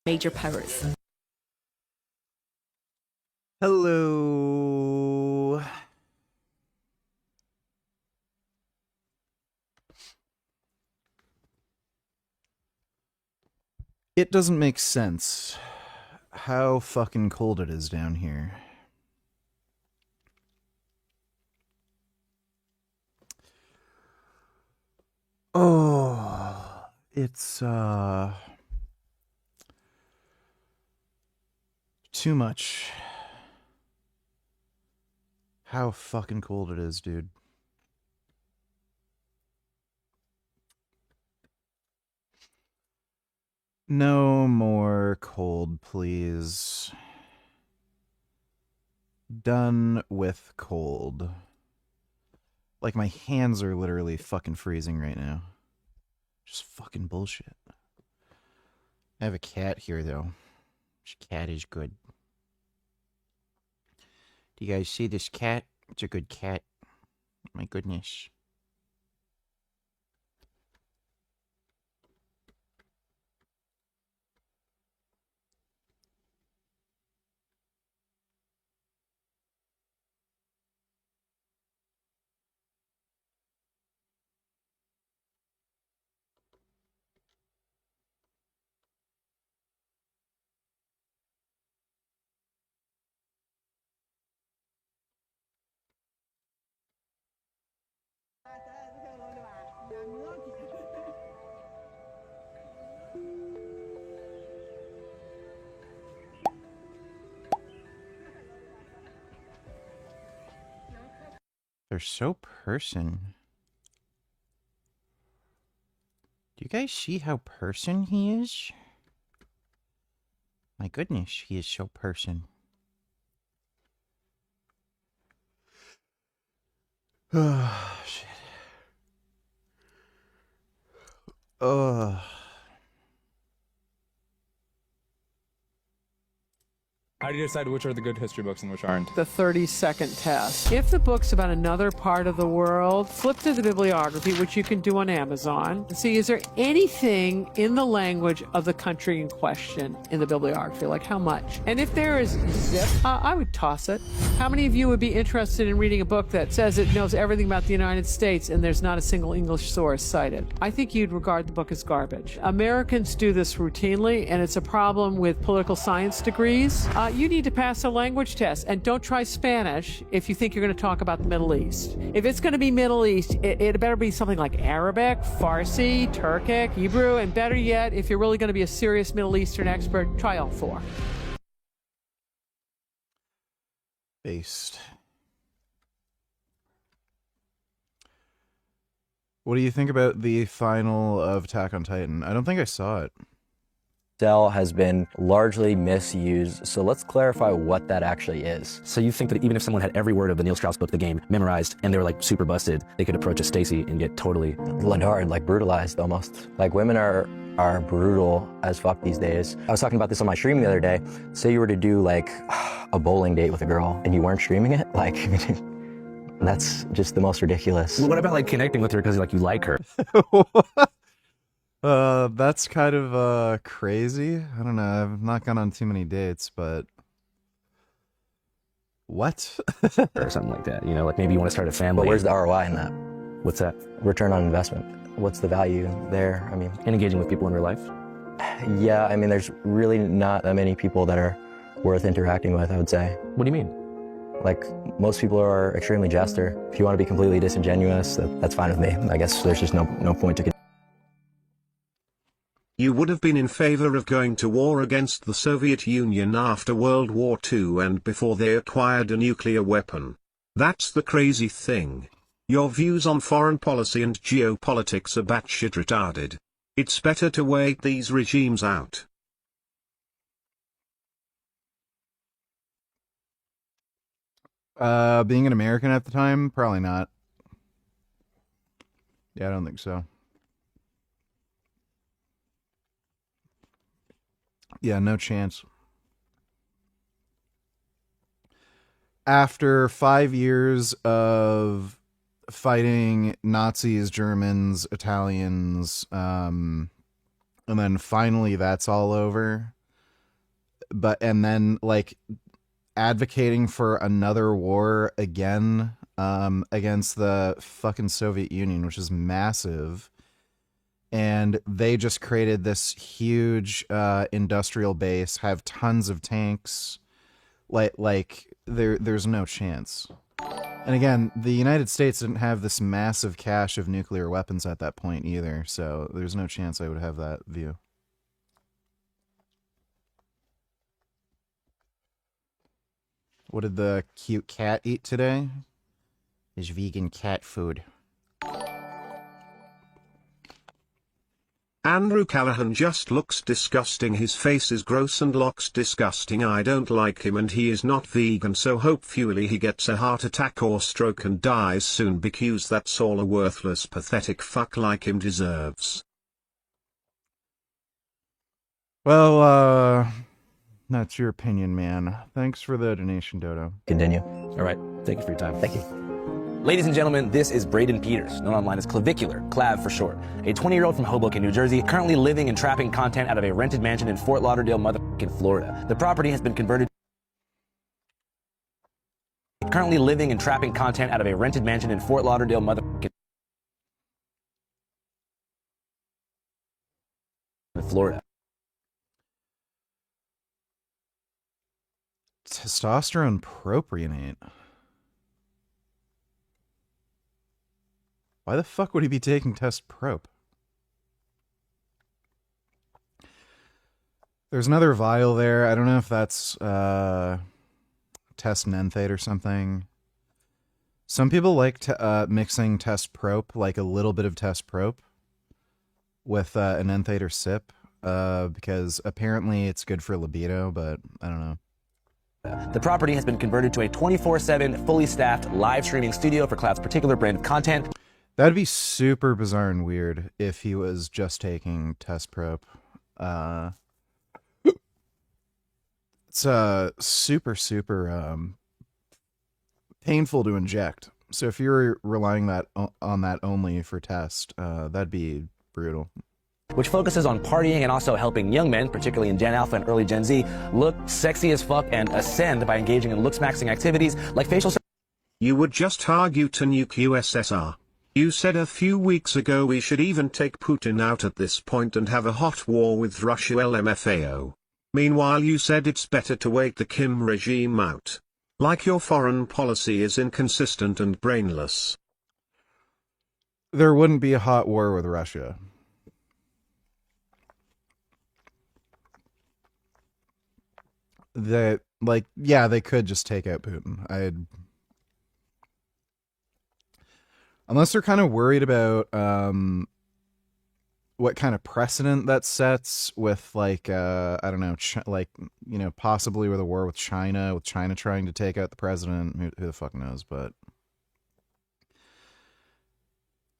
major powers. Hello. It doesn't make sense how fucking cold it is down here. Oh, it's too much. How fucking cold it is, dude. No more cold, please. Done with cold. Like, my hands are literally fucking freezing right now. Just fucking bullshit. I have a cat here, though. This cat is good. Do you guys see this cat? It's a good cat. My goodness. They're so person. Do you guys see how person he is? My goodness, he is so person. Oh, shit. Ugh. How do you decide which are the good history books and which aren't? The 30-second test. If the book's about another part of the world, flip to the bibliography, which you can do on Amazon. See, is there anything in the language of the country in question in the bibliography? Like how much? And if there is zip, I would toss it. How many of you would be interested in reading a book that says it knows everything about the United States and there's not a single English source cited? I think you'd regard the book as garbage. Americans do this routinely, and it's a problem with political science degrees. You need to pass a language test, and don't try Spanish if you think you're going to talk about the Middle East. If it's going to be Middle East, it better be something like Arabic, Farsi, Turkic, Hebrew, and better yet, if you're really going to be a serious Middle Eastern expert, try all four. Based. What do you think about the final of Attack on Titan? I don't think I saw it. Cell has been largely misused, so let's clarify what that actually is. So you think that even if someone had every word of the Neil Strauss book, The Game, memorized, and they were like super busted, they could approach a Stacy and get totally... Leonard, like brutalized almost. Like women are brutal as fuck these days. I was talking about this on my stream the other day. Say you were to do like a bowling date with a girl and you weren't streaming it, like that's just the most ridiculous. What about like connecting with her because like you like her? That's kind of crazy. I don't know. I've not gone on too many dates, but what? Or something like that. You know, like maybe you want to start a family. But where's the ROI in that? What's that? Return on investment. What's the value there? I mean, And engaging with people in real life? yeah, I mean, there's really not that many people that are worth interacting with, I would say. What do you mean? Like, most people are extremely jester. If you want to be completely disingenuous, that's fine with me. I guess there's just no point to... You would have been in favor of going to war against the Soviet Union after World War II and before they acquired a nuclear weapon. That's the crazy thing. Your views on foreign policy and geopolitics are batshit retarded. It's better to wait these regimes out. Being an American at the time, probably not. Yeah, I don't think so. Yeah, no chance. After 5 years of fighting Nazis, Germans, Italians, and then finally that's all over, and then like advocating for another war again against the fucking Soviet Union, which is massive. And they just created this huge industrial base, have tons of tanks. There's no chance. And again, the United States didn't have this massive cache of nuclear weapons at that point either, so there's no chance I would have that view. What did the cute cat eat today? His vegan cat food. Andrew Callahan just looks disgusting. His face is gross and looks disgusting. I don't like him, and he is not vegan, so hopefully he gets a heart attack or stroke and dies soon, because that's all a worthless pathetic fuck like him deserves. Well, that's your opinion, man. Thanks for the donation, Dodo. Continue. All right. Thank you for your time. Thank you. Ladies and gentlemen, this is Braden Peters, known online as Clavicular, Clav for short. A 20-year-old from Hoboken, New Jersey, currently living and trapping content out of a rented mansion in Fort Lauderdale, motherfucking Florida. The property has been converted. Currently living and trapping content out of a rented mansion in Fort Lauderdale, motherfucking Florida. Testosterone propionate. Why the fuck would he be taking test prop? There's another vial there. I don't know if that's test nenthate or something. Some people like mixing test prop, like a little bit of test prop, with an nenthate or sip, because apparently it's good for libido, but I don't know. The property has been converted to a 24/7, fully staffed live streaming studio for Clav's particular brand of content. That'd be super bizarre and weird if he was just taking test prop. It's super painful to inject. So if you're relying on that only for test, that'd be brutal. Which focuses on partying and also helping young men, particularly in Gen Alpha and early Gen Z, look sexy as fuck and ascend by engaging in looks-maxing activities like facial. You would just argue to nuke USSR. You said a few weeks ago we should even take Putin out at this point and have a hot war with Russia LMFAO. Meanwhile you said it's better to wait the Kim regime out. Like your foreign policy is inconsistent and brainless. There wouldn't be a hot war with Russia. They could just take out Putin. Unless they're kind of worried about what kind of precedent that sets with, like, I don't know, possibly with a war with China trying to take out the president. Who the fuck knows? But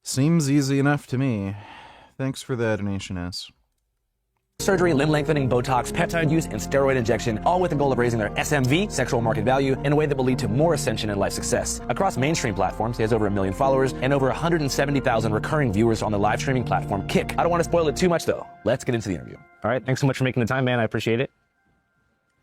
seems easy enough to me. Thanks for the donation, S. Surgery, limb lengthening, Botox, peptide use, and steroid injection, all with the goal of raising their SMV, sexual market value, in a way that will lead to more ascension and life success. Across mainstream platforms, he has over 1 million followers and over 170,000 recurring viewers on the live streaming platform Kick. I don't want to spoil it too much, though. Let's get into the interview. All right, thanks so much for making the time, man. I appreciate it.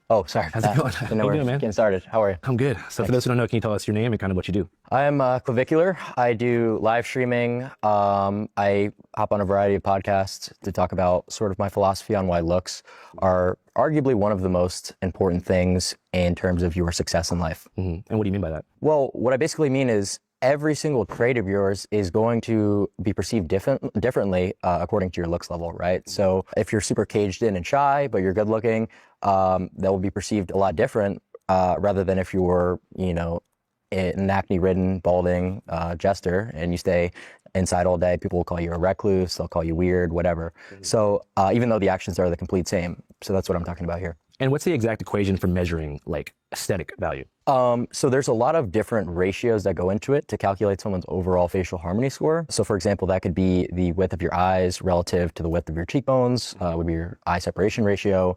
Oh, sorry. How's it going? Didn't know How you we're doing, man? getting started. How are you? I'm good. So for those who don't know, can you tell us your name and kind of what you do? I'm Clavicular. I do live streaming. I hop on a variety of podcasts to talk about sort of my philosophy on why looks are arguably one of the most important things in terms of your success in life. Mm-hmm. And what do you mean by that? Well, what I basically mean is every single trait of yours is going to be perceived differently according to your looks level, right? So if you're super caged in and shy, but you're good looking, that will be perceived a lot different rather than if you were, an acne-ridden, balding jester and you stay inside all day. People will call you a recluse, they'll call you weird, whatever. Mm-hmm. So even though the actions are the complete same. So that's what I'm talking about here. And what's the exact equation for measuring, like, aesthetic value? So there's a lot of different ratios that go into it to calculate someone's overall facial harmony score. So for example, that could be the width of your eyes relative to the width of your cheekbones, would be your eye separation ratio,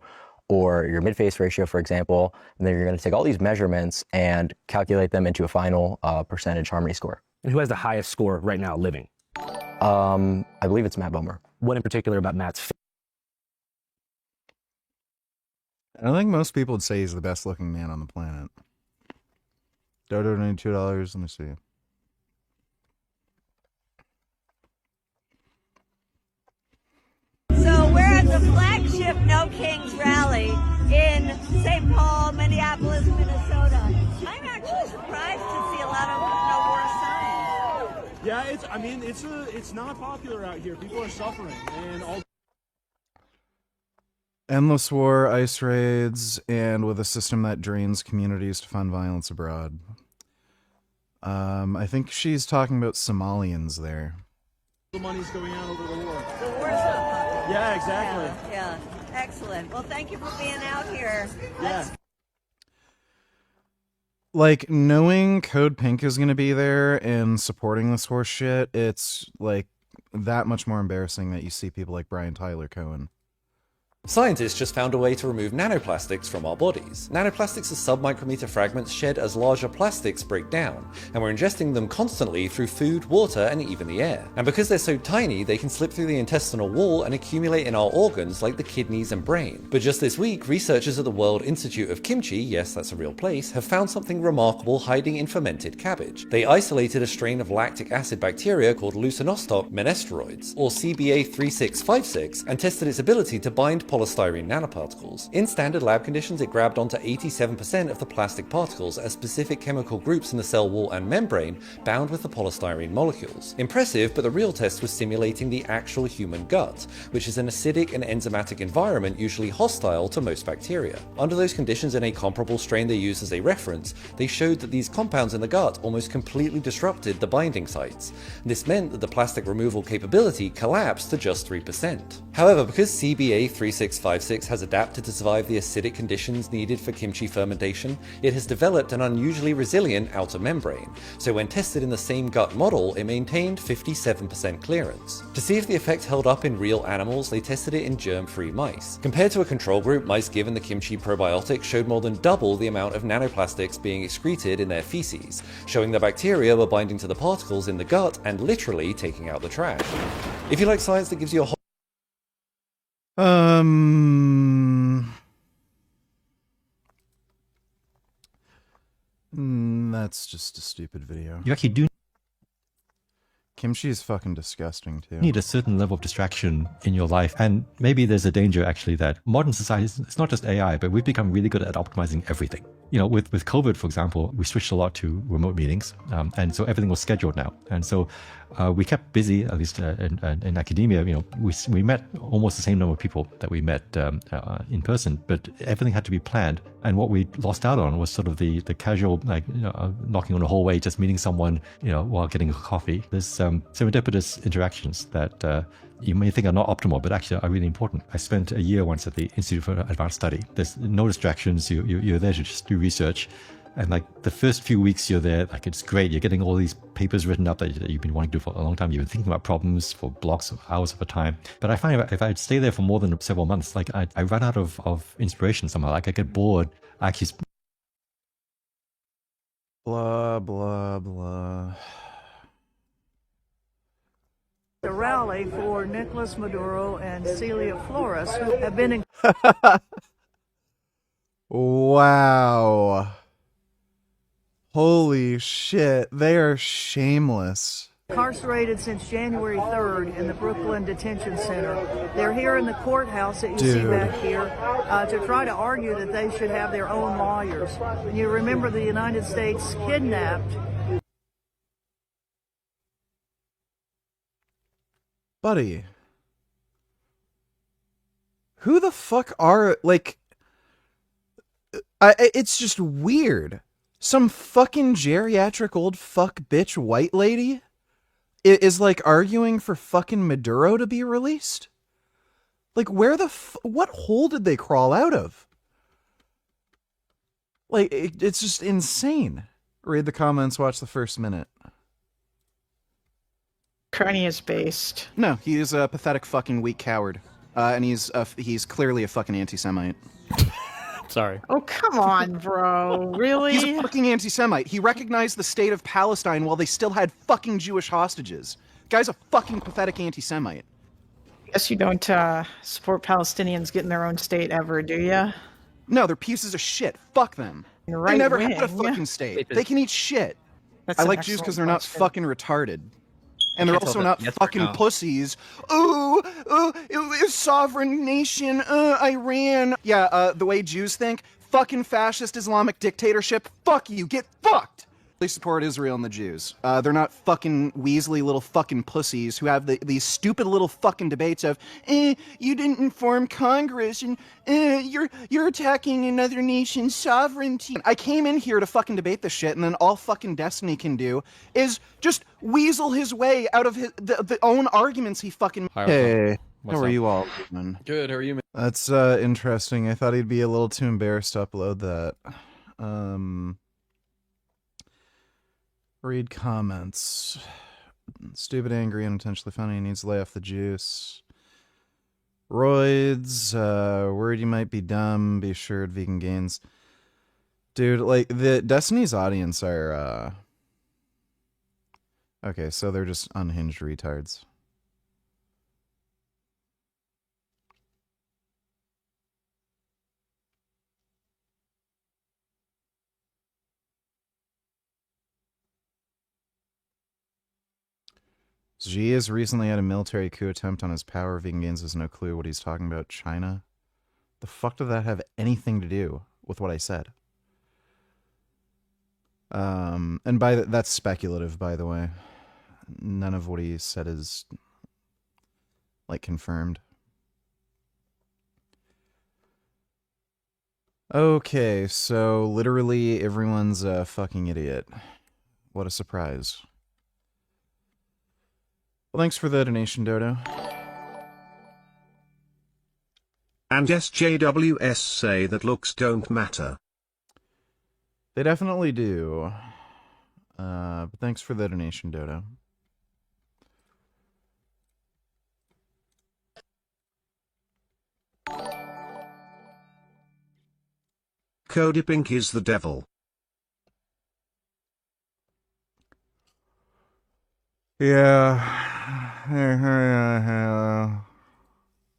or your mid-face ratio, for example. And then you're going to take all these measurements and calculate them into a final percentage harmony score. And who has the highest score right now living? I believe it's Matt Bomer. What in particular about Matt's face? I don't think most people would say he's the best looking man on the planet. Dodo donated $2. Let me see. So we're at the flagship No Kings rally in St. Paul, Minneapolis, Minnesota. I'm actually surprised to see a lot of no war signs. Yeah, it's not popular out here. People are suffering, and all. Endless war, ICE raids, and with a system that drains communities to fund violence abroad. I think she's talking about Somalians there. The money's going out over the war. The war's not popular. Yeah, exactly. Yeah, excellent. Well, thank you for being out here. Yeah. Like, knowing Code Pink is going to be there and supporting this horse shit, it's, like, that much more embarrassing that you see people like Brian Tyler Cohen. Scientists just found a way to remove nanoplastics from our bodies. Nanoplastics are submicrometer fragments shed as larger plastics break down, and we're ingesting them constantly through food, water, and even the air. And because they're so tiny, they can slip through the intestinal wall and accumulate in our organs like the kidneys and brain. But just this week, researchers at the World Institute of Kimchi, yes, that's a real place, have found something remarkable hiding in fermented cabbage. They isolated a strain of lactic acid bacteria called Leuconostoc menesteroids, or CBA3656, and tested its ability to bind polystyrene nanoparticles. In standard lab conditions, it grabbed onto 87% of the plastic particles as specific chemical groups in the cell wall and membrane bound with the polystyrene molecules. Impressive, but the real test was simulating the actual human gut, which is an acidic and enzymatic environment usually hostile to most bacteria. Under those conditions, in a comparable strain they used as a reference, they showed that these compounds in the gut almost completely disrupted the binding sites. This meant that the plastic removal capability collapsed to just 3%. However, because CBA3656 has adapted to survive the acidic conditions needed for kimchi fermentation, it has developed an unusually resilient outer membrane, so when tested in the same gut model, it maintained 57% clearance. To see if the effect held up in real animals, they tested it in germ-free mice. Compared to a control group, mice given the kimchi probiotic showed more than double the amount of nanoplastics being excreted in their feces, showing the bacteria were binding to the particles in the gut and literally taking out the trash. If you like science that gives you a whole That's just a stupid video. You actually do Kimchi is fucking disgusting too. need a certain level of distraction in your life, and maybe there's a danger actually that modern society, it's not just AI, but we've become really good at optimizing everything. You know, with COVID, for example, we switched a lot to remote meetings, and so everything was scheduled now. And so we kept busy, at least in academia. You know, we met almost the same number of people that we met in person, but everything had to be planned. And what we lost out on was sort of the casual, like, you know, knocking on a hallway, just meeting someone, you know, while getting a coffee. There's serendipitous interactions that you may think are not optimal, but actually are really important. I spent a year once at the Institute for Advanced Study. There's no distractions. You're there to just do research. And like the first few weeks you're there, like it's great. You're getting all these papers written up that you've been wanting to do for a long time. You've been thinking about problems for blocks of hours of a time. But I find if I'd stay there for more than several months, like I run out of inspiration somehow. Like I get bored. I actually Blah, blah, blah. The rally for Nicolas Maduro and Celia Flores, who have been Wow. Holy shit. They are shameless. incarcerated since January 3rd in the Brooklyn Detention Center. They're here in the courthouse that you see back here to try to argue that they should have their own lawyers. And you remember the United States kidnapped. Buddy. Who the fuck are, like, it's just weird. Some fucking geriatric old fuck bitch white lady is like arguing for fucking Maduro to be released? Like, where the what hole did they crawl out of? Like, it's just insane. Read the comments, watch the first minute. Carney based. No, he is a pathetic fucking weak coward. And he's clearly a fucking anti-Semite. Sorry. Oh, come on, bro. Really? He's a fucking anti-Semite. He recognized the state of Palestine while they still had fucking Jewish hostages. Guy's a fucking pathetic anti-Semite. Guess you don't support Palestinians getting their own state ever, do ya? No, they're pieces of shit. Fuck them. You're They never right-wing. had a fucking state. They can eat shit. That's I an like Jews because they're not excellent fucking retarded. And they're can't tell also if not that's yes or fucking no. pussies. Ooh, sovereign nation, Iran. Yeah, the way Jews think, fucking fascist Islamic dictatorship. Fuck you, get fucked. They support Israel and the Jews. They're not fucking Weasley little fucking pussies who have these stupid little fucking debates of, you didn't inform Congress and you're attacking another nation's sovereignty. I came in here to fucking debate this shit, and then all fucking Destiny can do is just weasel his way out of the own arguments he fucking. Hey, how are you all, man? Good. How are you, man? That's interesting. I thought he'd be a little too embarrassed to upload that. Read comments. Stupid, angry, unintentionally funny. Needs to lay off the juice. Roids. Worried you might be dumb. Be assured vegan gains. Dude, like, the Destiny's audience are, okay, so they're just unhinged retards. Xi has recently had a military coup attempt on his power. Vegan Gains has no clue what he's talking about. China? The fuck did that have anything to do with what I said? And that's speculative, by the way. None of what he said is, like, confirmed. Okay, so literally everyone's a fucking idiot. What a surprise. Well, thanks for the donation, Dodo. And SJWS say that looks don't matter. They definitely do. But thanks for the donation, Dodo. Cody Pink is the devil. Yeah.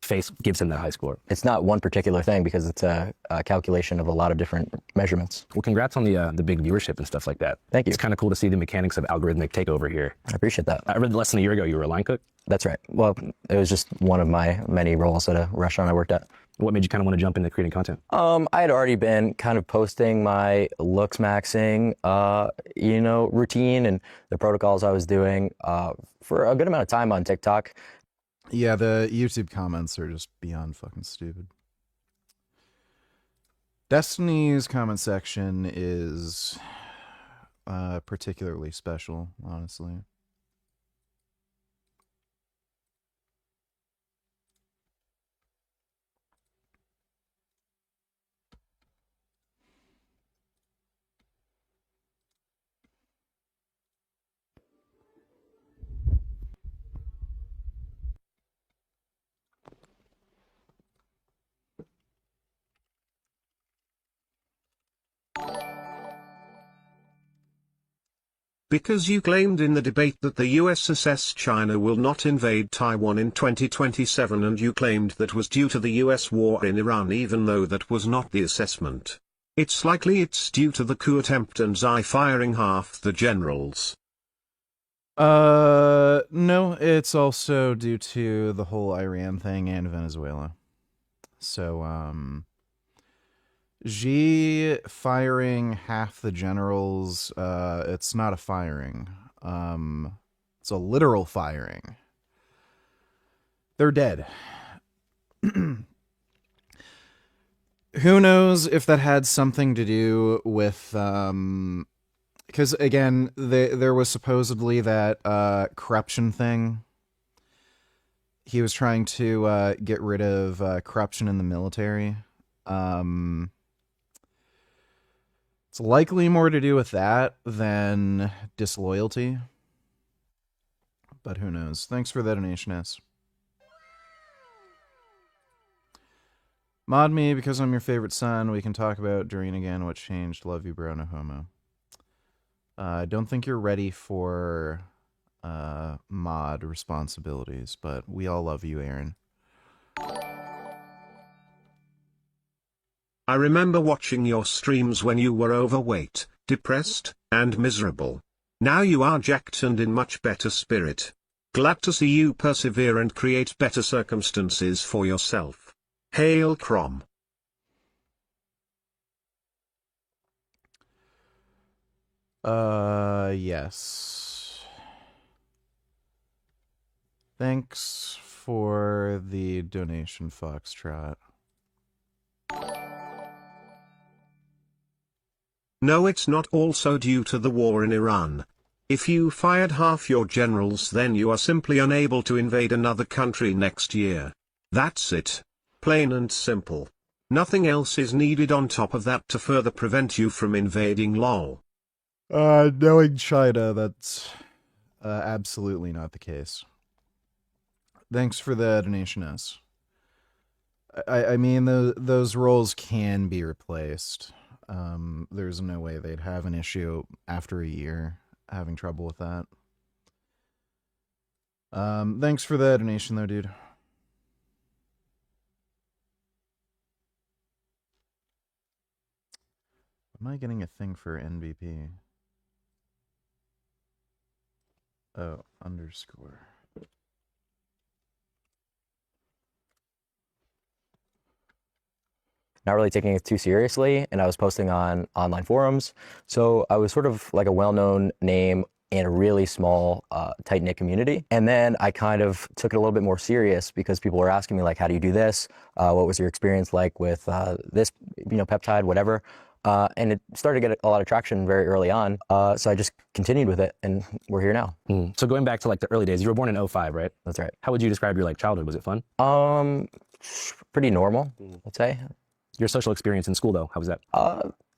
Face gives him that high score. It's not one particular thing because it's a calculation of a lot of different measurements. Well, congrats on the big viewership and stuff like that. Thank you. It's kind of cool to see the mechanics of algorithmic takeover here. I appreciate that. I read less than a year ago you were a line cook. That's right. Well, it was just one of my many roles at a restaurant I worked at. What made you kind of want to jump into creating content? I had already been kind of posting my looks maxing, routine and the protocols I was doing for a good amount of time on TikTok. Yeah, the YouTube comments are just beyond fucking stupid. Destiny's comment section is particularly special, honestly. Because you claimed in the debate that the USSS China will not invade Taiwan in 2027, and you claimed that was due to the US war in Iran, even though that was not the assessment. It's likely it's due to the coup attempt and Xi firing half the generals. No, it's also due to the whole Iran thing and Venezuela. So, Xi firing half the generals, it's not a firing. It's a literal firing. They're dead. Who knows if that had something to do with, because again, there was supposedly that corruption thing. He was trying to get rid of corruption in the military. It's likely more to do with that than disloyalty. But who knows? Thanks for the donation, S. Mod me because I'm your favorite son. We can talk about Doreen again. What changed? Love you, bro. No homo. I don't think you're ready for mod responsibilities, but we all love you, Aaron. I remember watching your streams when you were overweight, depressed, and miserable. Now you are jacked and in much better spirit. Glad to see you persevere and create better circumstances for yourself. Hail Crom. Yes. Thanks for the donation, Foxtrot. No, it's not also due to the war in Iran. If you fired half your generals, then you are simply unable to invade another country next year. That's it. Plain and simple. Nothing else is needed on top of that to further prevent you from invading lol. Knowing China, that's absolutely not the case. Thanks for the donation, S. I mean, those roles can be replaced. There's no way they'd have an issue after a year having trouble with that. Thanks for the donation, though, dude. Am I getting a thing for NVP? Oh, underscore. Not really taking it too seriously, and I was posting on online forums. So I was sort of like a well-known name in a really small, tight-knit community. And then I kind of took it a little bit more serious because people were asking me, like, how do you do this? What was your experience like with this, peptide, whatever? And it started to get a lot of traction very early on. So I just continued with it, and we're here now. So going back to like the early days, you were born in 2005, right? That's right. How would you describe your like childhood? Was it fun? Pretty normal, I'd say. Your social experience in school, though, how was that?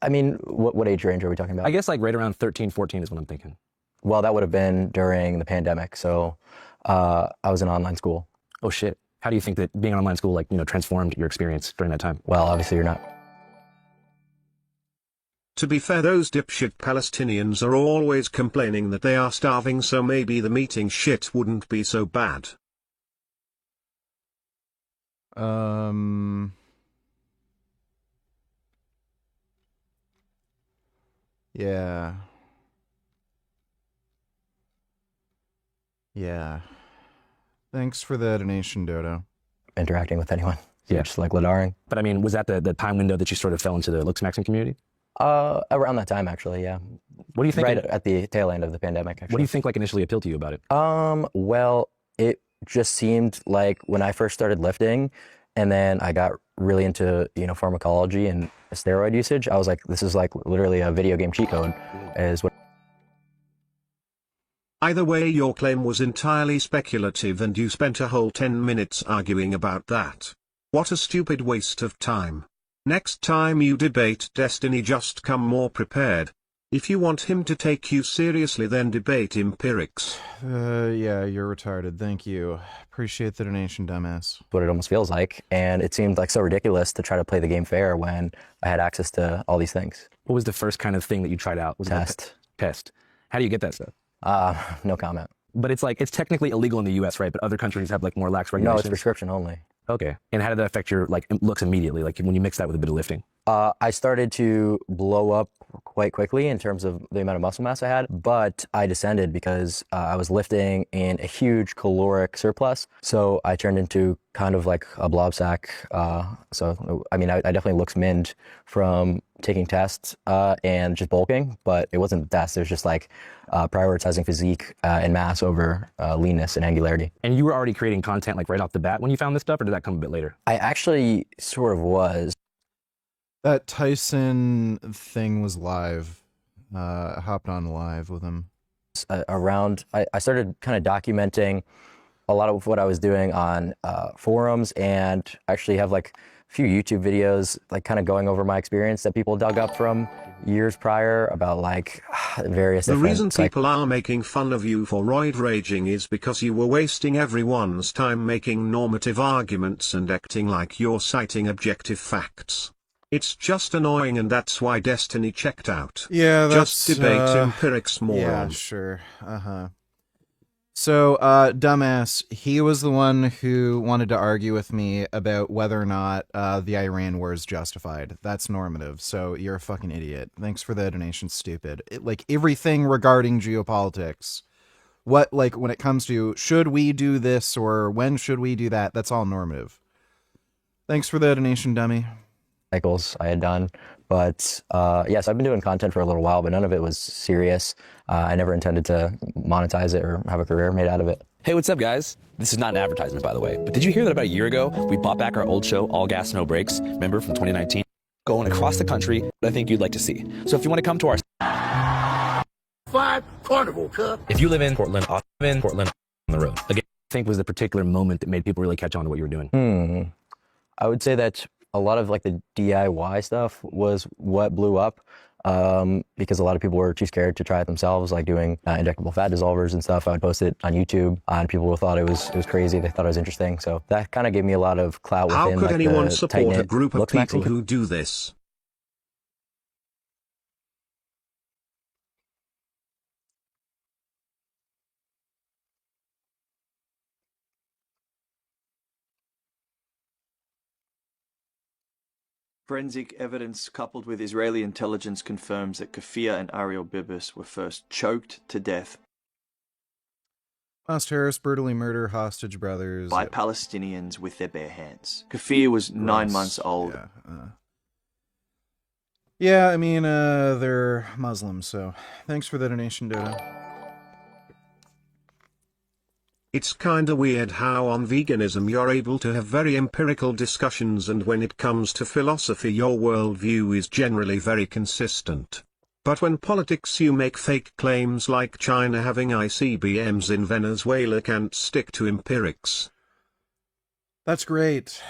I mean, what age range are we talking about? I guess like right around 13, 14 is what I'm thinking. Well, that would have been during the pandemic. So I was in online school. Oh, shit. How do you think that being in online school, like, transformed your experience during that time? Well, obviously you're not. To be fair, those dipshit Palestinians are always complaining that they are starving, so maybe the meeting shit wouldn't be so bad. Yeah. Yeah. Thanks for the donation, Dodo. Interacting with anyone. Yeah. Just like Ladaring. But I mean, was that the time window that you sort of fell into the Looks Maxing community? Around that time, actually, yeah. What do you think? Right at the tail end of the pandemic, actually. What do you think like initially appealed to you about it? Well, it just seemed like when I first started lifting and then I got really into, pharmacology and steroid usage, I was like, this is like literally a video game cheat code is what. Either way, your claim was entirely speculative and you spent a whole 10 minutes arguing about that. What a stupid waste of time. Next time you debate Destiny, just come more prepared. If you want him to take you seriously, then debate empirics. Yeah, you're retarded. Thank you. Appreciate the donation, dumbass. What it almost feels like, and it seemed like so ridiculous to try to play the game fair when I had access to all these things. What was the first kind of thing that you tried out? Was Test. Test. How do you get that stuff? No comment. But it's like, it's technically illegal in the US, right? But other countries have like more lax regulations. No, it's prescription only. Okay. And how did that affect your like looks immediately? Like when you mix that with a bit of lifting? I started to blow up quite quickly in terms of the amount of muscle mass I had, but I descended because I was lifting in a huge caloric surplus. So I turned into kind of like a blob sack. So, I mean, I definitely looks minned from taking tests and just bulking, but it wasn't tests. It was just like prioritizing physique and mass over leanness and angularity. And you were already creating content like right off the bat when you found this stuff, or did that come a bit later? I actually sort of was. That Tyson thing was live. I hopped on live with him. I started kind of documenting a lot of what I was doing on forums, and actually have like a few YouTube videos like kind of going over my experience that people dug up from years prior about like various The different... reason people are making fun of you for roid raging is because you were wasting everyone's time making normative arguments and acting like you're citing objective facts. It's just annoying, and that's why Destiny checked out. Yeah, that's... Just debate empirics, moron. Yeah, sure. So, dumbass, he was the one who wanted to argue with me about whether or not the Iran war is justified. That's normative, so you're a fucking idiot. Thanks for the donation, stupid. Like, everything regarding geopolitics, what, like, when it comes to should we do this or when should we do that, that's all normative. Thanks for the donation, dummy. Cycles I had done. But yes, I've been doing content for a little while, but none of it was serious. I never intended to monetize it or have a career made out of it. Hey, what's up, guys? This is not an advertisement, by the way, but did you hear that about a year ago, we bought back our old show, All Gas, No Brakes, remember, from 2019? Going across the country that I think you'd like to see. So if you want to come to our 5 Carnival Cup. If you live in Portland, on the road, again, I think was the particular moment that made people really catch on to what you were doing? I would say that a lot of like the DIY stuff was what blew up because a lot of people were too scared to try it themselves, like doing injectable fat dissolvers and stuff. I would post it on YouTube and people thought it was crazy. They thought it was interesting. So that kind of gave me a lot of clout within. How could like, anyone support a group of people who do this? Forensic evidence coupled with Israeli intelligence confirms that Kafir and Ariel Bibis were first choked to death Mass terrorists brutally murder hostage brothers by Palestinians with their bare hands. Kafir was 9 months old. Yeah, I mean, they're Muslims, so thanks for the donation, Dodo. It's kinda weird how on veganism you're able to have very empirical discussions, and when it comes to philosophy your worldview is generally very consistent. But when politics you make fake claims like China having ICBMs in Venezuela can't stick to empirics. That's great.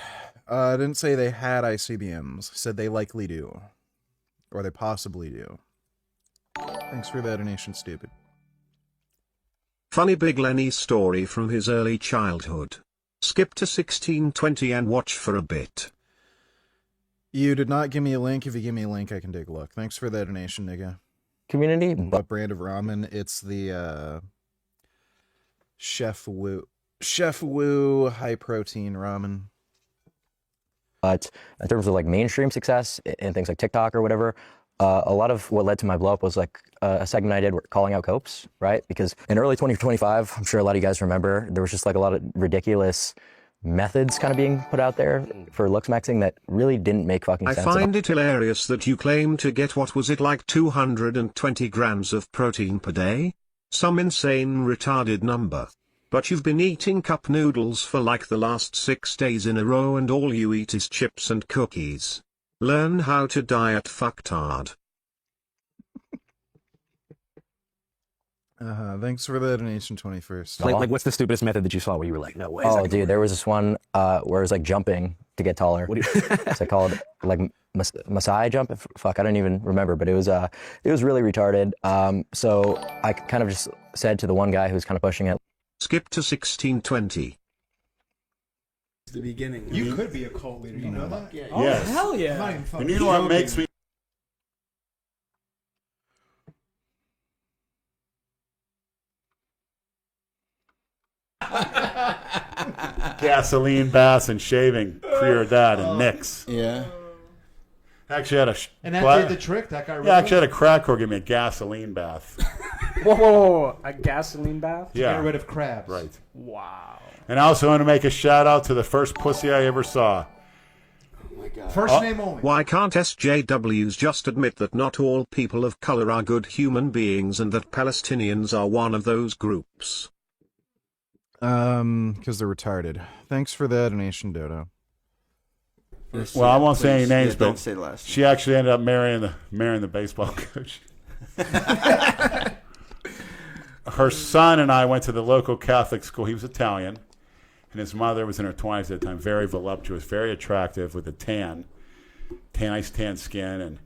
I didn't say they had ICBMs. I said they likely do. Or they possibly do. Thanks for that donation, stupid. Funny Big Lenny story from his early childhood. Skip to 1620 and watch for a bit. You did not give me a link. If you give me a link, I can take a look. Thanks for that donation, nigga. Community? What brand of ramen? It's the Chef Wu high protein ramen. But in terms of like mainstream success and things like TikTok or whatever, a lot of what led to my blow up was like a segment I did calling out copes, right? Because in early 2025, I'm sure a lot of you guys remember, there was just like a lot of ridiculous methods kind of being put out there for looks maxing that really didn't make fucking sense. I find it hilarious that you claim to get, what was it, like 220 grams of protein per day? Some insane retarded number. But you've been eating cup noodles for like the last 6 days in a row and all you eat is chips and cookies. Learn how to diet, fucktard. Thanks for the donation, 21st. Like, what's the stupidest method that you saw where you were like, no way? Oh, dude, there was this one where it was like jumping to get taller. What do you? It's like called like Masai jump. Fuck, I don't even remember, but it was really retarded. So I kind of just said to the one guy who's kind of pushing it. Skip to 1620. The beginning. You could be a cult leader. You know that? Yeah. Oh, Yes. hell yeah. I'm not even fucking And you know what makes me gasoline baths and shaving pre or dad and mix. Yeah. Actually had a And that did the trick? That guy really Yeah, actually had a crack whore give me a gasoline bath. Whoa, a gasoline bath? Yeah. Get rid of crabs. Right. Wow. And I also want to make a shout out to the first pussy I ever saw. First name only. Why can't SJWs just admit that not all people of color are good human beings and that Palestinians are one of those groups? Because they're retarded. Thanks for the donation, Dodo. Well, I won't say any names, don't but say the last she actually ended up marrying the baseball coach. Her son and I went to the local Catholic school. He was Italian, and his mother was in her 20s at the time, very voluptuous, very attractive, with a nice tan skin. And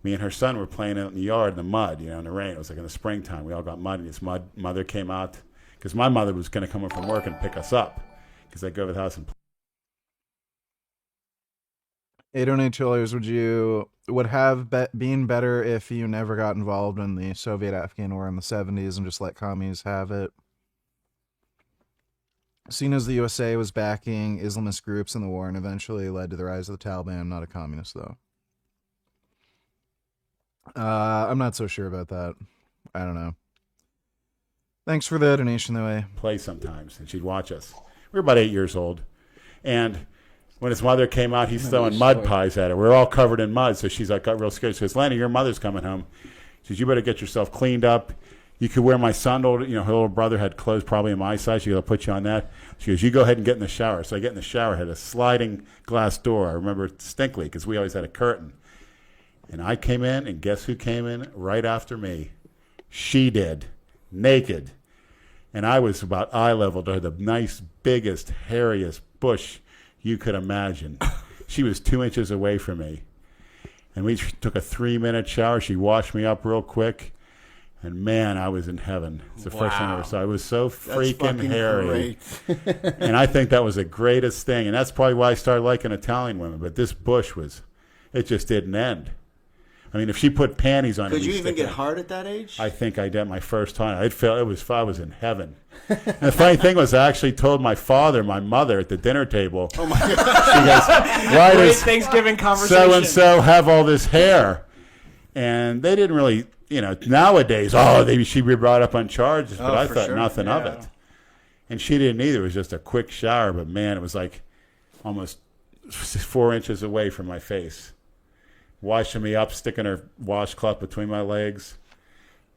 me and her son were playing out in the yard in the mud, in the rain. It was like in the springtime. We all got mud, and his mother came out because my mother was going to come home from work and pick us up because they'd go to the house and play. $8 would have been better if you never got involved in the Soviet-Afghan war in the 70s and just let commies have it. Seen as the USA was backing Islamist groups in the war and eventually led to the rise of the Taliban. I'm not a communist, though. I'm not so sure about that. I don't know. Thanks for the donation, though. Play sometimes, and she'd watch us. We were about 8 years old. And when his mother came out, he's throwing mud pies at her. We're all covered in mud, so she's like got real scared. She says, Lenny, your mother's coming home. She says, you better get yourself cleaned up. You could wear my son, her little brother had clothes probably in my size. She'll put you on that. She goes, you go ahead and get in the shower. So I get in the shower, had a sliding glass door. I remember it distinctly because we always had a curtain. And I came in, and guess who came in right after me? She did, naked. And I was about eye level to her, the nice, biggest, hairiest bush you could imagine. She was 2 inches away from me. And we took a 3-minute shower. She washed me up real quick. And man, I was in heaven. It's the first time I ever saw it. It was so freaking hairy. And I think that was the greatest thing. And that's probably why I started liking Italian women. But this bush it just didn't end. I mean, if she put panties on, could you even get hard at that age? I think I did my first time. I was in heaven. And the funny thing was, I actually told my father, my mother at the dinner table. Oh my God! She goes, "Why Great does Thanksgiving conversation. So and so have all this hair?" And they didn't really, nowadays. She'd be brought up on charges, but I thought nothing of it. And she didn't either. It was just a quick shower, but man, it was like almost 4 inches away from my face. Washing me up, sticking her washcloth between my legs.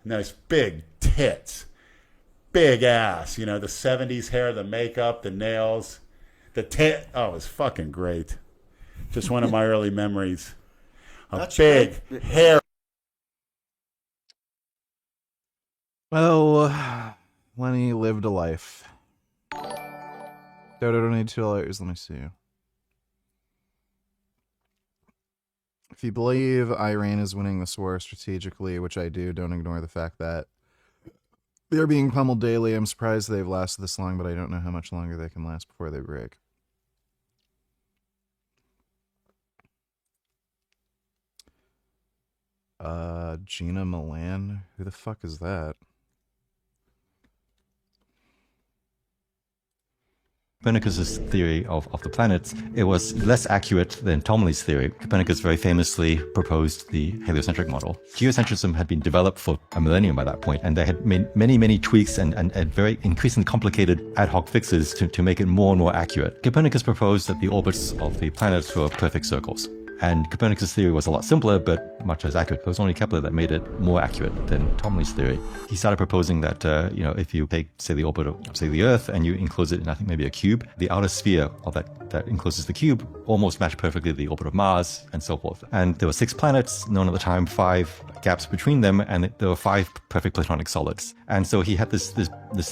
Nice big tits. Big ass. The 70s hair, the makeup, the nails. The Oh, it was fucking great. Just one of my early memories. That's big great. hair. Well, Lenny lived a life. Dodo donated $2. Let me see. If you believe Iran is winning this war strategically, which I do, don't ignore the fact that they're being pummeled daily. I'm surprised they've lasted this long, but I don't know how much longer they can last before they break. Gina Milan? Who the fuck is that? Copernicus' theory of the planets, it was less accurate than Ptolemy's theory. Copernicus very famously proposed the heliocentric model. Geocentrism had been developed for a millennium by that point, and they had made many tweaks and very increasingly complicated ad hoc fixes to make it more and more accurate. Copernicus proposed that the orbits of the planets were perfect circles. And Copernicus' theory was a lot simpler, but much less accurate. It was only Kepler that made it more accurate than Ptolemy's theory. He started proposing that, if you take, say, the orbit of, say, the Earth, and you enclose it in, I think, maybe a cube, the outer sphere of that encloses the cube almost matched perfectly the orbit of Mars, and so forth. And there were 6 planets, known at the time, 5 gaps between them, and there were 5 perfect platonic solids. And so he had this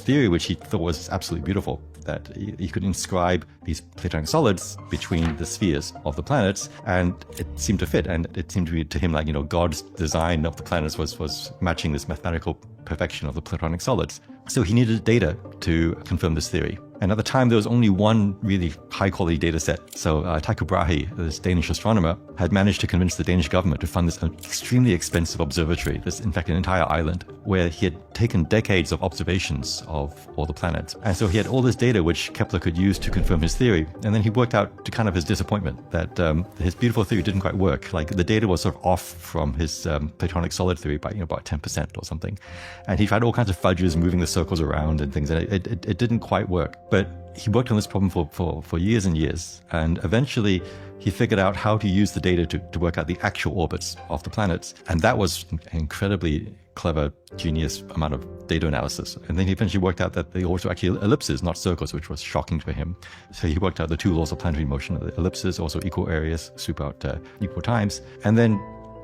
theory, which he thought was absolutely beautiful, that he could inscribe these platonic solids between the spheres of the planets, and it seemed to fit. And it seemed to be to him like, God's design of the planets was matching this mathematical perfection of the platonic solids. So he needed data to confirm this theory. And at the time, there was only one really high-quality data set. So Tycho Brahe, this Danish astronomer, had managed to convince the Danish government to fund this extremely expensive observatory, in fact, an entire island, where he had taken decades of observations of all the planets. And so he had all this data which Kepler could use to confirm his theory. And then he worked out, to kind of his disappointment, that his beautiful theory didn't quite work. Like, the data was sort of off from his platonic solid theory by about 10% or something. And he tried all kinds of fudges, moving the circles around and things, and it didn't quite work. But he worked on this problem for years and years, and eventually he figured out how to use the data to work out the actual orbits of the planets. And that was an incredibly clever, genius amount of data analysis. And then he eventually worked out that the orbits were actually ellipses, not circles, which was shocking for him. So he worked out the 2 laws of planetary motion. The ellipses, also equal areas, swoop out equal times. And then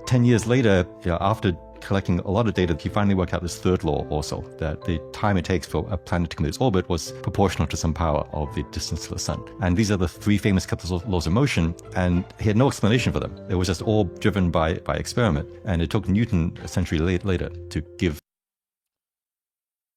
10 years later, after collecting a lot of data, he finally worked out this 3rd law also, that the time it takes for a planet to complete its orbit was proportional to some power of the distance to the sun. And these are the 3 famous Kepler's laws of motion, and he had no explanation for them. It was just all driven by experiment. And it took Newton a century later to give.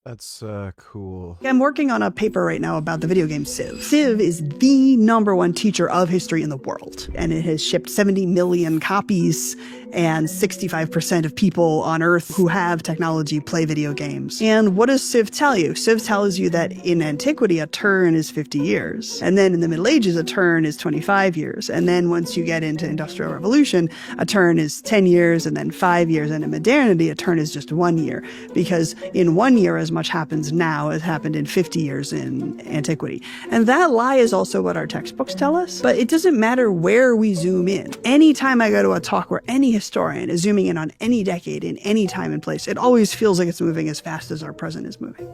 That's cool. I'm working on a paper right now about the video game Civ. Civ is the #1 teacher of history in the world, and it has shipped 70 million copies, and 65% of people on Earth who have technology play video games. And what does Civ tell you? Civ tells you that in antiquity, a turn is 50 years. And then in the Middle Ages, a turn is 25 years. And then once you get into Industrial Revolution, a turn is 10 years and then 5 years. And in modernity, a turn is just 1 year. Because in 1 year, as much happens now as happened in 50 years in antiquity. And that lie is also what our textbooks tell us. But it doesn't matter where we zoom in. Anytime I go to a talk where any historian is zooming in on any decade in any time and place, it always feels like it's moving as fast as our present is moving.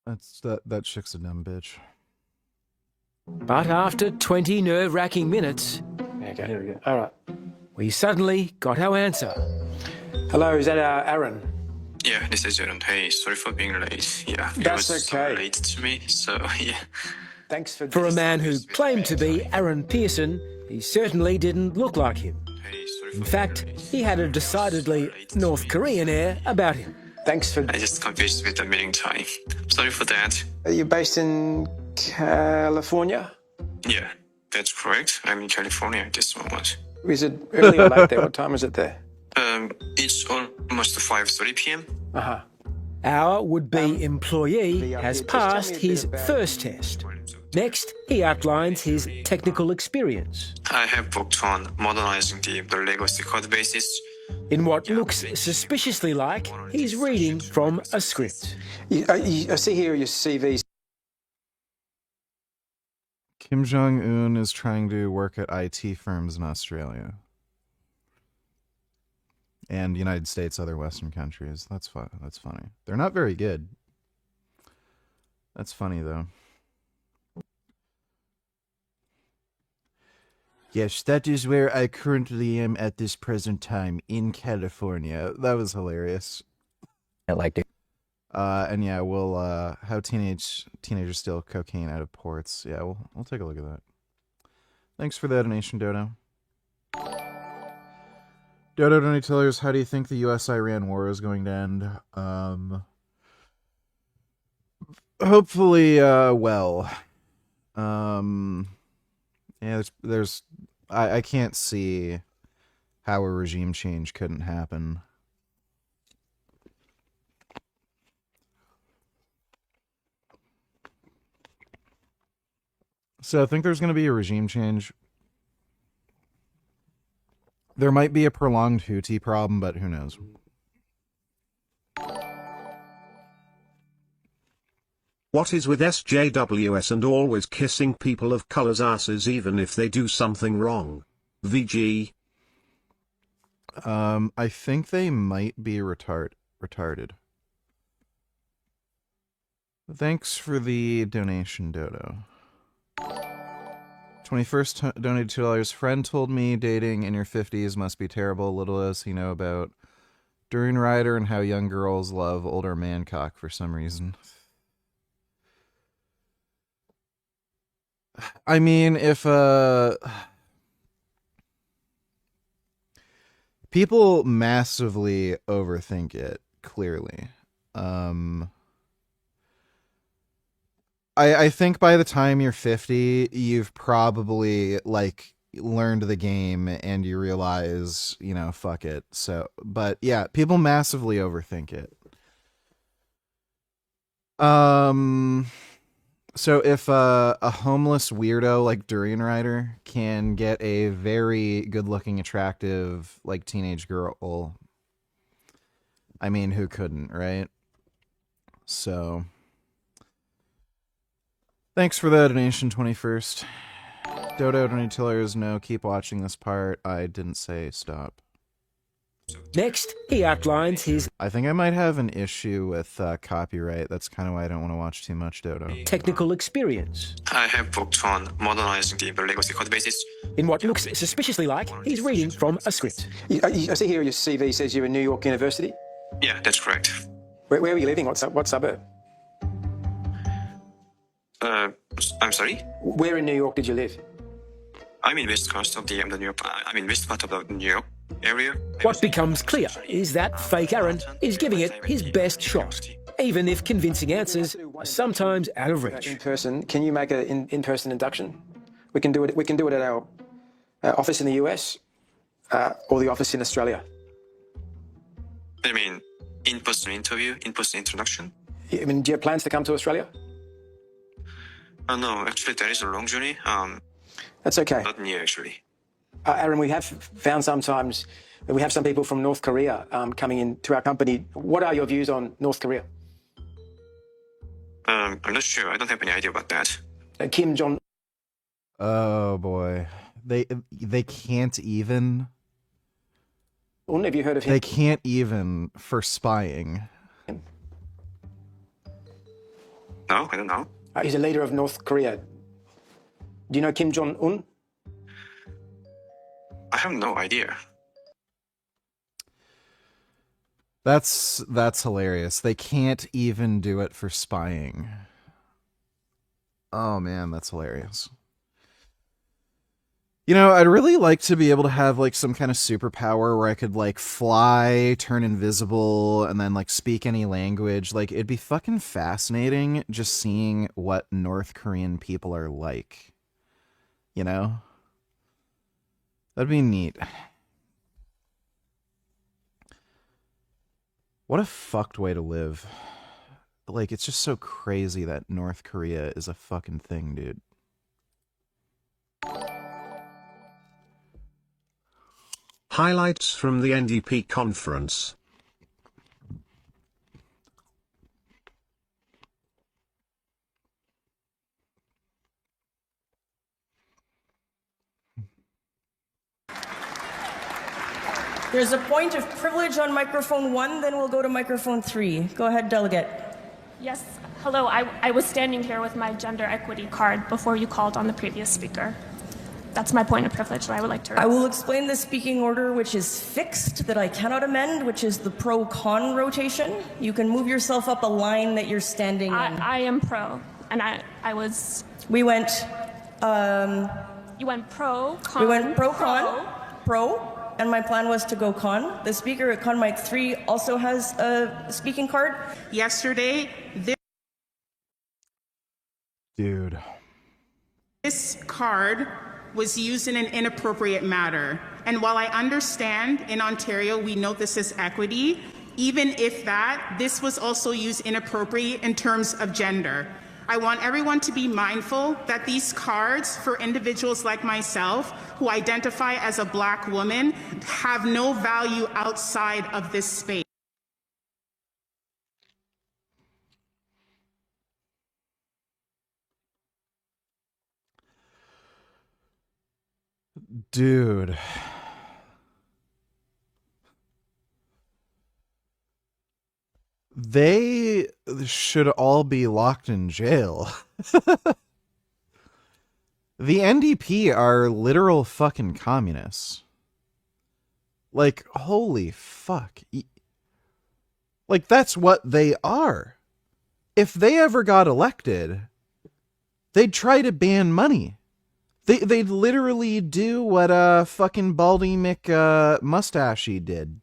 That chick's a dumb bitch. But after 20 nerve-wracking minutes... Okay, here we go. All right. We suddenly got our answer. Hello, is that Aaron? Yeah, this is Aaron. Hey, sorry for being late. Yeah, That's it was okay. late to me, so yeah. Thanks for a man who claimed to be Aaron Pearson, he certainly didn't look like him. In fact, he had a decidedly North Korean air about him. Thanks for... I just confused with the meeting time. Sorry for that. Are you based in California? Yeah, that's correct. I'm in California at this moment. Is it early or late there? What time is it there? It's almost 5:30 p.m. Uh-huh. Our would-be employee has passed his first test. Next, he outlines his technical experience. I have worked on modernizing the legacy code bases. In what looks suspiciously like he's reading from a script. I see here your CV. Kim Jong-un is trying to work at IT firms in Australia. And United States, other Western countries. That's fun. That's funny. They're not very good. That's funny, though. Yes, that is where I currently am at this present time, in California. That was hilarious. I liked it. And yeah, we'll, how teenagers steal cocaine out of ports. Yeah, we'll take a look at that. Thanks for the donation, Dodo. Dodo Donatillers, how do you think the U.S.-Iran war is going to end? Hopefully, well. Yeah, I can't see how a regime change couldn't happen. So I think there's going to be a regime change. There might be a prolonged Houthi problem, but who knows? What is with SJWS and always kissing people of color's asses even if they do something wrong? VG. I think they might be retarded. Thanks for the donation, Dodo. 21st donated $2. Friend told me dating in your 50s must be terrible. Little does he know about Durian Rider and how young girls love older man cock for some reason. I mean, if people massively overthink it, clearly. I think by the time you're 50, you've probably, like, learned the game and you realize, you know, fuck it. So, but yeah, people massively overthink it. So if a homeless weirdo like Durian Rider can get a very good-looking, attractive, like, teenage girl, I mean, who couldn't, right? So... Thanks for the donation, 21st. Dodo Donatillers, no, keep watching this part. I didn't say stop. Next, he outlines his... I think I might have an issue with copyright. That's kind of why I don't want to watch too much, Dodo. Technical experience. I have worked on modernizing the legacy code bases. In what looks suspiciously like he's reading from a script. I see here your CV says you're in New York University. Yeah, that's correct. Where are you living? What suburb? I'm sorry? Where in New York did you live? I'm in west coast of the New York. I'm in west part of the New York area. What becomes clear is that fake Aaron is giving it his best shot, even if convincing answers are sometimes out of reach. In person, can you make an in-person induction? We can do it. We can do it at our office in the US. or the office in Australia? I mean, in-person interview, in-person introduction? I mean, do you have plans to come to Australia? No, actually, there is a long journey. That's okay. Not near, actually. Aaron, we have found sometimes that we have some people from North Korea coming into our company. What are your views on North Korea? I'm not sure. I don't have any idea about that. Kim Jong. Oh boy, they can't even. Have you heard of him? They can't even for spying. No, I don't know. He's a leader of North Korea. Do you know Kim Jong-un? I have no idea. That's hilarious. They can't even do it for spying. Oh man, that's hilarious. You know, I'd really like to be able to have like some kind of superpower where I could like fly, turn invisible, and then like speak any language. Like it'd be fucking fascinating just seeing what North Korean people are like. You know? That'd be neat. What a fucked way to live. Like, it's just so crazy that North Korea is a fucking thing, dude. Highlights from the NDP conference. There's a point of privilege on microphone 1, then we'll go to microphone 3. Go ahead, delegate. Yes, hello. I was standing here with my gender equity card before you called on the previous speaker. That's my point of privilege that I would like to raise. I will explain the speaking order, which is fixed, that I cannot amend, which is the pro-con rotation. You can move yourself up a line that you're standing in. I am pro, and I was... We went... You went pro, con... We went pro-con, pro, and my plan was to go con. The speaker at con mic 3 also has a speaking card. Yesterday, Dude. This card was used in an inappropriate manner. And while I understand in Ontario we know this is equity, even if that, this was also used inappropriately in terms of gender. I want everyone to be mindful that these cards for individuals like myself who identify as a Black woman have no value outside of this space. Dude. They should all be locked in jail. The NDP are literal fucking communists. Like, holy fuck. Like, that's what they are. If they ever got elected, they'd try to ban money. They'd literally do what fucking Baldy McMustachey did.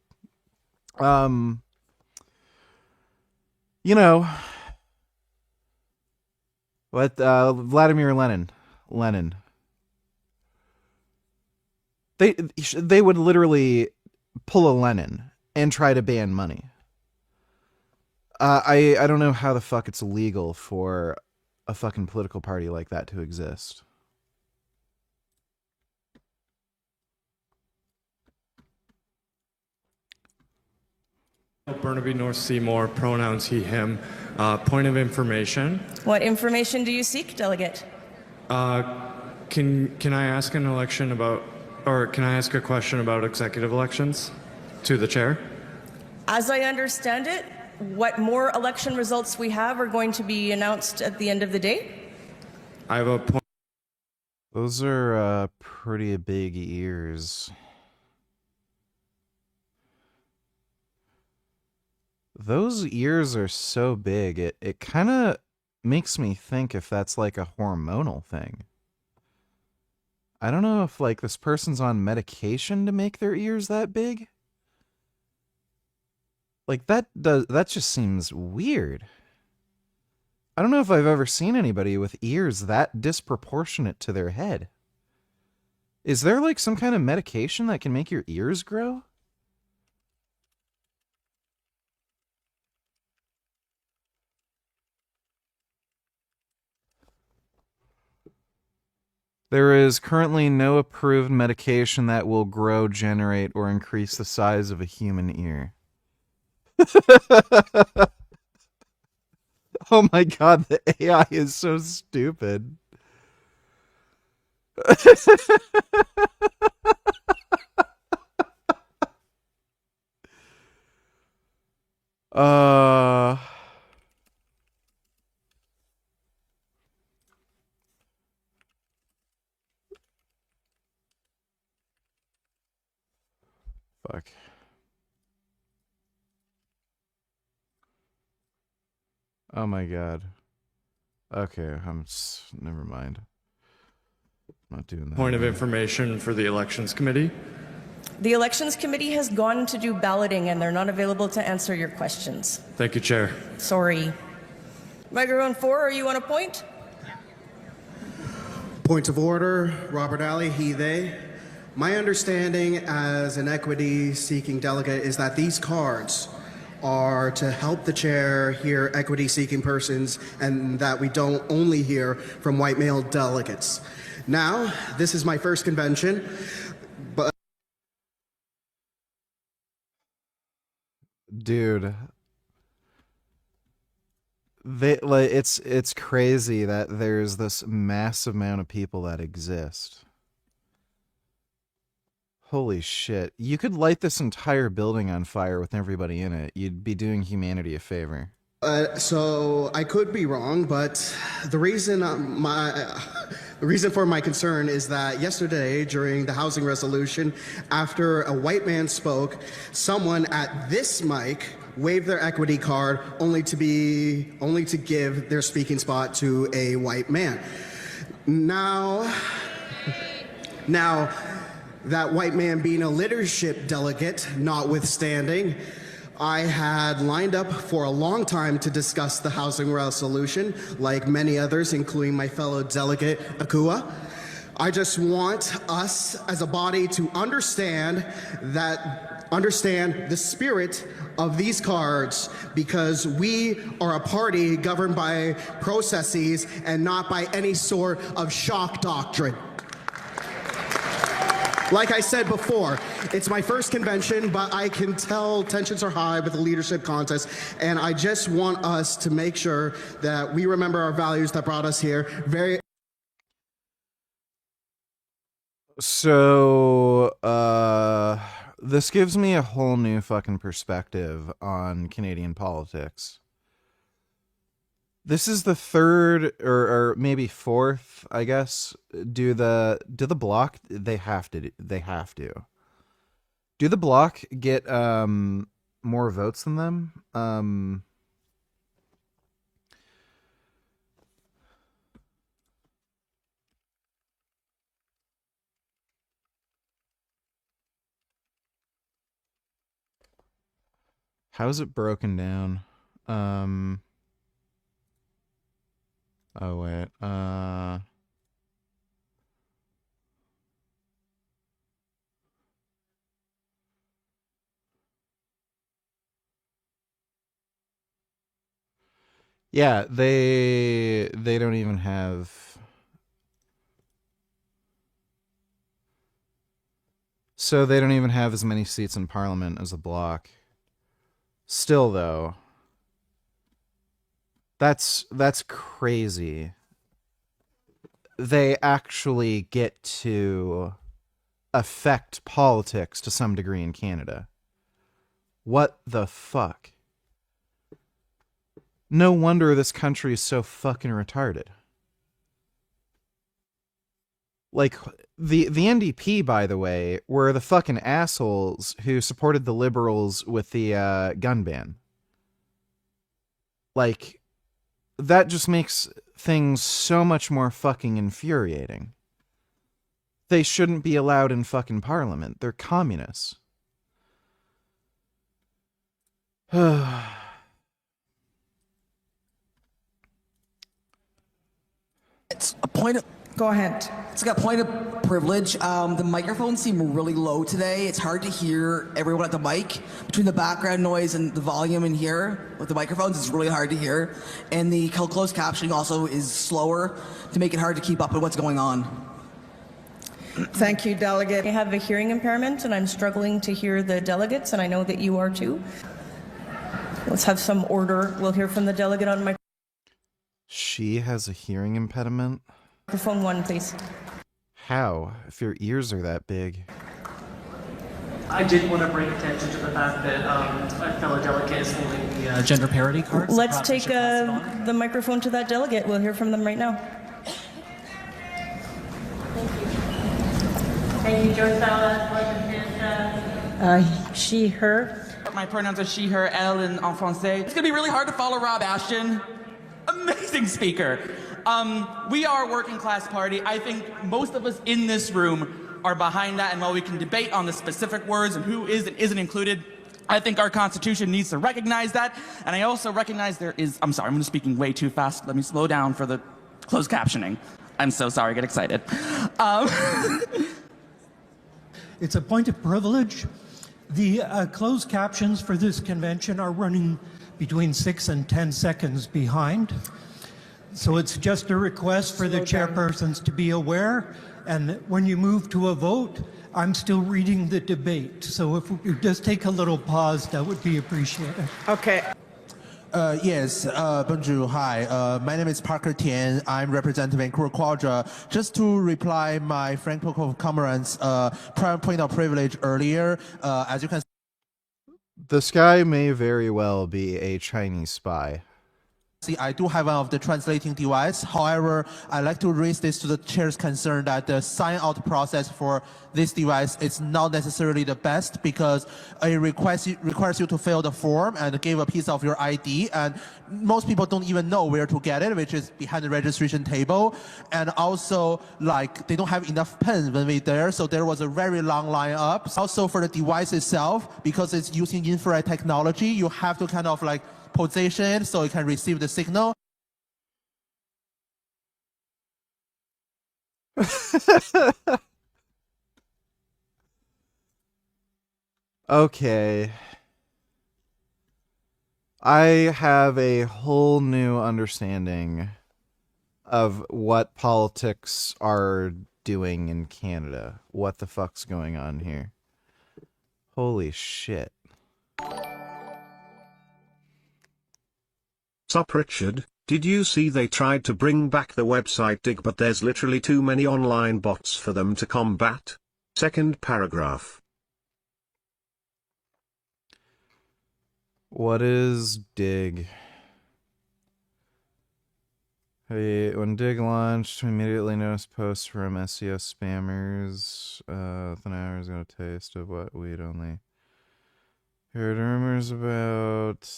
You know, what Vladimir Lenin. They would literally pull a Lenin and try to ban money. I don't know how the fuck it's legal for a fucking political party like that to exist. Burnaby North Seymour, pronouns he, him. Point of information. What information do you seek, delegate? Can I ask an election about, or can I ask a question about executive elections to the chair? As I understand it, what more election results we have are going to be announced at the end of the day. I have a point. Those are pretty big ears. Those ears are so big, it kind of makes me think if that's like a hormonal thing. I don't know if like this person's on medication to make their ears that big. Like that just seems weird. I don't know if I've ever seen anybody with ears that disproportionate to their head. Is there like some kind of medication that can make your ears grow? There is currently no approved medication that will grow, generate, or increase the size of a human ear. Oh my god, the AI is so stupid. uh Fuck. Oh my god. Okay, never mind. I'm not doing that. Point of information for the Elections Committee. The Elections Committee has gone to do balloting and they're not available to answer your questions. Thank you, Chair. Sorry. Microphone 4, are you on a point? Point of order, Robert Alley, he, they. My understanding as an equity-seeking delegate is that these cards are to help the chair hear equity-seeking persons and that we don't only hear from white male delegates. Now, this is my first convention, but... Dude. It's crazy that there's this massive amount of people that exist. Holy shit. You could light this entire building on fire with everybody in it. You'd be doing humanity a favor. So I could be wrong, but the reason for my concern is that yesterday during the housing resolution, after a white man spoke, someone at this mic waved their equity card only to give their speaking spot to a white man. Now that white man being a leadership delegate notwithstanding, I had lined up for a long time to discuss the housing resolution, like many others, including my fellow delegate, Akua. I just want us as a body to understand the spirit of these cards, because we are a party governed by processes and not by any sort of shock doctrine. Like I said before, it's my first convention, but I can tell tensions are high with the leadership contest, and I just want us to make sure that we remember our values that brought us here. So, this gives me a whole new fucking perspective on Canadian politics. This is the third or maybe fourth, I guess. Do the Bloc, they have to. Do the Bloc get more votes than them? How is it broken down? Oh wait. Yeah, they don't even have. So they don't even have as many seats in Parliament as the Bloc. Still though, that's crazy. They actually get to affect politics to some degree in Canada. What the fuck? No wonder this country is so fucking retarded. Like, the NDP, by the way, were the fucking assholes who supported the Liberals with the gun ban. Like, that just makes things so much more fucking infuriating. They shouldn't be allowed in fucking Parliament. They're communists. It's a point of... Go ahead. It's got point of privilege. The microphones seem really low today. It's hard to hear everyone at the mic. Between the background noise and the volume in here with the microphones, it's really hard to hear. And the closed captioning also is slower to make it hard to keep up with what's going on. Thank you, delegate. I have a hearing impairment and I'm struggling to hear the delegates, and I know that you are too. Let's have some order. We'll hear from the delegate on She has a hearing impediment? microphone 1, please. How? If your ears are that big. I did want to bring attention to the fact that a fellow delegate is holding the gender parity cards. Let's take the microphone to that delegate. We'll hear from them right now. Thank you, Joe Sala. She, her. My pronouns are she, her, elle, and en français. It's going to be really hard to follow Rob Ashton. Amazing speaker. We are a working class party. I think most of us in this room are behind that, and while we can debate on the specific words and who is and isn't included, I think our Constitution needs to recognize that. And I also recognize there is, I'm sorry, I'm speaking way too fast. Let me slow down for the closed captioning. I'm so sorry, I get excited. It's a point of privilege. The closed captions for this convention are running between 6 and 10 seconds behind. So it's just a request for the chairpersons to be aware. And when you move to a vote, I'm still reading the debate. So if you just take a little pause, that would be appreciated. Okay. Yes, bonjour, hi. My name is Parker Tian. I'm representing Vancouver Quadra. Just to reply my Franco comrades' prior point of privilege earlier, as you can This guy may very well be a Chinese spy. see, I do have one of the translating device. However, I like to raise this to the chair's concern that the sign-out process for this device is not necessarily the best because it requires you to fill the form and give a piece of your ID, and most people don't even know where to get it, which is behind the registration table. And also, like, they don't have enough pens when we're there, so there was a very long line up. Also, for the device itself, because it's using infrared technology, you have to kind of like position so it can receive the signal. Okay. I have a whole new understanding of what politics are doing in Canada. What the fuck's going on here? Holy shit. Sup Richard, did you see they tried to bring back the website Dig, but there's literally too many online bots for them to combat? Second paragraph. What is Dig? Hey, when Dig launched, we immediately noticed posts from SEO spammers. Within hours, got a taste of what we'd only heard rumors about.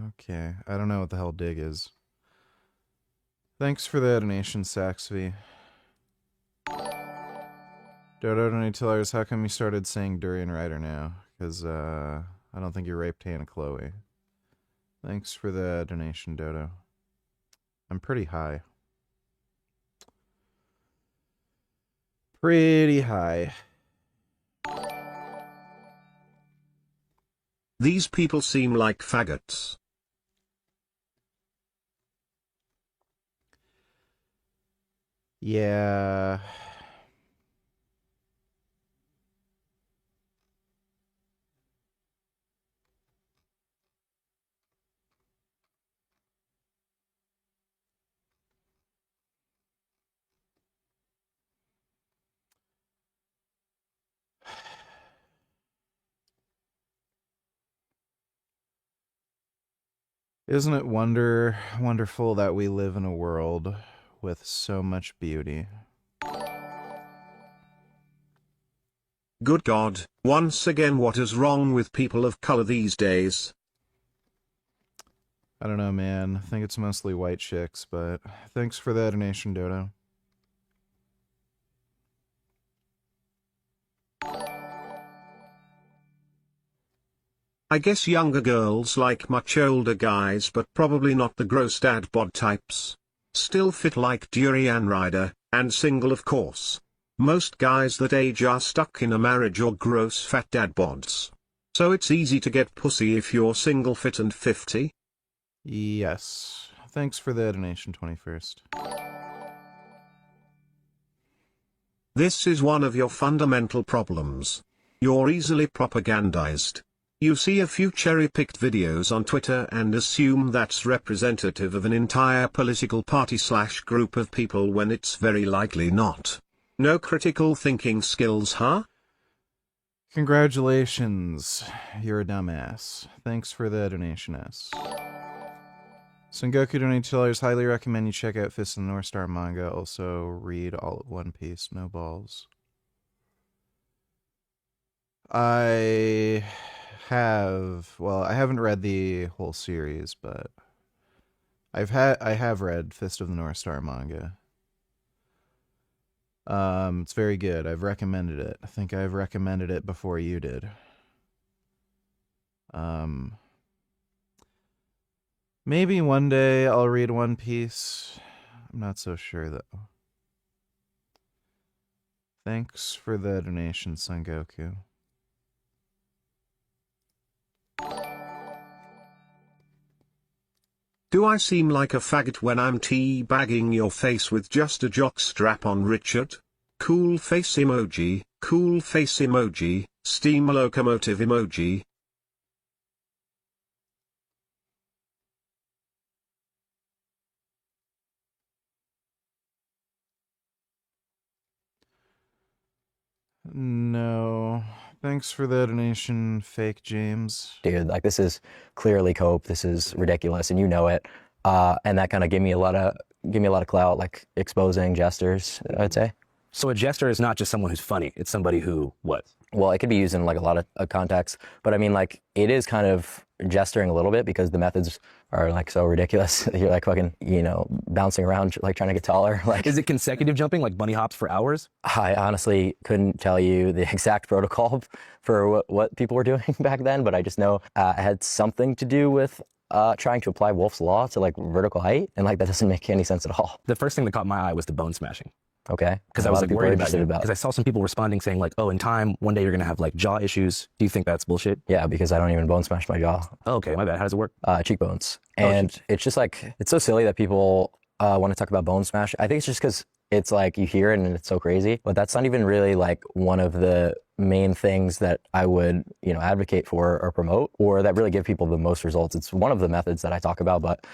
Okay, I don't know what the hell Dig is. Thanks for the donation, Saxby. Dodo, don't need to tell us how come you started saying Durian Rider now? Because, I don't think you raped Hannah Chloe. Thanks for the donation, Dodo. I'm pretty high. Pretty high. These people seem like faggots. Yeah. Isn't it wonderful that we live in a world with so much beauty? Good God, once again, what is wrong with people of color these days? I don't know, man. I think it's mostly white chicks, but thanks for that donation, Dodo. I guess younger girls like much older guys, but probably not the gross dad bod types. Still fit like Durian Rider, and single of course. Most guys that age are stuck in a marriage or gross fat dad bods. So it's easy to get pussy if you're single, fit and 50? Yes. Thanks for the donation, 21st. This is one of your fundamental problems. You're easily propagandized. You see a few cherry-picked videos on Twitter and assume that's representative of an entire political party/group of people when it's very likely not. No critical thinking skills, huh? Congratulations. You're a dumbass. Thanks for the donation, S. Sengoku donated $2. Highly recommend you check out Fist of the North Star manga. Also, read all of One Piece. No balls. I haven't read the whole series, but I have read Fist of the North Star manga. It's very good. I've recommended it. I think I've recommended it before you did. Maybe one day I'll read One Piece. I'm not so sure, though. Thanks for the donation, Sengoku. Do I seem like a faggot when I'm teabagging your face with just a jock strap on, Richard? Cool face emoji, steam locomotive emoji. No. Thanks for the donation, fake James. Dude, like, this is clearly cope. This is ridiculous, and you know it. And that kind of gave me a lot of clout, like exposing jesters, I'd say. So a jester is not just someone who's funny. It's somebody who, what? Well, it could be used in like a lot of contexts, but I mean, like, it is kind of gesturing a little bit because the methods are like so ridiculous. You're like fucking, bouncing around, like trying to get taller. Like, is it consecutive jumping, like bunny hops for hours? I honestly couldn't tell you the exact protocol for what people were doing back then, but I just know it had something to do with trying to apply Wolf's Law to like vertical height, and like that doesn't make any sense at all. The first thing that caught my eye was the bone smashing. Okay. Because I was like worried about it. Because I saw some people responding saying like, oh, in time, one day you're going to have like jaw issues. Do you think that's bullshit? Yeah, because I don't even bone smash my jaw. Oh, okay, my bad. How does it work? Cheekbones. And it's just like, it's so silly that people want to talk about bone smash. I think it's just because it's like you hear it and it's so crazy, but that's not even really like one of the main things that I would, advocate for or promote, or that really give people the most results. It's one of the methods that I talk about, but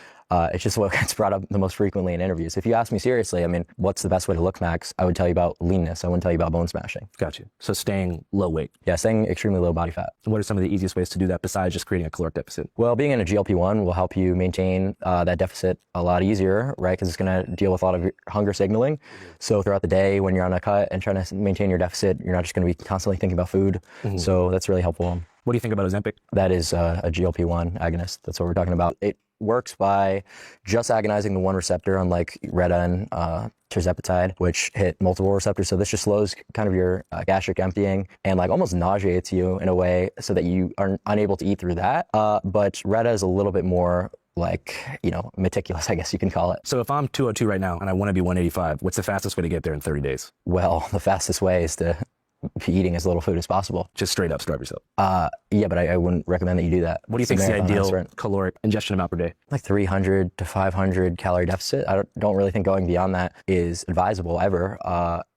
it's just what gets brought up the most frequently in interviews. If you ask me seriously, I mean, what's the best way to look max? I would tell you about leanness. I wouldn't tell you about bone smashing. Gotcha. So staying low weight. Yeah, staying extremely low body fat. And what are some of the easiest ways to do that besides just creating a caloric deficit? Well, being in a GLP-1 will help you maintain that deficit a lot easier, right? Because it's going to deal with a lot of your hunger signaling. So throughout the day, when you're on a cut and trying to maintain your deficit, you're not just going to be constantly thinking about food. Mm-hmm. So that's really helpful. What do you think about Ozempic? That is a GLP-1 agonist. That's what we're talking about. It works by just agonizing the one receptor, unlike Reta and tirzepatide, which hit multiple receptors. So this just slows kind of your gastric emptying and like almost nauseates you in a way so that you are unable to eat through that. But Reta is a little bit more like, meticulous, I guess you can call it. So if I'm 202 right now and I want to be 185, what's the fastest way to get there in 30 days? Well, the fastest way is to be eating as little food as possible. Just straight up starve yourself. Yeah, but I wouldn't recommend that you do that. What do you think is the ideal caloric ingestion amount per day? Like 300 to 500 calorie deficit. I don't really think going beyond that is advisable ever,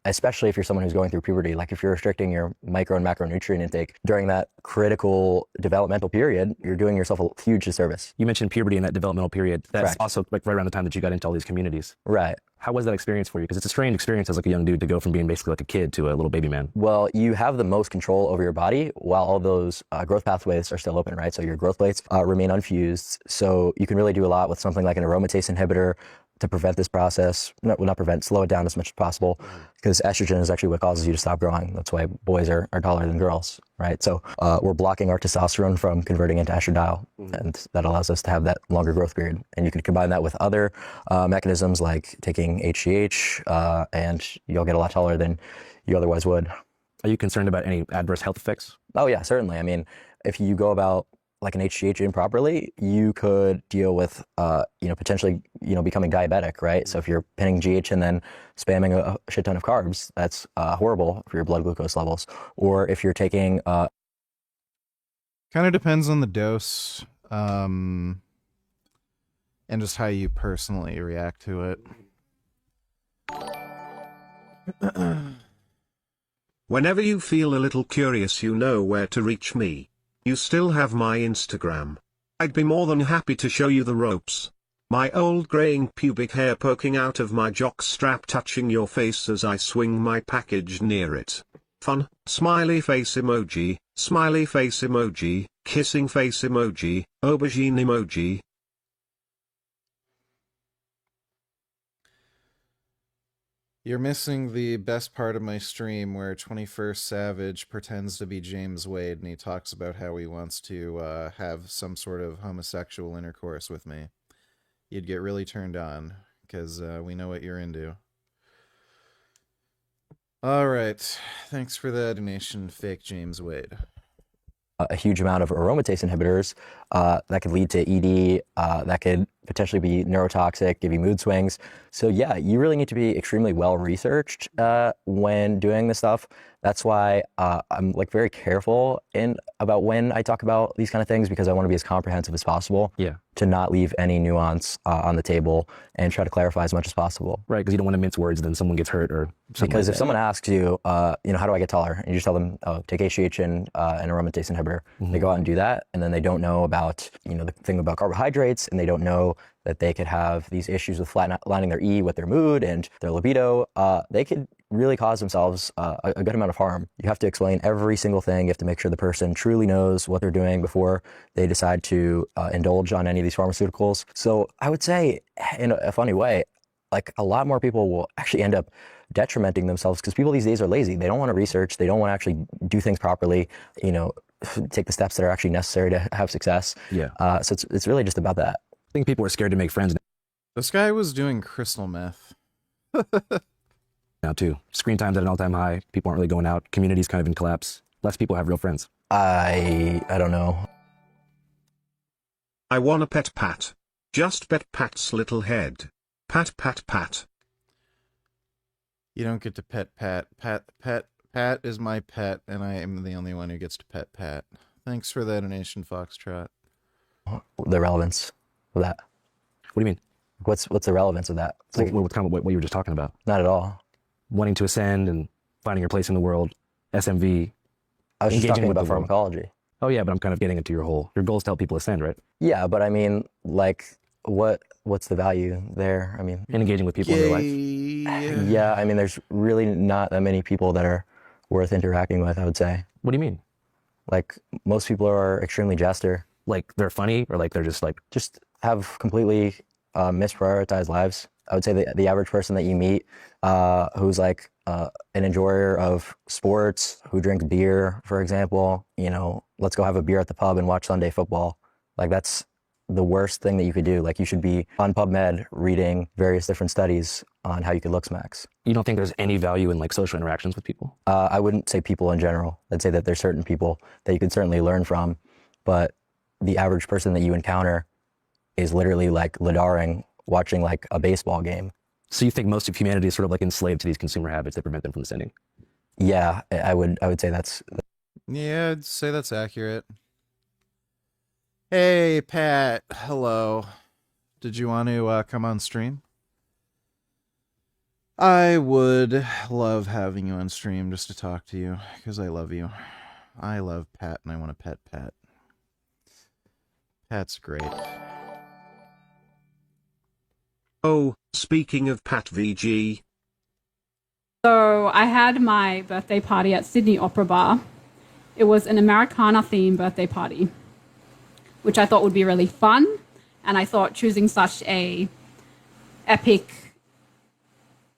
especially if you're someone who's going through puberty. Like if you're restricting your micro and macronutrient intake during that critical developmental period, you're doing yourself a huge disservice. You mentioned puberty in that developmental period. That's Correct. Also like right around the time that you got into all these communities. Right. How was that experience for you? Because it's a strange experience as like a young dude to go from being basically like a kid to a little baby man. Well, you have the most control over your body while all those growth pathways are still open, right? So your growth plates remain unfused. So you can really do a lot with something like an aromatase inhibitor to prevent this process, not prevent, slow it down as much as possible, because estrogen is actually what causes you to stop growing. That's why boys are taller than girls, right? So we're blocking our testosterone from converting into estradiol, and that allows us to have that longer growth period. And you can combine that with other mechanisms like taking HGH, and you'll get a lot taller than you otherwise would. Are you concerned about any adverse health effects? Oh yeah, certainly. I mean, if you go about like an HGH improperly, you could deal with, potentially, becoming diabetic, right? So if you're pinning GH and then spamming a shit ton of carbs, that's horrible for your blood glucose levels. Or if you're taking... Kind of depends on the dose, and just how you personally react to it. Whenever you feel a little curious, you know where to reach me. You still have my Instagram. I'd be more than happy to show you the ropes. My old graying pubic hair poking out of my jock strap, touching your face as I swing my package near it. Fun, smiley face emoji, kissing face emoji, aubergine emoji. You're missing the best part of my stream where 21st Savage pretends to be James Wade and he talks about how he wants to have some sort of homosexual intercourse with me. You'd get really turned on, because we know what you're into. Alright, thanks for the donation, fake James Wade. A huge amount of aromatase inhibitors that could lead to ED, that could potentially be neurotoxic, give you mood swings. So yeah, you really need to be extremely well researched when doing this stuff. That's why I'm like very careful about when I talk about these kind of things, because I want to be as comprehensive as possible. Yeah. To not leave any nuance on the table and try to clarify as much as possible. Right, because you don't want to mince words, then someone gets hurt or something. Because like if that. someone asks you, how do I get taller? And you just tell them, oh, take HGH and an aromatase inhibitor. Mm-hmm. They go out and do that, and then they don't know about, the thing about carbohydrates, and they don't know that they could have these issues with flatlining their E with their mood and their libido. They could really cause themselves a good amount of harm. You have to explain every single thing. You have to make sure the person truly knows what they're doing before they decide to indulge on any of these pharmaceuticals. So I would say, in a funny way, like a lot more people will actually end up detrimenting themselves, because people these days are lazy. They don't want to research. They don't want to actually do things properly, take the steps that are actually necessary to have success. Yeah. So it's really just about that. I think people are scared to make friends This guy was doing crystal meth. now too. Screen time's at an all-time high. People aren't really going out. Community's kind of in collapse. Less people have real friends. I don't know. I wanna pet Pat. Just pet Pat's little head. Pat, pat, pat. You don't get to pet Pat. Pat is my pet, and I am the only one who gets to pet Pat. Thanks for that donation, Foxtrot. The relevance of that. What do you mean? What's the relevance of that? Like, what's kind of what you were just talking about? Not at all. Wanting to ascend and finding your place in the world. SMV. I was just talking with about the world. pharmacology. Oh yeah, but I'm kind of getting into your your goal is to help people ascend, right? Yeah, but I mean, like, what's the value there? I mean, and engaging with people in their life. Yeah, I mean, there's really not that many people that are worth interacting with, I would say. What do you mean? Like, most people are extremely jester. Like, they're funny, or like they're just like... Just have completely misprioritized lives. I would say the average person that you meet who's like an enjoyer of sports, who drinks beer, for example, let's go have a beer at the pub and watch Sunday football. Like, that's the worst thing that you could do. Like, you should be on PubMed reading various different studies on how you could look smacks. You don't think there's any value in like social interactions with people? I wouldn't say people in general. I'd say that there's certain people that you can certainly learn from, but the average person that you encounter is literally like lidaring watching like a baseball game. So you think most of humanity is sort of like enslaved to these consumer habits that prevent them from ascending? Yeah, I would say that's... Yeah, I'd say that's accurate. Hey, Pat. Hello. Did you want to come on stream? I would love having you on stream just to talk to you, because I love you. I love Pat, and I want to pet Pat. Pat's great. Oh, speaking of Pat VG. So I had my birthday party at Sydney Opera Bar. It was an Americana-themed birthday party, which I thought would be really fun. And I thought choosing such a epic,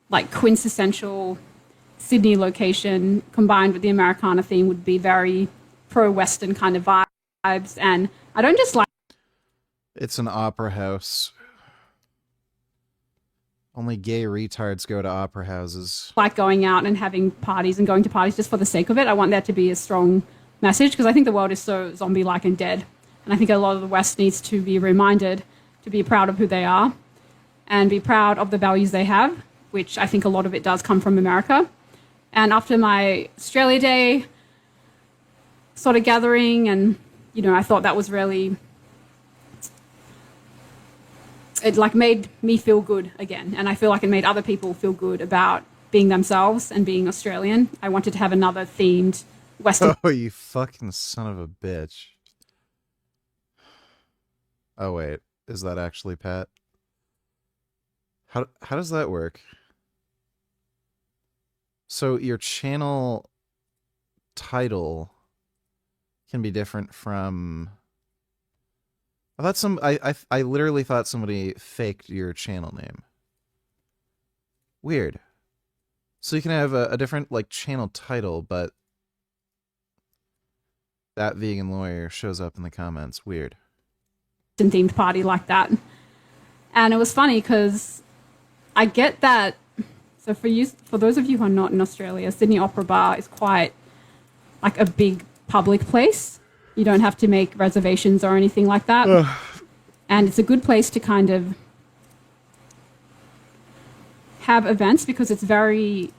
like quintessential Sydney location combined with the Americana theme would be very pro-Western kind of vibes. And I don't just like... It's an opera house. Only gay retards go to opera houses. Like going out and having parties and going to parties just for the sake of it. I want that to be a strong message, because I think the world is so zombie-like and dead. And I think a lot of the West needs to be reminded to be proud of who they are and be proud of the values they have, which I think a lot of it does come from America. And after my Australia Day sort of gathering, and, you know, I thought that was really, it like made me feel good again. And I feel like it made other people feel good about being themselves and being Australian. I wanted to have another themed Western. Oh, you fucking son of a bitch. Oh, wait. Is that actually Pat? How does that work? So your channel title can be different from... I literally thought somebody faked your channel name. Weird. So you can have a different, like, channel title, but that vegan lawyer shows up in the comments. Weird. Themed party like that. And it was funny because I get that. So for those of you who are not in Australia, Sydney Opera Bar is quite like a big public place. You don't have to make reservations or anything like that. And it's a good place to kind of have events because it's very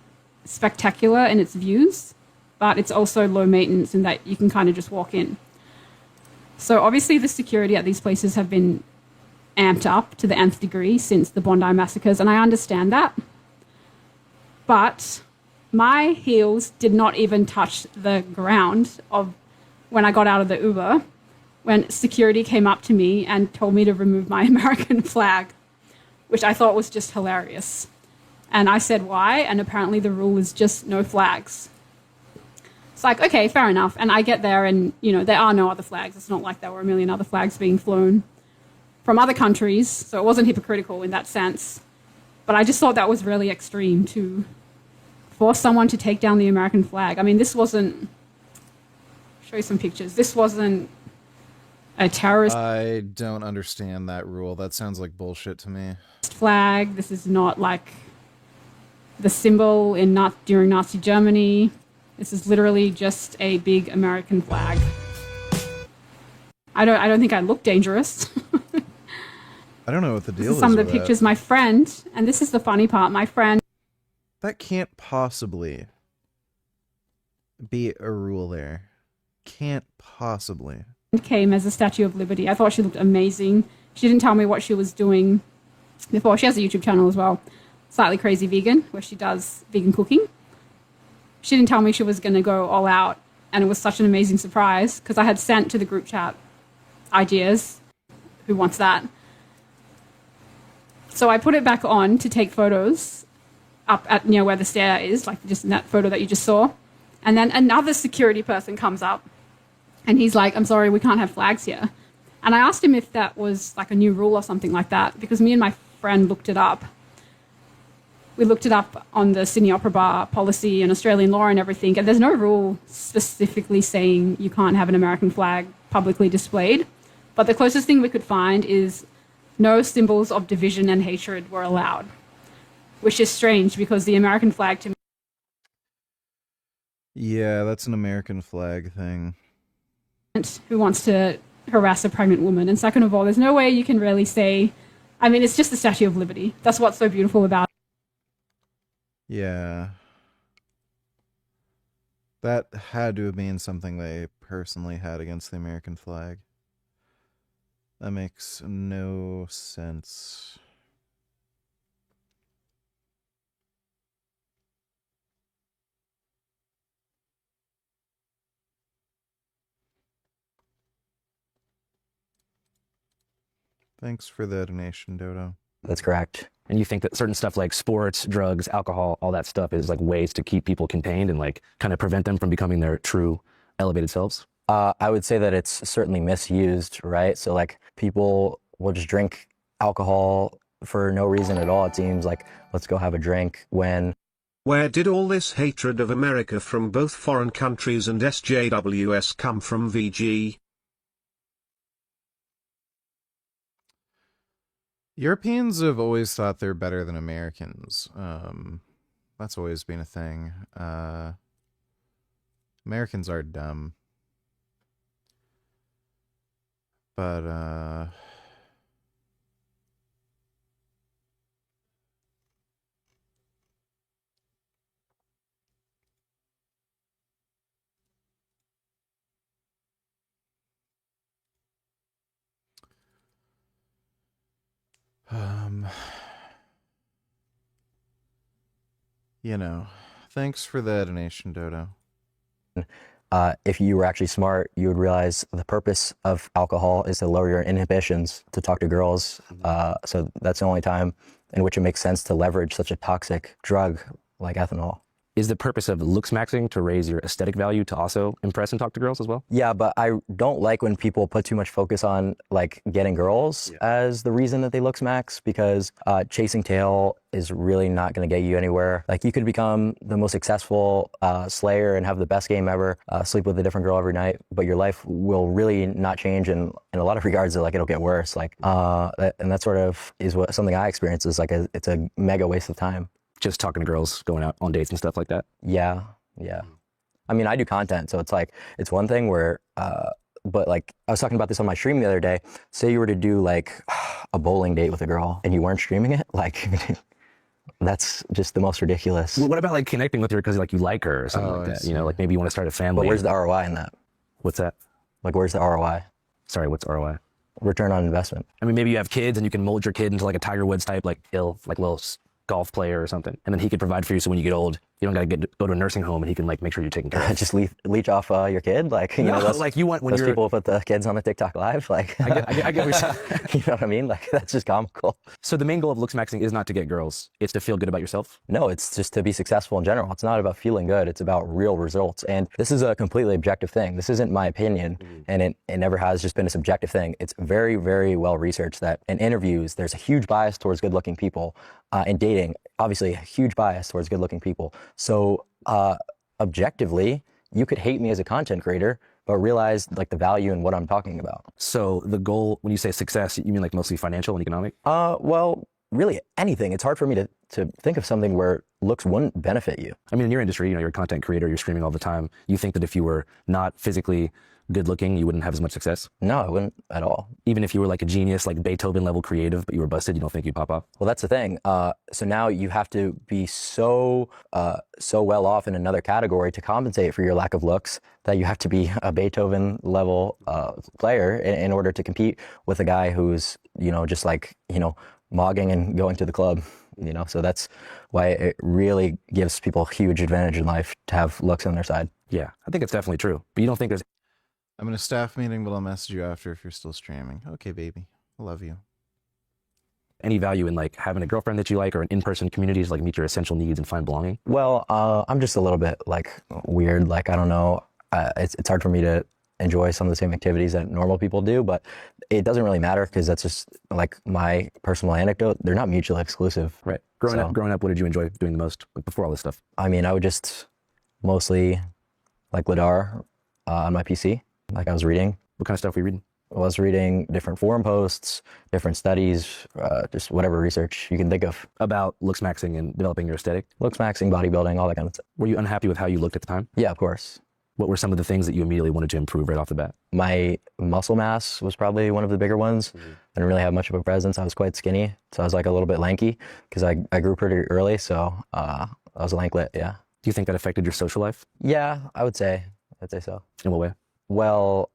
spectacular in its views, but it's also low maintenance in that you can kind of just walk in. So obviously the security at these places have been amped up to the nth degree since the Bondi massacres, and I understand that. But my heels did not even touch the ground of when I got out of the Uber, when security came up to me and told me to remove my American flag, which I thought was just hilarious. And I said, why? And apparently the rule is just no flags. It's like, okay, fair enough. And I get there and, you know, there are no other flags. It's not like there were a million other flags being flown from other countries. So it wasn't hypocritical in that sense. But I just thought that was really extreme to force someone to take down the American flag. I mean, this wasn't... Show you some pictures. This wasn't a terrorist... I don't understand that rule. That sounds like bullshit to me. ...flag. This is not like the symbol during Nazi Germany. This is literally just a big American flag. I don't think I look dangerous. I don't know what the deal This is. is some of the with pictures. that. My friend, and this is the funny part, my friend... That can't possibly be a rule there. Can't possibly. came as a Statue of Liberty. I thought she looked amazing. She didn't tell me what she was doing before. She has a YouTube channel as well, Slightly Crazy Vegan, where she does vegan cooking. She didn't tell me she was going to go all out, and it was such an amazing surprise because I had sent to the group chat ideas. Who wants that? So I put it back on to take photos up at near where the stair is, like just in that photo that you just saw. And then another security person comes up and he's like, I'm sorry, we can't have flags here. And I asked him if that was like a new rule or something like that, because me and my friend looked it up. We looked it up on the Sydney Opera Bar policy and Australian law and everything, and there's no rule specifically saying you can't have an American flag publicly displayed. But the closest thing we could find is no symbols of division and hatred were allowed, which is strange because the American flag to me... Yeah, that's an American flag thing. Who wants to harass a pregnant woman? And second of all, there's no way you can really say... I mean, it's just the Statue of Liberty. That's what's so beautiful about it. Yeah. That had to have been something they personally had against the American flag. That makes no sense. Thanks for the donation, Dodo. That's correct. And you think that certain stuff like sports, drugs, alcohol, all that stuff is like ways to keep people contained and like kind of prevent them from becoming their true elevated selves? I would say that it's certainly misused, right? So like people will just drink alcohol for no reason at all. It seems like, let's go have a drink when... Where did all this hatred of America from both foreign countries and SJWS come from, VG? Europeans have always thought they're better than Americans. That's always been a thing. Americans are dumb. But you know, thanks for the donation, Dodo. If you were actually smart, you would realize the purpose of alcohol is to lower your inhibitions to talk to girls. So that's the only time in which it makes sense to leverage such a toxic drug like ethanol. Is the purpose of looks maxing to raise your aesthetic value to also impress and talk to girls as well? Yeah, but I don't like when people put too much focus on like getting girls as the reason that they looks max, because chasing tail is really not going to get you anywhere. Like you could become the most successful slayer and have the best game ever, sleep with a different girl every night, but your life will really not change, and in a lot of regards, like it'll get worse. Like, and that sort of is what something I experience is like it's a mega waste of time. Just talking to girls, going out on dates and stuff like that? Yeah. I mean, I do content, so it's like, it's one thing where, but like, I was talking about this on my stream the other day. Say you were to do like a bowling date with a girl and you weren't streaming it, like, that's just the most ridiculous. Well, what about like connecting with her because like you like her or something like that? You know, like maybe you want to start a family. But where's the ROI in that? What's that? Like, where's the ROI? Sorry, what's ROI? Return on investment. I mean, maybe you have kids and you can mold your kid into like a Tiger Woods type, like little golf player or something, and then he could provide for you. So when you get old, you don't got to go to a nursing home, and he can like make sure you're taken care of. Just leech off your kid, like you know, like you want when those you're people put the kids on the TikTok live, like I get what you're saying. You know what I mean? Like that's just comical. So the main goal of looks maxing is not to get girls; it's to feel good about yourself. No, it's just to be successful in general. It's not about feeling good. It's about real results. And this is a completely objective thing. This isn't my opinion, and it never has just been a subjective thing. It's very, very well researched that in interviews, there's a huge bias towards good-looking people. In dating, obviously, a huge bias towards good-looking people. So objectively, you could hate me as a content creator, but realize like the value in what I'm talking about. So the goal, when you say success, you mean like mostly financial and economic? Well, really anything. It's hard for me to think of something where looks wouldn't benefit you. I mean, in your industry, you know, you're a content creator, you're streaming all the time. You think that if you were not physically good looking, you wouldn't have as much success? No, I wouldn't at all. Even if you were like a genius, like Beethoven level creative, but you were busted, you don't think you'd pop off? Well, that's the thing. So now you have to be so well off in another category to compensate for your lack of looks that you have to be a Beethoven level player in order to compete with a guy who's, you know, just like, you know, mogging and going to the club, you know. So that's why it really gives people a huge advantage in life to have looks on their side. Yeah, I think it's definitely true. But you don't think there's... I'm in a staff meeting, but I'll message you after if you're still streaming. Okay, baby. I love you. Any value in like having a girlfriend that you like or an in-person community to like meet your essential needs and find belonging? Well, I'm just a little bit like weird. Like, I don't know. It's hard for me to enjoy some of the same activities that normal people do, but it doesn't really matter because that's just like my personal anecdote. They're not mutually exclusive. Right. Growing up, what did you enjoy doing the most before all this stuff? I mean, I would just mostly like Ladar on my PC. Like I was reading. What kind of stuff were you reading? I was reading different forum posts, different studies, just whatever research you can think of. About looks maxing and developing your aesthetic? Looks maxing, bodybuilding, all that kind of stuff. Were you unhappy with how you looked at the time? Yeah, of course. What were some of the things that you immediately wanted to improve right off the bat? My muscle mass was probably one of the bigger ones. I didn't really have much of a presence. I was quite skinny, so I was like a little bit lanky because I grew pretty early, so I was lanklet, yeah. Do you think that affected your social life? Yeah, I'd say so. In what way? Well,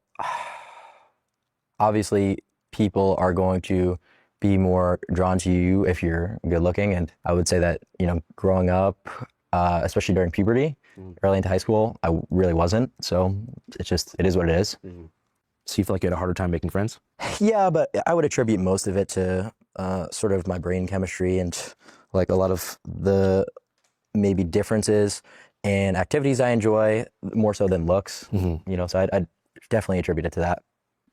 obviously people are going to be more drawn to you if you're good looking. And I would say that, you know, growing up, especially during puberty, early into high school, I really wasn't. So it is what it is. So you feel like you had a harder time making friends? Yeah, but I would attribute most of it to sort of my brain chemistry and like a lot of the maybe differences and activities I enjoy more so than looks, you know, so I'd definitely attribute it to that.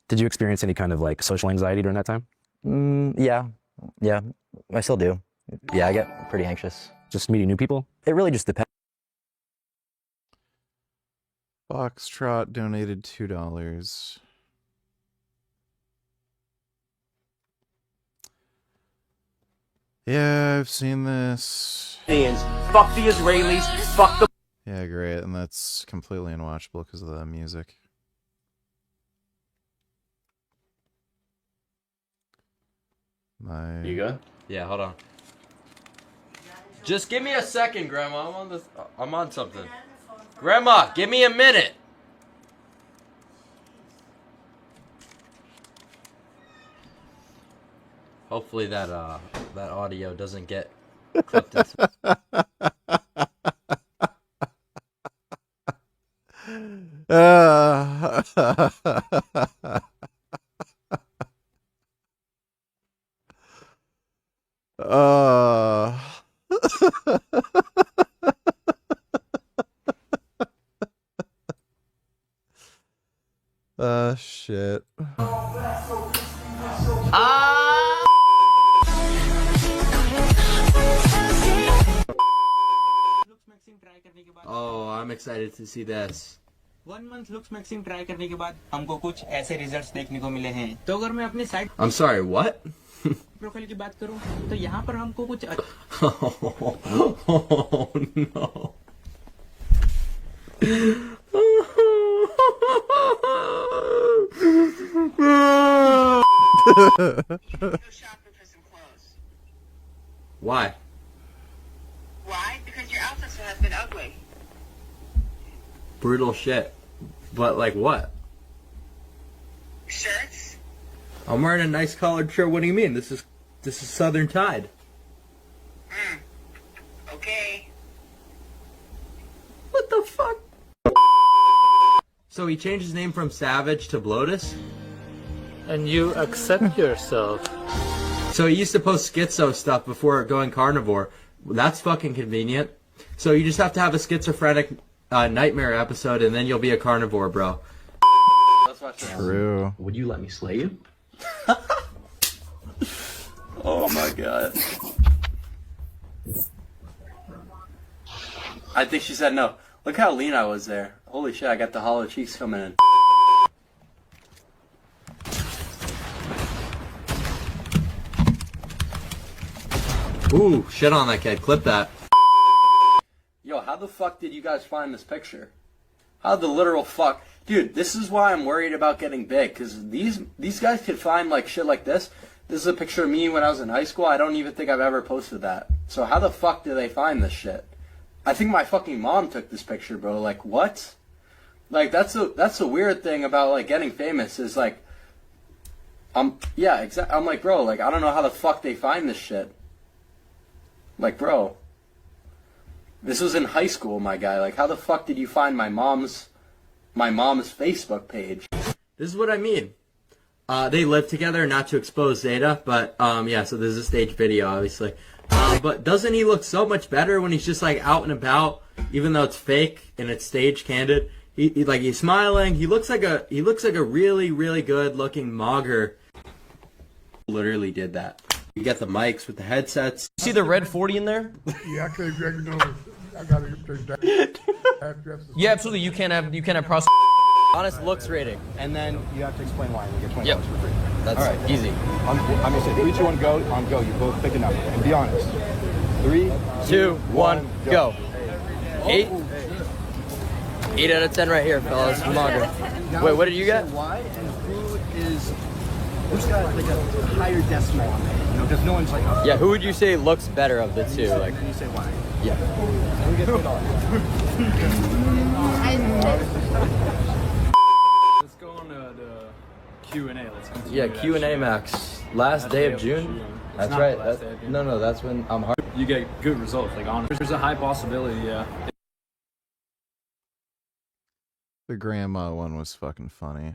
Did you experience any kind of like social anxiety during that time? Yeah, I still do. Yeah, I get pretty anxious. Just meeting new people? It really just depends. Foxtrot donated $2. Yeah, I've seen this. Fuck the Israelis, fuck the... Yeah, great, and that's completely unwatchable because of the music. My. You good? Yeah, hold on. Just give me a second, Grandma. I'm on something. Grandma, give me a minute. Hopefully that audio doesn't get clipped into. Shit. Oh, I'm excited to see this. 1 month looks maxing try करने के बाद हमको कुछ ऐसे results देखने को मिले हैं तो अगर मैं अपनी site I'm sorry, what? Profile की बात करूं तो यहाँ पर हमको कुछ Why? Why? Because your outfits have been ugly. Brutal shit. But like what? Shirts? I'm wearing a nice collared shirt. What do you mean? This is Southern Tide. Okay. What the fuck? So he changed his name from Savage to Bloatus? And you accept yourself. So he used to post schizo stuff before going carnivore. That's fucking convenient. So you just have to have a schizophrenic nightmare episode and then you'll be a carnivore, bro. True. Would you let me slay you? Oh my god. I think she said no. Look how lean I was there. Holy shit, I got the hollow cheeks coming in. Ooh, shit on that kid. Clip that. Yo, how the fuck did you guys find this picture? How the literal fuck? Dude, this is why I'm worried about getting big, because these guys could find like shit like this. This is a picture of me when I was in high school. I don't even think I've ever posted that. So how the fuck do they find this shit? I think my fucking mom took this picture, bro. Like, what? Like, that's a weird thing about, like, getting famous is, like, I'm like, bro, like, I don't know how the fuck they find this shit. Like, bro. This was in high school, my guy. Like, how the fuck did you find my mom's Facebook page? This is what I mean. They live together, not to expose Zeta, but, yeah, so this is a staged video, obviously. But doesn't he look so much better when he's just, like, out and about, even though it's fake and it's staged, candid? He's smiling. He looks like a really, really good looking mogger. Literally did that. You got the mics with the headsets. See the red 40 in there? Yeah, I can't ignore it. I gotta take that. Yeah, absolutely. You can't have pros. Honest looks rating. And then you have to explain why. You get $20 for free. That's all right. Easy. I'm gonna say 3, 2, 1, go. On go, you both pick a number. And be honest. 3, 2, 1, go. 8. 8 out of 10 right here, fellas. Mogger. Wait, what did you get? Why and who's got like a higher decimal on it? You know, because no one's like. Oh. Yeah, who would you say looks better of the two? Like. And you say why? Yeah. Who gets $2? Let's go on the Q&A. Let's continue. Yeah, Q&A max. Last day of June. That's right. No, that's when I'm hard. You get good results. Like honestly, there's a high possibility. Yeah. The grandma one was fucking funny.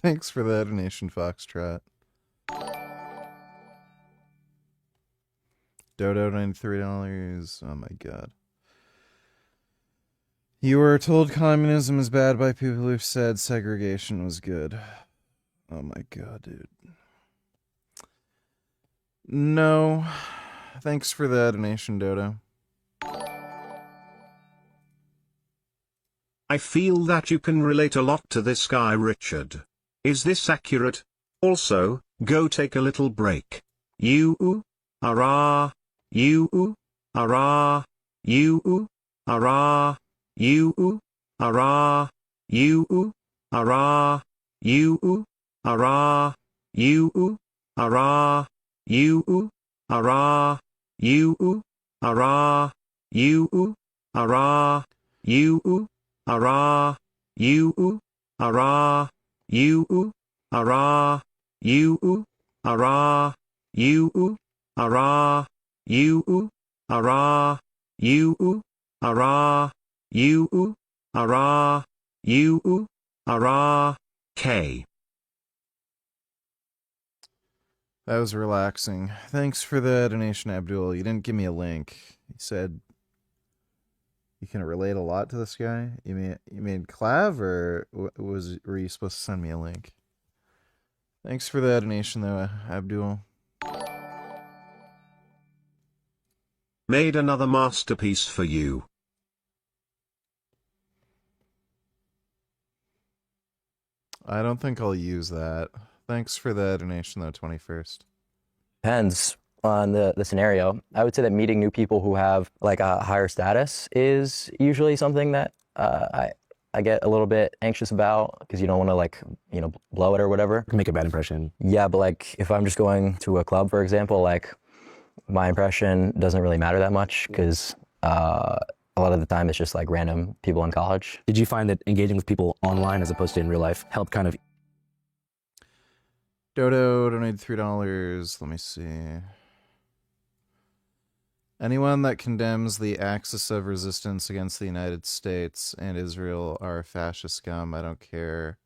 Thanks for that donation, Foxtrot. Dodo, $93. Oh my god. You were told communism is bad by people who've said segregation was good. Oh my god, dude. No. Thanks for that donation, Dodo. I feel that you can relate a lot to this guy, Richard. Is this accurate? Also, go take a little break. You are you are you are you are you are you, ara, you, ara, you, ara, you, ara, you, ara, you, ara, you, ara, you, ara, you, ara, you, ara, you, ara, you, ara, you, ara, you, ara, K. That was relaxing. Thanks for the donation, Abdul. You didn't give me a link. You said you can relate a lot to this guy. You mean Clav, or were you supposed to send me a link? Thanks for the donation, though, Abdul. Made another masterpiece for you. I don't think I'll use that. Thanks for the donation, though, 21st. Depends on the scenario. I would say that meeting new people who have like a higher status is usually something that I get a little bit anxious about, because you don't want to, like, you know, blow it or whatever. Make a bad impression. Yeah, but like if I'm just going to a club, for example, like my impression doesn't really matter that much, because a lot of the time it's just like random people in college. Did you find that engaging with people online as opposed to in real life helped kind of... Dodo donated $3. Let me see. Anyone that condemns the axis of resistance against the United States and Israel are fascist scum. I don't care.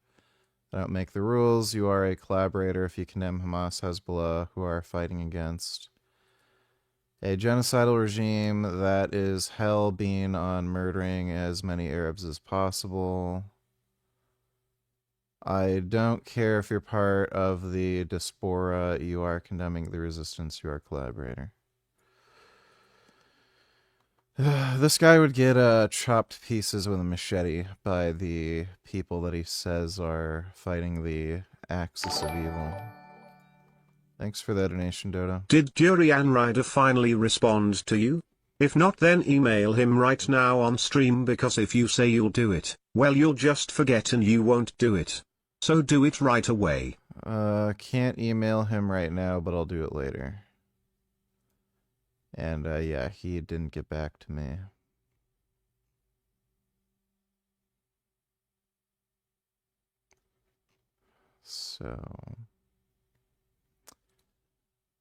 I don't make the rules. You are a collaborator if you condemn Hamas, Hezbollah, who are fighting against a genocidal regime that is hell-bent on murdering as many Arabs as possible. I don't care if you're part of the diaspora. You are condemning the resistance. You are a collaborator. This guy would get chopped pieces with a machete by the people that he says are fighting the axis of evil. Thanks for that donation, Dodo. Did Durian Rider finally respond to you? If not, then email him right now on stream, because if you say you'll do it, well, you'll just forget and you won't do it. So do it right away. Can't email him right now, but I'll do it later. And yeah, he didn't get back to me. So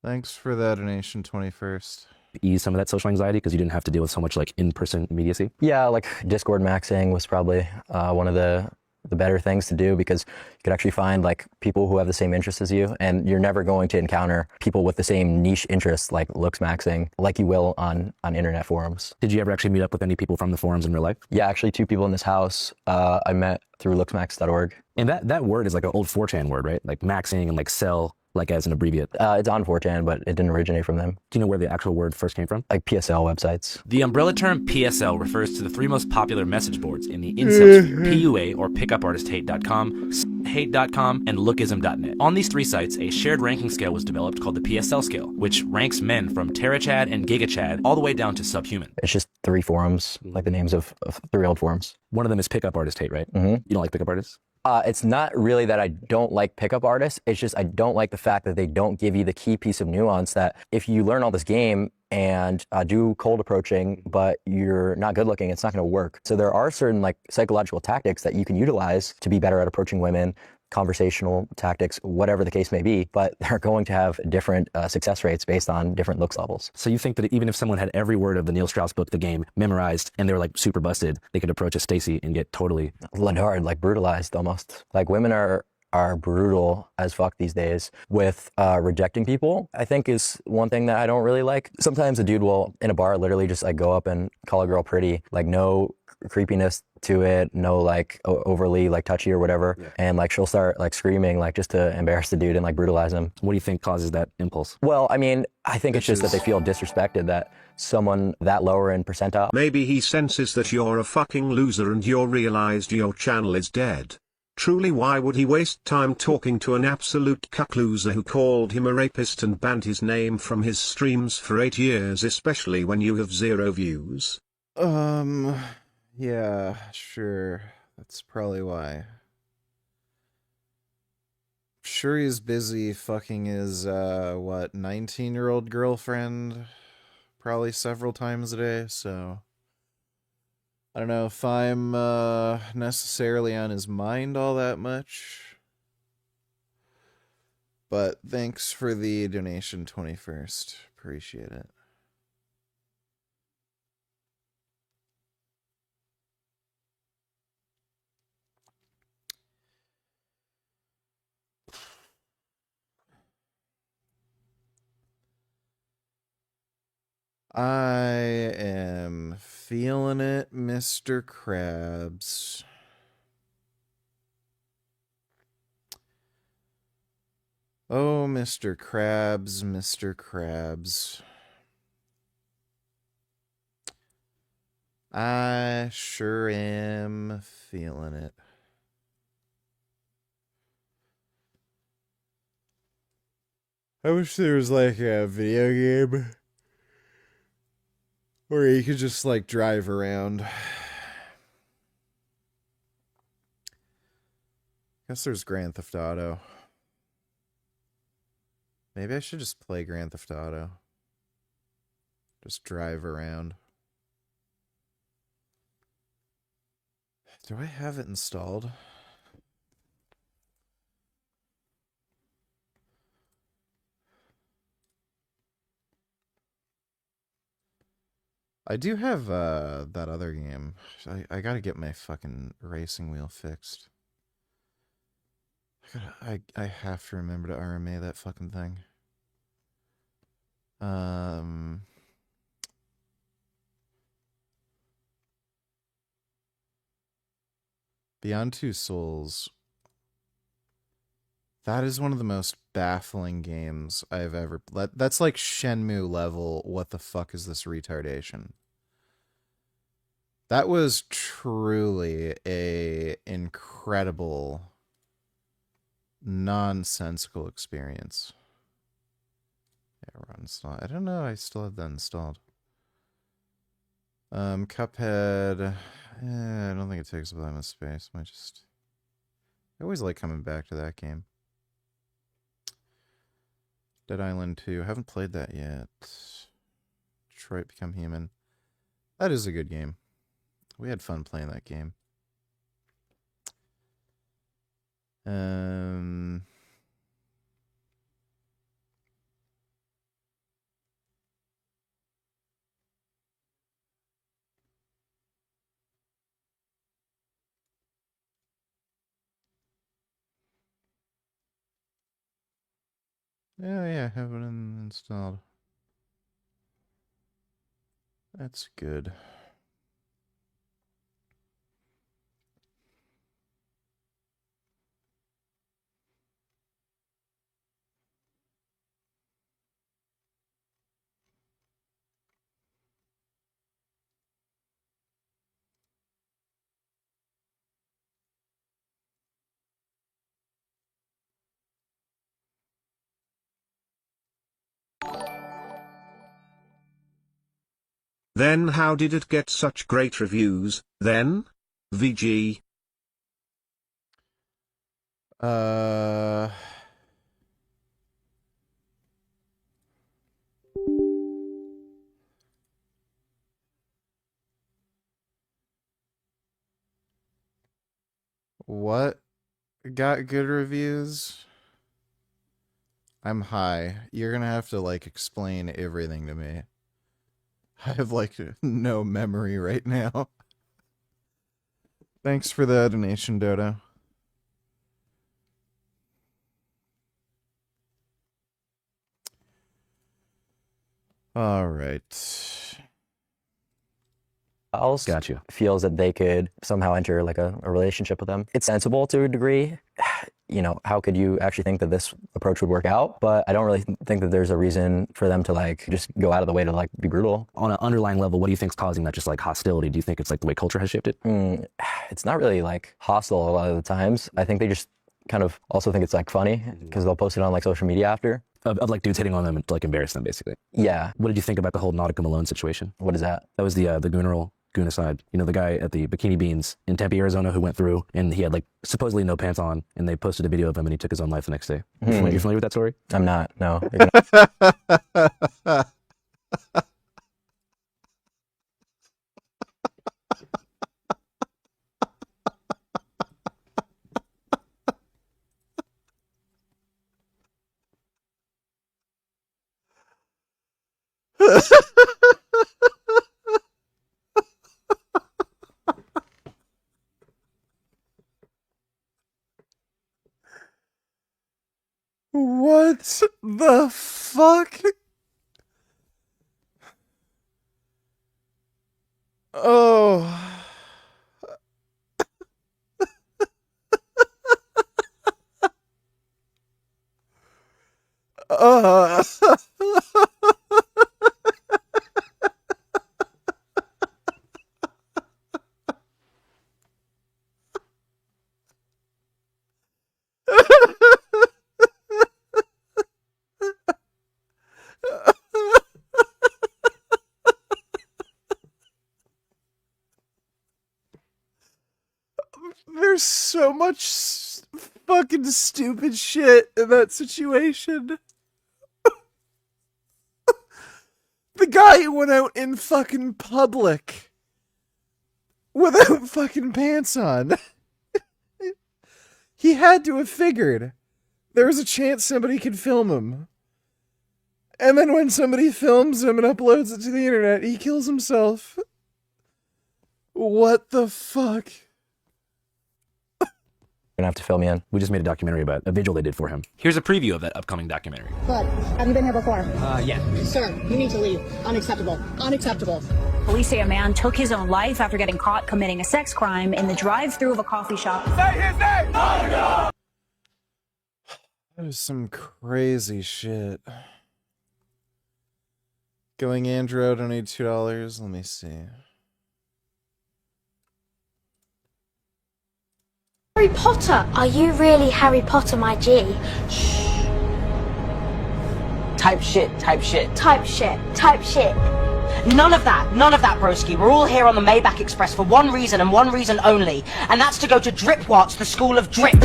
thanks for that donation, 21st. Ease some of that social anxiety because you didn't have to deal with so much like in-person immediacy? Yeah, like Discord maxing was probably one of the better things to do, because you could actually find like people who have the same interests as you, and you're never going to encounter people with the same niche interests like looks maxing like you will on internet forums. Did you ever actually meet up with any people from the forums in real life? Yeah, actually 2 people in this house I met through looksmax.org. And that word is like an old 4chan word, right? Like maxing and like sell, like as an abbreviate. It's on 4chan, but it didn't originate from them. Do you know where the actual word first came from? Like PSL websites. The umbrella term PSL refers to the 3 most popular message boards in the incel sphere: PUA, or pickupartisthate.com, hate.com, and lookism.net. On these 3 sites, a shared ranking scale was developed called the PSL scale, which ranks men from Terachad and GigaChad all the way down to subhuman. It's just 3 forums, like the names of 3 old forums. One of them is Pickup Artist Hate, right? Mm-hmm. You don't like pickup artists? It's not really that I don't like pickup artists. It's just I don't like the fact that they don't give you the key piece of nuance that if you learn all this game and do cold approaching, but you're not good looking, it's not going to work. So there are certain like psychological tactics that you can utilize to be better at approaching women, conversational tactics, whatever the case may be, but they're going to have different success rates based on different looks levels. So you think that even if someone had every word of the Neil Strauss book, The Game, memorized, and they were like super busted, they could approach a Stacy and get totally... Ladard, like brutalized almost. Like women are brutal as fuck these days with rejecting people, I think is one thing that I don't really like. Sometimes a dude will, in a bar, literally just like go up and call a girl pretty, like no creepiness to it, no like overly like touchy or whatever, and like she'll start like screaming like just to embarrass the dude and like brutalize him. What do you think causes that impulse? Well, I mean, I think it's just that they feel disrespected, that someone that lower in percentile. Maybe he senses that you're a fucking loser and you're realized your channel is dead. Truly, why would he waste time talking to an absolute cuck loser who called him a rapist and banned his name from his streams for 8 years, especially when you have 0 views? Yeah, sure. That's probably why. sure he's busy fucking his, 19-year-old girlfriend probably several times a day, so I don't know if I'm necessarily on his mind all that much. But thanks for the donation, 21st. Appreciate it. I am feeling it, Mr. Krabs. Oh, Mr. Krabs, Mr. Krabs. I sure am feeling it. I wish there was like a video game where you could just like drive around. Guess there's Grand Theft Auto. Maybe I should just play Grand Theft Auto. Just drive around. Do I have it installed? I do have that other game. I gotta get my fucking racing wheel fixed. I have to remember to RMA that fucking thing. Beyond Two Souls. That is one of the most baffling games I've ever... That's like Shenmue level, what the fuck is this retardation? That was truly a incredible, nonsensical experience. Yeah, run install. I don't know, I still have that installed. Cuphead... I don't think it takes up that much space. I always like coming back to that game. Dead Island 2. Haven't played that yet. Detroit Become Human. That is a good game. We had fun playing that game. Yeah, have it installed. That's good. Then how did it get such great reviews, then? VG? What got good reviews? I'm high. You're gonna have to, like, explain everything to me. I have, like, no memory right now. Thanks for the donation, Dodo. All right. Else Got you. feels that they could somehow enter like a relationship with them. It's sensible to a degree. You know, how could you actually think that this approach would work out? But I don't really think that there's a reason for them to like just go out of the way to like be brutal. On an underlying level, what do you think is causing that just like hostility? Do you think it's like the way culture has shifted? It's not really like hostile a lot of the times. I think they just kind of also think it's like funny because they'll post it on like social media after. Of like dudes hitting on them and to like embarrass them, basically. Yeah. What did you think about the whole Nautica Malone situation? What is that? That was the Goonerl goon aside. You know, the guy at the Bikini Beans in Tempe, Arizona, who went through and he had like supposedly no pants on, and they posted a video of him and he took his own life the next day. You familiar with that story? I'm not. No. What the fuck? Oh. There's so much fucking stupid shit in that situation. The guy who went out in fucking public without fucking pants on. He had to have figured there was a chance somebody could film him. And then when somebody films him and uploads it to the internet, he kills himself. What the fuck? You're gonna have to fill me in. We just made a documentary about a vigil they did for him. Here's a preview of that upcoming documentary. Bud, have you been here before? Yeah. Sir, you need to leave. Unacceptable. Unacceptable. Police say a man took his own life after getting caught committing a sex crime in the drive-thru of a coffee shop. Say his name! That is some crazy shit. Going Andrew, I don't need $2. Let me see. Harry Potter! Are you really Harry Potter, my G? Shh. Type shit, type shit. Type shit, type shit. None of that, broski. We're all here on the Maybach Express for one reason and one reason only, and that's to go to Dripwatts, the School of Drip.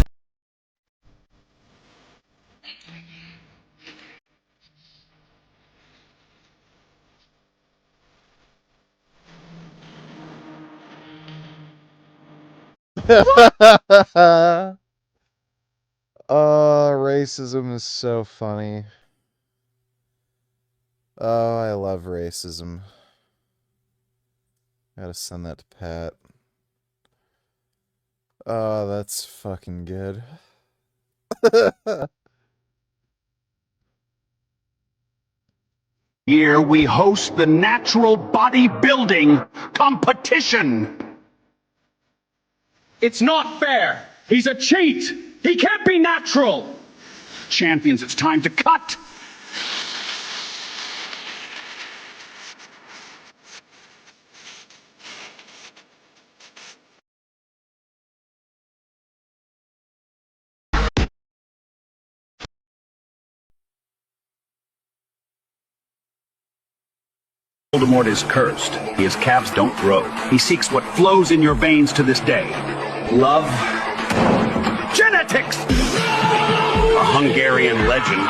Racism is so funny. Oh, I love racism. Gotta send that to Pat. Oh, that's fucking good. Here we host the natural bodybuilding competition. It's not fair. He's a cheat. He can't be natural. Champions, it's time to cut. Voldemort is cursed. His calves don't grow. He seeks what flows in your veins to this day. Love. Genetics! A Hungarian legend.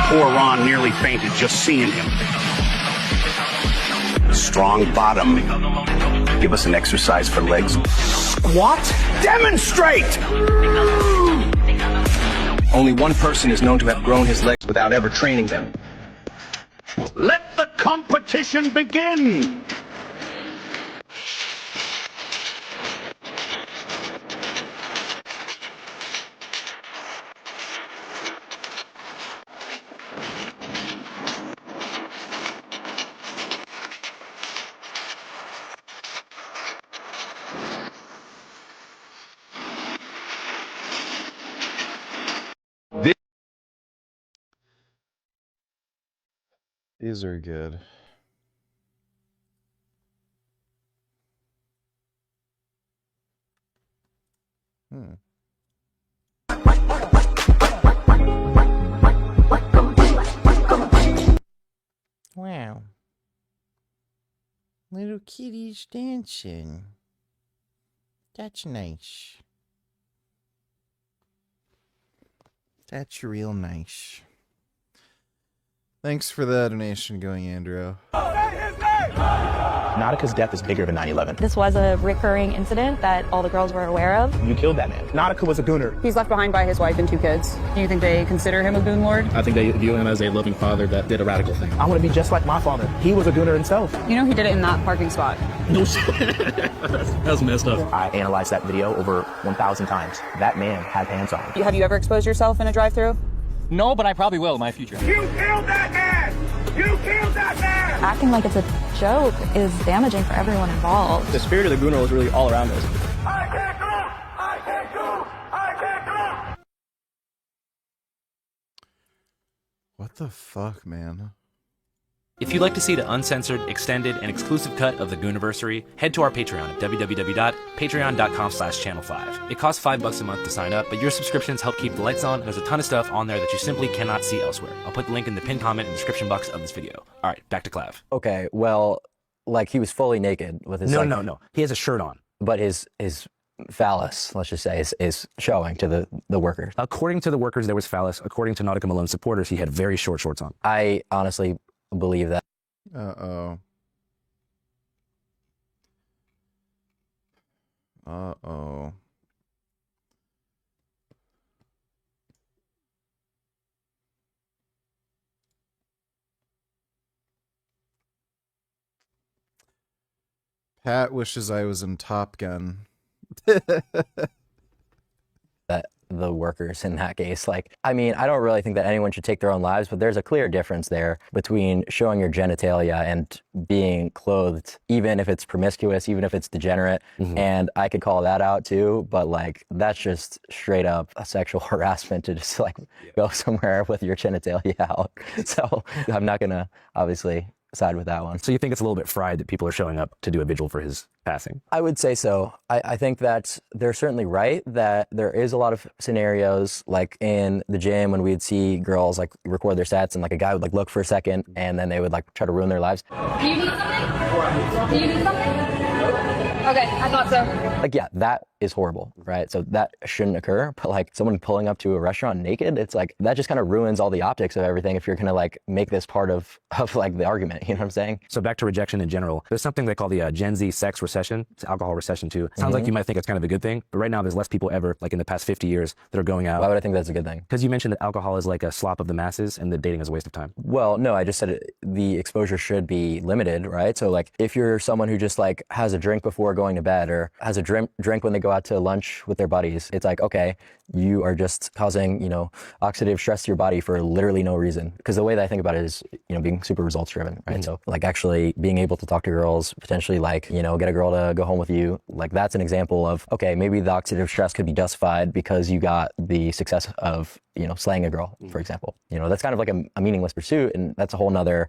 Poor Ron nearly fainted just seeing him. Strong bottom. Give us an exercise for legs. Squat? Demonstrate! Only one person is known to have grown his legs without ever training them. Let the competition begin! These are good. Wow. Little kitties dancing. That's nice. That's real nice. Thanks for the donation going, Andrew. Nautica's death is bigger than 9/11. This was a recurring incident that all the girls were aware of. You killed that man. Nautica was a gooner. He's left behind by his wife and 2 kids. Do you think they consider him a goon lord? I think they view him as a loving father that did a radical thing. I want to be just like my father. He was a gooner himself. You know he did it in that parking spot. No shit. That's messed up. I analyzed that video over 1,000 times. That man had pants on. Have you ever exposed yourself in a drive-thru? No, but I probably will in my future. You killed that man! You killed that man! Acting like it's a joke is damaging for everyone involved. The spirit of the gooner was really all around us. I can't go! I can't go! I can't go! What the fuck, man? If you'd like to see the uncensored, extended, and exclusive cut of the Gooniversary, head to our Patreon at www.patreon.com/channel5. It costs $5 a month to sign up, but your subscriptions help keep the lights on, and there's a ton of stuff on there that you simply cannot see elsewhere. I'll put the link in the pinned comment in the description box of this video. All right, back to Clav. Okay, well, like he was fully naked with his No. He has a shirt on. But his phallus, let's just say, is showing to the workers. According to the workers, there was phallus. According to Nautica Malone supporters, he had very short shorts on. I honestly believe that. Uh-oh. Uh-oh. Pat wishes I was in Top Gun. That the workers in that case, like, I mean, I don't really think that anyone should take their own lives, but there's a clear difference there between showing your genitalia and being clothed, even if it's promiscuous, even if it's degenerate. And I could call that out too, but like, that's just straight up a sexual harassment to just like go somewhere with your genitalia out. So I'm not gonna obviously side with that one. So you think it's a little bit fried that people are showing up to do a vigil for his passing? I would say so. I think that they're certainly right that there is a lot of scenarios like in the gym when we'd see girls like record their sets and like a guy would like look for a second and then they would like try to ruin their lives. Do you need something? Do you need something? Okay, I thought so. Like, yeah, that is horrible, right? So that shouldn't occur. But like someone pulling up to a restaurant naked, it's like that just kind of ruins all the optics of everything if you're gonna like make this part of like the argument. You know what I'm saying? So back to rejection in general. There's something they call the Gen Z sex recession. It's alcohol recession too. Sounds like you might think it's kind of a good thing, but right now there's less people ever, like in the past 50 years, that are going out. Why would I think that's a good thing? Because you mentioned that alcohol is like a slop of the masses and that dating is a waste of time. Well, no, I just said the exposure should be limited, right? So like if you're someone who just like has a drink before going to bed or has a drink when they go out to lunch with their buddies, it's like, okay, you are just causing, you know, oxidative stress to your body for literally no reason. Because the way that I think about it is, you know, being super results driven, right? So like actually being able to talk to girls, potentially like, you know, get a girl to go home with you, like that's an example of, okay, maybe the oxidative stress could be justified because you got the success of, you know, slaying a girl, for example. You know, that's kind of like a meaningless pursuit, and that's a whole nother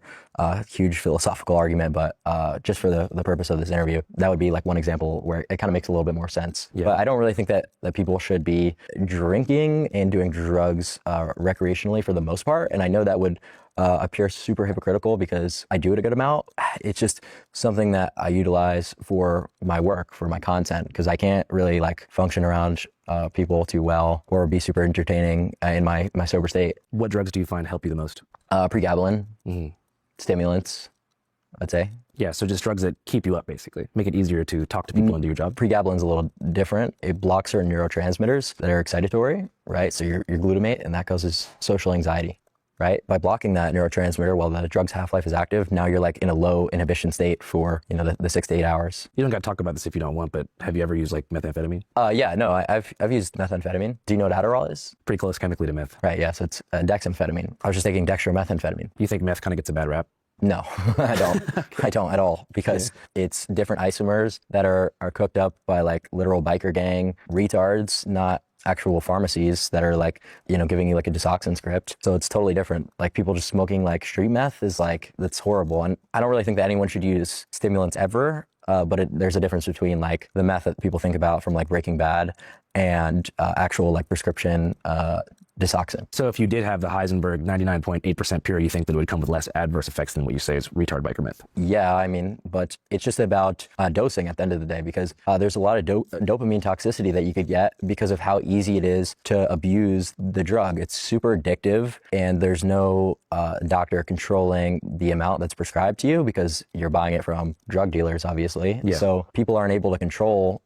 huge philosophical argument, but just for the purpose of this interview, that would be like one example where it kind of makes a little bit more sense. Yeah. But I don't really think that people should be drinking and doing drugs recreationally for the most part, and I know that would appear super hypocritical because I do it a good amount. It's just something that I utilize for my work, for my content, because I can't really like function around people too well or be super entertaining in my sober state. What drugs do you find help you the most? Pregabalin, stimulants, I'd say. Yeah, so just drugs that keep you up, basically. Make it easier to talk to people and do your job. Pregabalin's a little different. It blocks certain neurotransmitters that are excitatory, right? So your glutamate, and that causes social anxiety, right? By blocking that neurotransmitter while the drug's half-life is active, now you're like in a low inhibition state for, you know, the 6 to 8 hours. You don't got to talk about this if you don't want, but have you ever used like methamphetamine? Yeah, no, I've used methamphetamine. Do you know what Adderall is? Pretty close chemically to meth. Right, yeah, so it's dexamphetamine. I was just taking dextromethamphetamine. You think meth kind of gets a bad rap? No, I don't. I don't at all, because it's different isomers that are cooked up by like literal biker gang retards, not actual pharmacies that are like, you know, giving you like a Desoxyn script. So it's totally different. Like people just smoking like street meth is like, that's horrible. And I don't really think that anyone should use stimulants ever. But there's a difference between like the meth that people think about from like Breaking Bad and actual like prescription Desoxin. So if you did have the Heisenberg 99.8% pure, you think that it would come with less adverse effects than what you say is retard biker myth? Yeah, I mean, but it's just about dosing at the end of the day, because there's a lot of dopamine toxicity that you could get because of how easy it is to abuse the drug. It's super addictive, and there's no doctor controlling the amount that's prescribed to you because you're buying it from drug dealers, obviously. Yeah. So people aren't able to control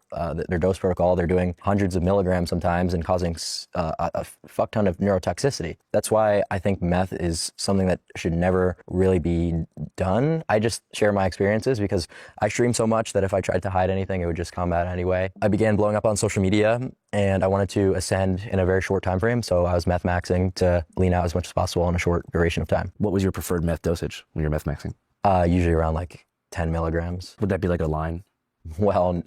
their dose protocol. They're doing hundreds of milligrams sometimes and causing a fuck ton of neurotoxicity. That's why I think meth is something that should never really be done. I just share my experiences because I stream so much that if I tried to hide anything, it would just come out anyway. I began blowing up on social media, and I wanted to ascend in a very short time frame, so I was meth maxing to lean out as much as possible in a short duration of time. What was your preferred meth dosage when you're meth maxing? Usually around like 10 milligrams. Would that be like a line? Well,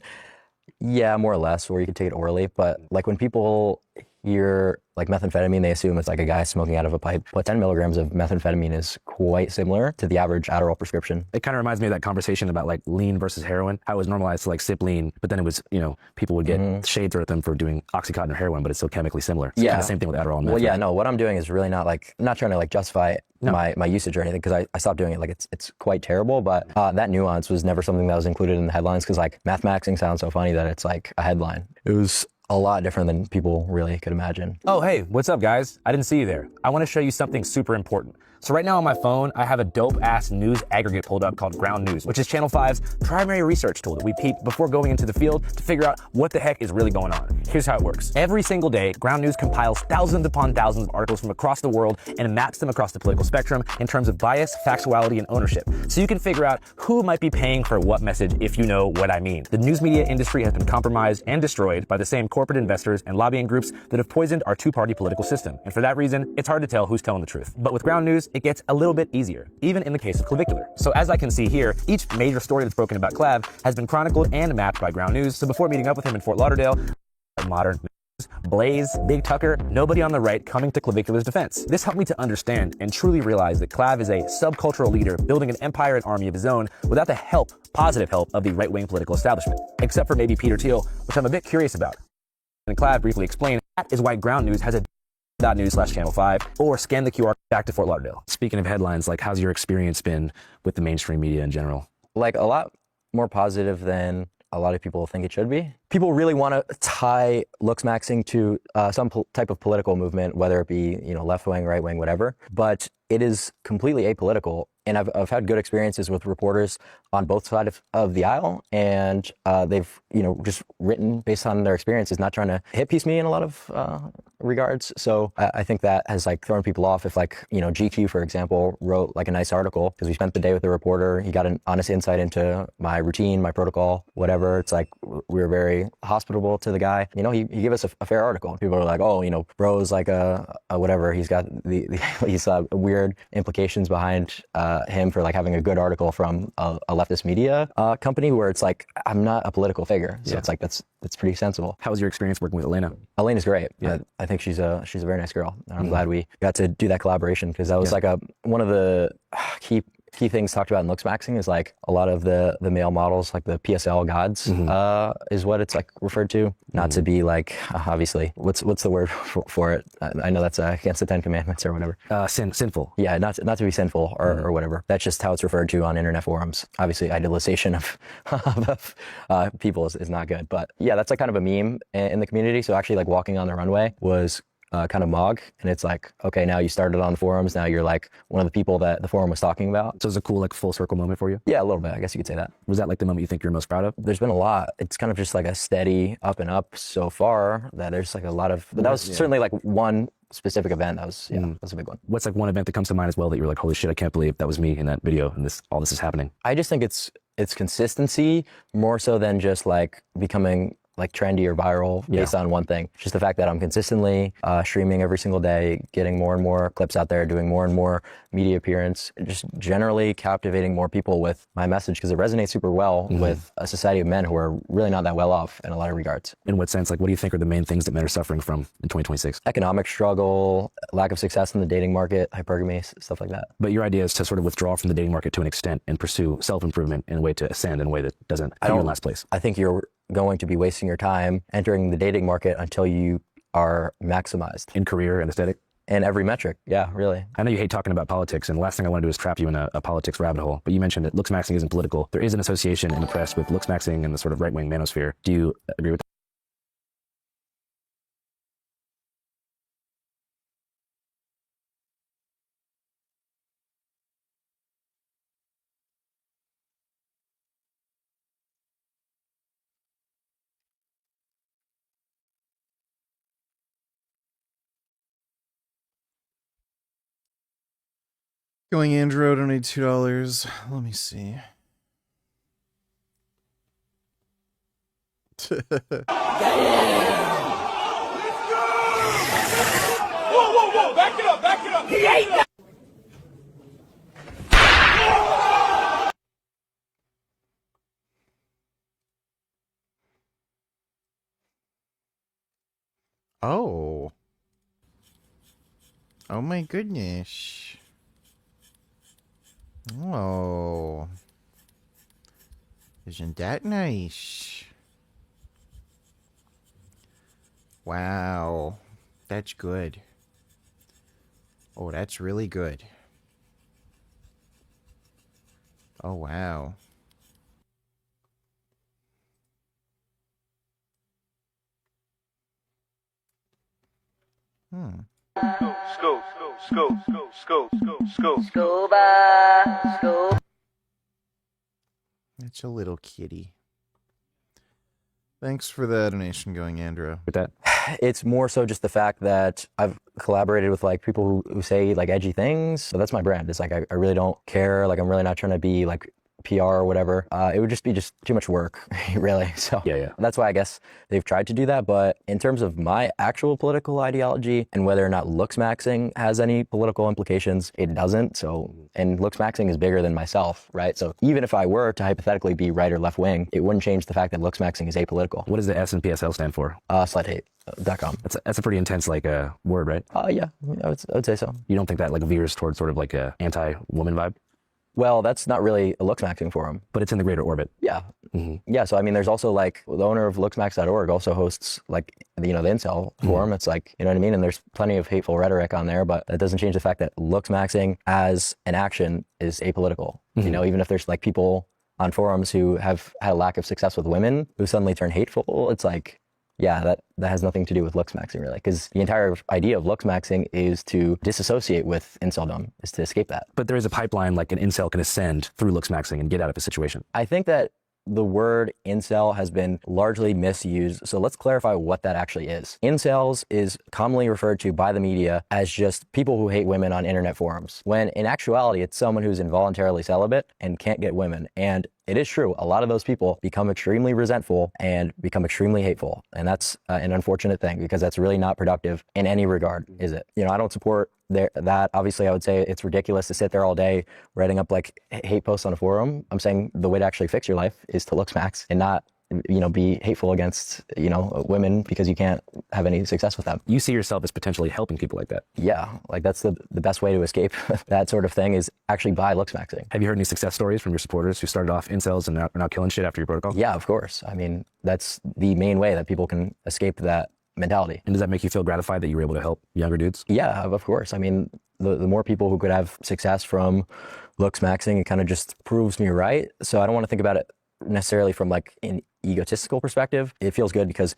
yeah, more or less, or you could take it orally. But like when people hear like methamphetamine, they assume it's like a guy smoking out of a pipe. But 10 milligrams of methamphetamine is quite similar to the average Adderall prescription. It kind of reminds me of that conversation about like lean versus heroin. How it was normalized to like sip lean, but then it was, you know, people would get shade thrown at them for doing Oxycontin or heroin, but it's still chemically similar. It's kind of the same thing with Adderall and meth. Well, yeah, no, what I'm doing is really not like, I'm not trying to like justify my usage or anything, because I stopped doing it. Like it's quite terrible, but that nuance was never something that was included in the headlines, because like meth maxing sounds so funny that it's like a headline. It was a lot different than people really could imagine. Oh, hey, what's up, guys? I didn't see you there. I want to show you something super important. So right now on my phone, I have a dope-ass news aggregate pulled up called Ground News, which is Channel 5's primary research tool that we peep before going into the field to figure out what the heck is really going on. Here's how it works. Every single day, Ground News compiles thousands upon thousands of articles from across the world and maps them across the political spectrum in terms of bias, factuality, and ownership. So you can figure out who might be paying for what message, if you know what I mean. The news media industry has been compromised and destroyed by the same corporate investors and lobbying groups that have poisoned our two-party political system. And for that reason, it's hard to tell who's telling the truth. But with Ground News, it gets a little bit easier, even in the case of Clavicular. So as I can see here, each major story that's broken about Clav has been chronicled and mapped by Ground News. So before meeting up with him in Fort Lauderdale, Modern, Blaze, Big Tucker, nobody on the right coming to Clavicular's defense. This helped me to understand and truly realize that Clav is a subcultural leader building an empire and army of his own without the help, positive help, of the right-wing political establishment, except for maybe Peter Thiel, which I'm a bit curious about. And Clav briefly explained that is why Ground News has a .news/Channel 5, or scan the QR back to Fort Lauderdale. Speaking of headlines, like how's your experience been with the mainstream media in general? Like a lot more positive than a lot of people think it should be. People really want to tie looks maxing to some type of political movement, whether it be, you know, left wing, right wing, whatever. But it is completely apolitical. And I've had good experiences with reporters on both sides of the aisle, and they've, you know, just written based on their experiences, not trying to hit piece me in a lot of regards. So I think that has like thrown people off. If like, you know, GQ, for example, wrote like a nice article because we spent the day with the reporter, he got an honest insight into my routine, my protocol, whatever. It's like we were very hospitable to the guy. You know, he gave us a fair article. People are like, oh, you know, bro's like a whatever. He's got these weird implications behind him for like having a good article from a leftist media company, where it's like, I'm not a political figure. So it's like, that's pretty sensible. How was your experience working with Elena? Elena's great. Yeah. I think she's a very nice girl. And I'm glad we got to do that collaboration, because that was like one of the key things talked about in looks maxing is like a lot of the male models, like the PSL gods, is what it's like referred to. Not to be like, obviously, what's the word for it? I know that's against the 10 Commandments or whatever. Sinful. Yeah, not to be sinful or whatever. That's just how it's referred to on internet forums. Obviously, idealization of people is not good. But yeah, that's like kind of a meme in the community. So actually, like walking on the runway was kind of mog, and it's like, okay, now you started on the forums, now you're like one of the people that the forum was talking about. So it's a cool like full circle moment for you? Yeah, a little bit, I guess you could say that. Was that like the moment you think you're most proud of? There's been a lot. It's kind of just like a steady up and up so far, that there's like a lot of, but that was certainly like one specific event that was that's a big one. What's like one event that comes to mind as well that you were like, holy shit, I can't believe that was me in that video and all this is happening? I just think it's consistency more so than just like becoming like trendy or viral based on one thing. Just the fact that I'm consistently streaming every single day, getting more and more clips out there, doing more and more media appearance, just generally captivating more people with my message, because it resonates super well with a society of men who are really not that well off in a lot of regards. In what sense? Like, what do you think are the main things that men are suffering from in 2026? Economic struggle, lack of success in the dating market, hypergamy, stuff like that. But your idea is to sort of withdraw from the dating market to an extent and pursue self-improvement in a way to ascend in a way that doesn't put you in last place. I think you're going to be wasting your time entering the dating market until you are maximized. In career and aesthetic? In every metric, yeah, really. I know you hate talking about politics, and the last thing I want to do is trap you in a politics rabbit hole, but you mentioned that looks maxing isn't political. There is an association in the press with looks maxing and the sort of right-wing manosphere. Do you agree with that? Going Andrew, donate $2. Let me see. Whoa, whoa, whoa! Back it up! Back it up! He ate that! Oh. Oh my goodness. Oh. Isn't that nice? Wow. That's good. Oh, that's really good. Oh, wow. Scuba. That's a little kitty. Thanks for the donation going, Andrew. With that? It's more so just the fact that I've collaborated with like people who say like edgy things. So that's my brand. It's like I really don't care. Like I'm really not trying to be like PR or whatever. It would just be too much work, really. So yeah. That's why I guess they've tried to do that. But in terms of my actual political ideology and whether or not looks maxing has any political implications, it doesn't. So, and looks maxing is bigger than myself, right? So even if I were to hypothetically be right or left wing, it wouldn't change the fact that looks maxing is apolitical. What does the S and PSL stand for? Sluthate.com. That's a pretty intense like word, right? Yeah, I would say so. You don't think that like veers towards sort of like a anti-woman vibe? Well, that's not really a looks maxing forum. But it's in the greater orbit. Yeah. Yeah, so I mean, there's also like, the owner of looksmax.org also hosts like, the incel forum. It's like, you know what I mean? And there's plenty of hateful rhetoric on there, but that doesn't change the fact that looks maxing as an action is apolitical. You know, even if there's like people on forums who have had a lack of success with women who suddenly turn hateful, it's like, yeah, that has nothing to do with looks maxing really, because the entire idea of looks maxing is to disassociate with inceldom, is to escape that. But there is a pipeline like an incel can ascend through looks maxing and get out of a situation. I think that the word incel has been largely misused. So let's clarify what that actually is. Incels is commonly referred to by the media as just people who hate women on internet forums, when in actuality, it's someone who's involuntarily celibate and can't get women. And it is true, a lot of those people become extremely resentful and become extremely hateful. And that's an unfortunate thing, because that's really not productive in any regard, is it? You know, I don't support that. Obviously, I would say it's ridiculous to sit there all day writing up like hate posts on a forum. I'm saying the way to actually fix your life is to looks max and not, you know, be hateful against, you know, women because you can't have any success with them. You see yourself as potentially helping people like that. Yeah, like that's the best way to escape that sort of thing is actually by looks maxing. Have you heard any success stories from your supporters who started off incels and are now killing shit after your protocol? Yeah, of course. I mean, that's the main way that people can escape that mentality. And does that make you feel gratified that you were able to help younger dudes? Yeah, of course. I mean, the more people who could have success from looks maxing, it kind of just proves me right. So I don't want to think about it necessarily from like an egotistical perspective. It feels good because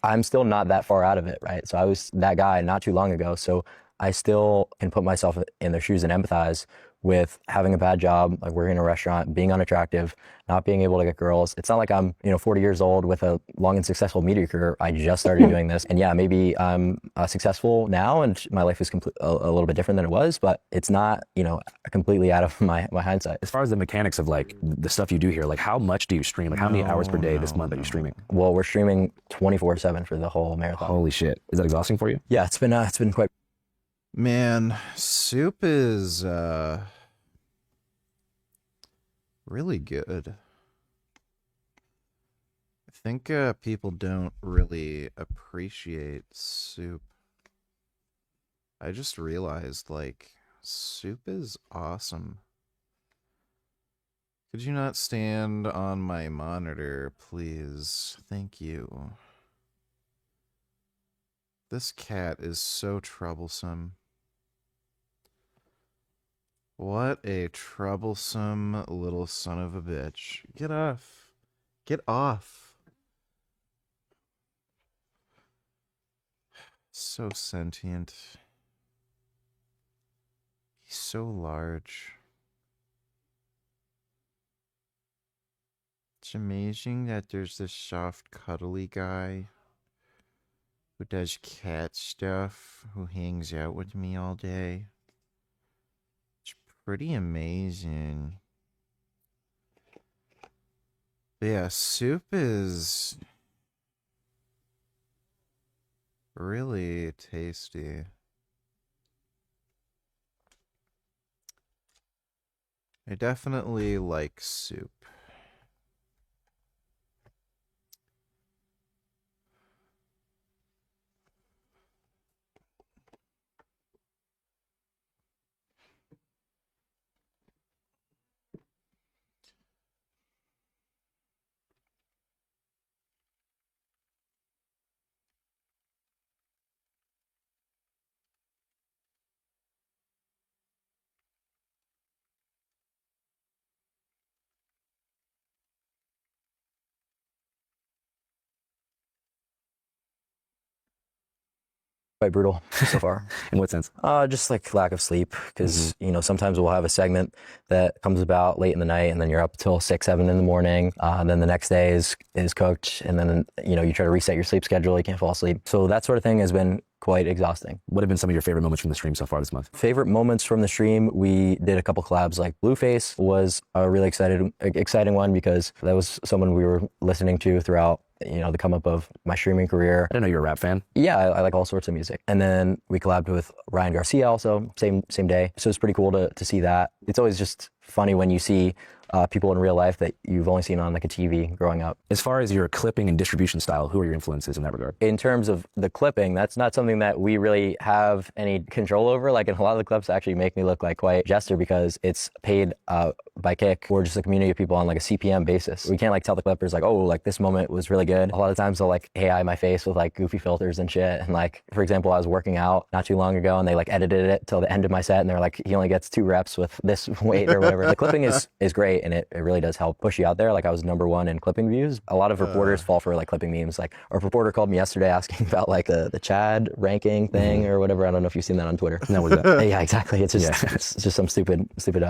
I'm still not that far out of it, right? So I was that guy not too long ago. So I still can put myself in their shoes and empathize with having a bad job, like working in a restaurant, being unattractive, not being able to get girls. It's not like I'm, 40 years old with a long and successful media career. I just started doing this. And yeah, maybe I'm successful now and my life is a little bit different than it was, but it's not, completely out of my hindsight. As far as the mechanics of like the stuff you do here, like how much do you stream? Like how many hours per day this month are you streaming? Well, we're streaming 24/7 for the whole marathon. Holy shit. Is that exhausting for you? Yeah, it's been quite. Man, soup is really good. I think people don't really appreciate soup. I just realized, like, soup is awesome. Could you not stand on my monitor, please? Thank you. This cat is so troublesome. What a troublesome little son of a bitch. Get off. Get off. So sentient. He's so large. It's amazing that there's this soft, cuddly guy who does cat stuff, who hangs out with me all day. It's pretty amazing. But yeah, soup is really tasty. I definitely like soup. Quite brutal so far. In what sense? Just like lack of sleep, because you know sometimes we'll have a segment that comes about late in the night, and then you're up till 6, 7 in the morning. Then the next day is cooked, and then you know you try to reset your sleep schedule, you can't fall asleep. So that sort of thing has been quite exhausting. What have been some of your favorite moments from the stream so far this month? Favorite moments from the stream, we did a couple collabs. Like Blueface was a really exciting one because that was someone we were listening to throughout, you know, the come up of my streaming career. I didn't know you were a rap fan. Yeah, I like all sorts of music. And then we collabed with Ryan Garcia also, same day. So it's pretty cool to see that. It's always just funny when you see people in real life that you've only seen on like a TV growing up. As far as your clipping and distribution style, who are your influences in that regard? In terms of the clipping, that's not something that we really have any control over. Like in a lot of the clips actually make me look like quite jester because it's paid by Kick or just a community of people on like a CPM basis. We can't like tell the clippers like, oh, like this moment was really good. A lot of times they'll like AI my face with like goofy filters and shit. And like, for example, I was working out not too long ago and they like edited it till the end of my set and they're like, he only gets 2 reps with this weight or whatever. The clipping is great and it really does help push you out there. Like I was #1 in clipping views. A lot of reporters fall for like clipping memes. Like our reporter called me yesterday asking about like the Chad ranking thing or whatever. I don't know if you've seen that on Twitter. No, what is that? Yeah, exactly. It's just it's just some stupid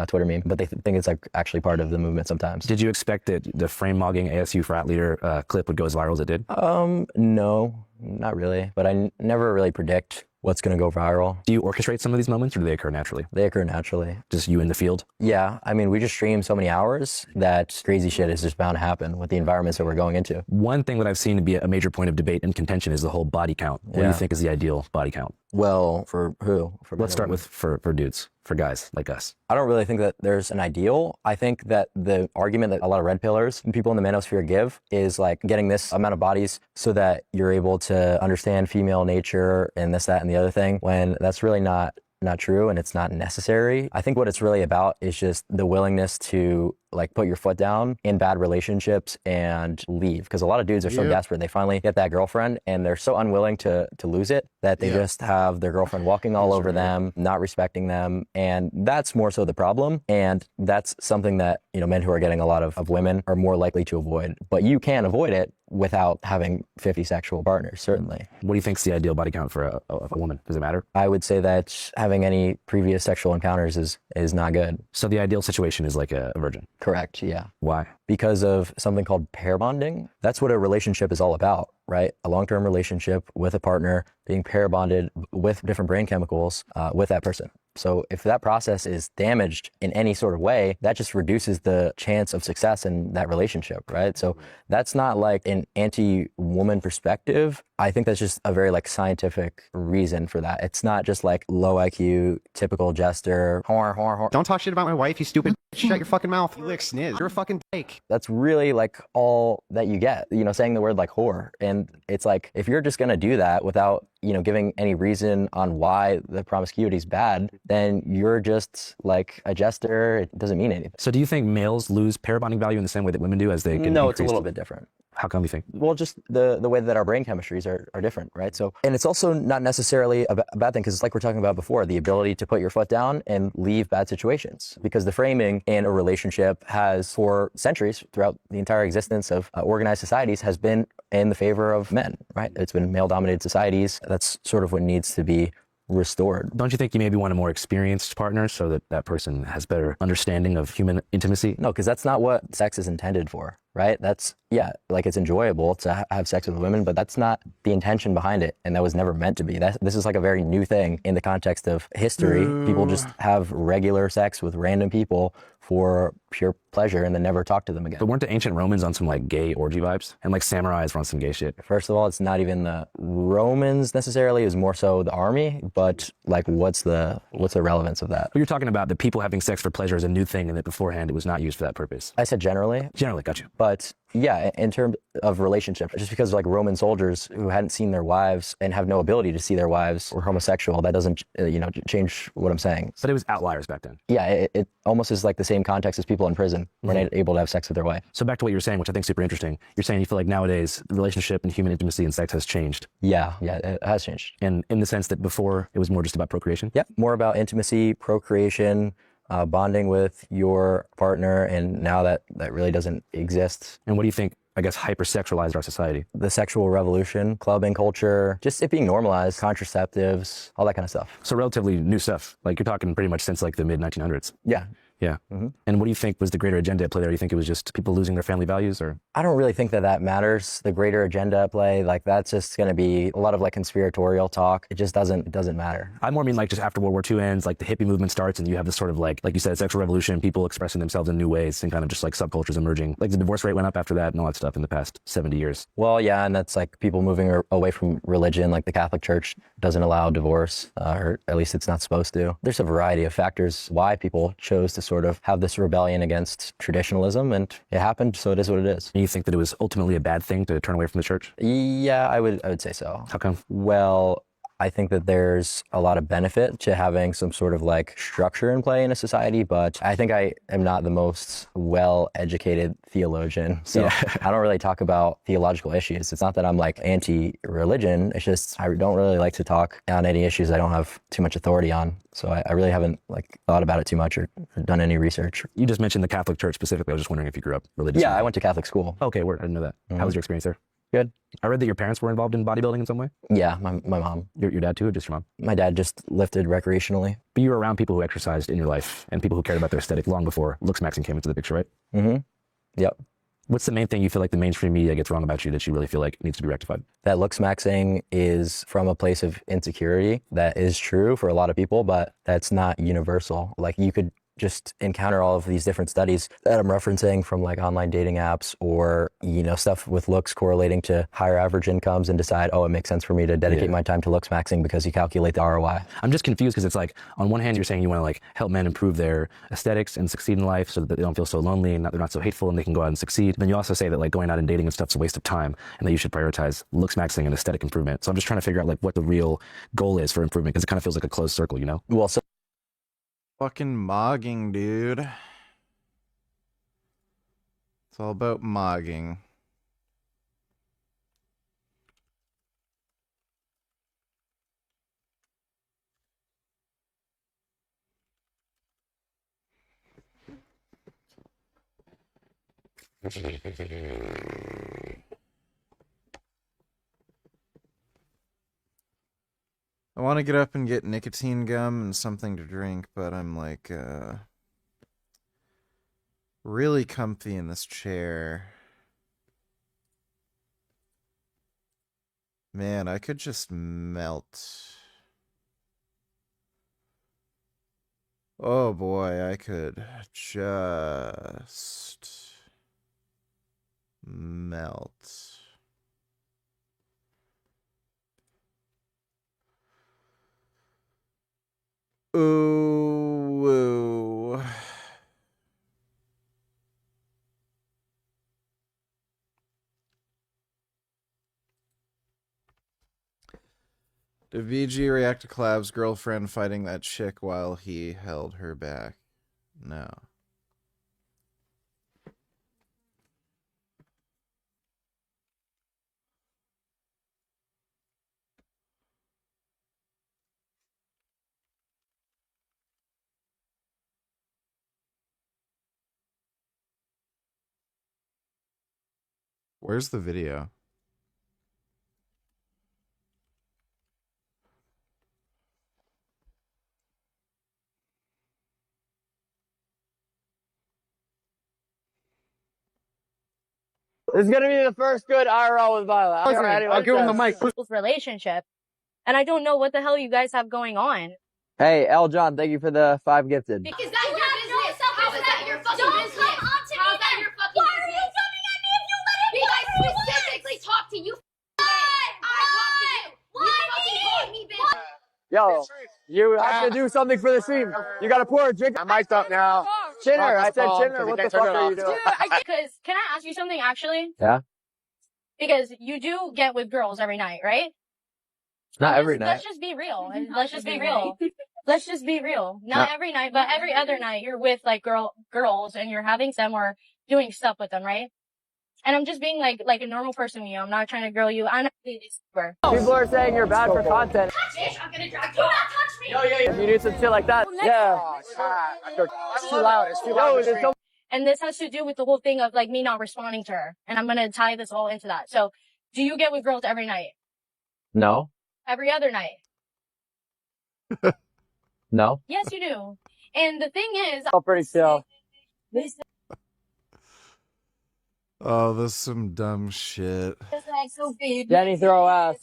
Twitter meme, but they think it's like actually part of the movement sometimes. Did you expect that the frame mogging ASU frat leader clip would go as viral as it did? No, not really. But I never really predict what's going to go viral. Do you orchestrate some of these moments or do they occur naturally? They occur naturally. Just you in the field? Yeah. I mean, we just stream so many hours that crazy shit is just bound to happen with the environments that we're going into. One thing that I've seen to be a major point of debate and contention is the whole body count. What do you think is the ideal body count? Well, for who? Let's start with for dudes, for guys like us. I don't really think that there's an ideal. I think that the argument that a lot of red pillars and people in the manosphere give is like getting this amount of bodies so that you're able to understand female nature and this, that, and the other thing, when that's really not true and it's not necessary. I think what it's really about is just the willingness to like put your foot down in bad relationships and leave. Because a lot of dudes are so desperate. They finally get that girlfriend and they're so unwilling to lose it that they just have their girlfriend walking all over them, not respecting them. And that's more so the problem. And that's something that, you know, men who are getting a lot of women are more likely to avoid. But you can avoid it without having 50 sexual partners, certainly. What do you think is the ideal body count for a woman? Does it matter? I would say that having any previous sexual encounters is not good. So the ideal situation is like a virgin? Correct, yeah. Why? Because of something called pair bonding. That's what a relationship is all about, right? A long-term relationship with a partner, being pair bonded with different brain chemicals with that person. So if that process is damaged in any sort of way, that just reduces the chance of success in that relationship, right? So that's not like an anti-woman perspective. I think that's just a very like scientific reason for that. It's not just like low IQ, typical jester, whore. Don't talk shit about my wife, you stupid. Shut your fucking mouth. You lick sniz. You're a fucking dyke. That's really like all that you get, you know, saying the word like whore. And it's like, if you're just going to do that without, you know, giving any reason on why the promiscuity is bad, then you're just like a jester. It doesn't mean anything. So do you think males lose pair bonding value in the same way that women do as they get No, it's a little bit different. How come you think? Well, just the way that our brain chemistries are different, right? So, and it's also not necessarily a bad thing, because it's like we're talking about before, the ability to put your foot down and leave bad situations. Because the framing in a relationship has, for centuries, throughout the entire existence of organized societies, has been in the favor of men, right? It's been male-dominated societies. That's sort of what needs to be restored. Don't you think you maybe want a more experienced partner so that that person has better understanding of human intimacy? No, because that's not what sex is intended for, right? That's, yeah, like it's enjoyable to have sex with women, but that's not the intention behind it, and that was never meant to be. This is like a very new thing in the context of history. People just have regular sex with random people for pure pleasure and then never talk to them again. But weren't the ancient Romans on some like gay orgy vibes? And like samurais were on some gay shit? First of all, it's not even the Romans necessarily, it was more so the army, but like what's the relevance of that? But you're talking about the people having sex for pleasure as a new thing, and that beforehand it was not used for that purpose. I said generally. Generally, got you. But yeah, in terms of relationships, just because like Roman soldiers who hadn't seen their wives and have no ability to see their wives were homosexual, that doesn't, change what I'm saying. But it was outliers back then. Yeah, it almost is like the same context as people in prison were not able to have sex with their wife. So back to what you were saying, which I think is super interesting. You're saying you feel like nowadays the relationship and human intimacy and sex has changed. Yeah, it has changed. And in the sense that before it was more just about procreation? Yeah, more about intimacy, procreation, bonding with your partner, and now that really doesn't exist. And what do you think, I guess, hypersexualized our society? The sexual revolution, clubbing culture, just it being normalized, contraceptives, all that kind of stuff. So relatively new stuff. Like you're talking pretty much since like the mid 1900s. Yeah. Yeah. Mm-hmm. And what do you think was the greater agenda at play there? Do you think it was just people losing their family values, or? I don't really think that matters. The greater agenda at play, like that's just going to be a lot of like conspiratorial talk. It just doesn't matter. I more mean like just after World War II ends, like the hippie movement starts and you have this sort of like you said, sexual revolution, people expressing themselves in new ways and kind of just like subcultures emerging. Like the divorce rate went up after that and all that stuff in the past 70 years. Well, yeah, and that's like people moving away from religion. Like the Catholic Church doesn't allow divorce, or at least it's not supposed to. There's a variety of factors why people chose to sort of have this rebellion against traditionalism, and it happened, so it is what it is. And you think that it was ultimately a bad thing to turn away from the church? Yeah, I would say so. How come? Well, I think that there's a lot of benefit to having some sort of like structure in play in a society, but I think I am not the most well-educated theologian, so I don't really talk about theological issues. It's not that I'm like anti-religion, it's just I don't really like to talk on any issues I don't have too much authority on. So I really haven't like thought about it too much or done any research. You just mentioned the Catholic Church specifically. I was just wondering if you grew up religious. Yeah, I went to Catholic school. Okay, word. I didn't know that. How was your experience there? Good. I read that your parents were involved in bodybuilding in some way? Yeah, my mom. Your dad too, or just your mom? My dad just lifted recreationally. But you were around people who exercised in your life and people who cared about their aesthetic long before looks maxing came into the picture, right? Mm-hmm. Yep. What's the main thing you feel like the mainstream media gets wrong about you that you really feel like needs to be rectified? That looks maxing is from a place of insecurity. That is true for a lot of people, but that's not universal. Like you could just encounter all of these different studies that I'm referencing from like online dating apps or, stuff with looks correlating to higher average incomes and decide, oh, it makes sense for me to dedicate my time to looks maxing because you calculate the ROI. I'm just confused because it's like, on one hand, you're saying you want to like help men improve their aesthetics and succeed in life so that they don't feel so lonely and they're not so hateful and they can go out and succeed. Then you also say that like going out and dating and stuff's a waste of time and that you should prioritize looks maxing and aesthetic improvement. So I'm just trying to figure out like what the real goal is for improvement because it kind of feels like a closed circle, Well, so fucking mogging, dude. It's all about mogging. I want to get up and get nicotine gum and something to drink, but I'm like, really comfy in this chair. Man, I could just melt. Oh boy, I could just melt. Ooh. Did VG react to Clav's girlfriend fighting that chick while he held her back? No. Where's the video? This is gonna be the first good IRL with Violet. I'll give him the mic. Relationship, and I don't know what the hell you guys have going on. Hey, L. John, thank you for the 5 gifted. Is that your business? How is that your fucking business? Don't come on to me. How's that your fucking business? Why are you coming at me if you let it be? Because I specifically talked to you. Yo, you have to do something for the stream. You gotta pour a drink. I'm mic'd up now. Chinner, I said Chinner. What the fuck are you doing? Because can I ask you something actually? Yeah. Because you do get with girls every night, right? Not every night. Let's just be real. Let's just be real. Let's just be real. Not every night, but every other night you're with like girls and you're having some or doing stuff with them, right? And I'm just being like a normal person with you. I'm not trying to girl you. I'm not super. People are saying you're bad for content. I'm gonna drag you. Do not touch me. You need some shit like that. Yeah. It's too loud. It's too loud. And this has to do with the whole thing of like me not responding to her. And I'm gonna tie this all into that. So, do you get with girls every night? No. Every other night? No. Yes, you do. And the thing is, Oh, pretty chill. Oh, this is some dumb shit. Jenny, throw ass.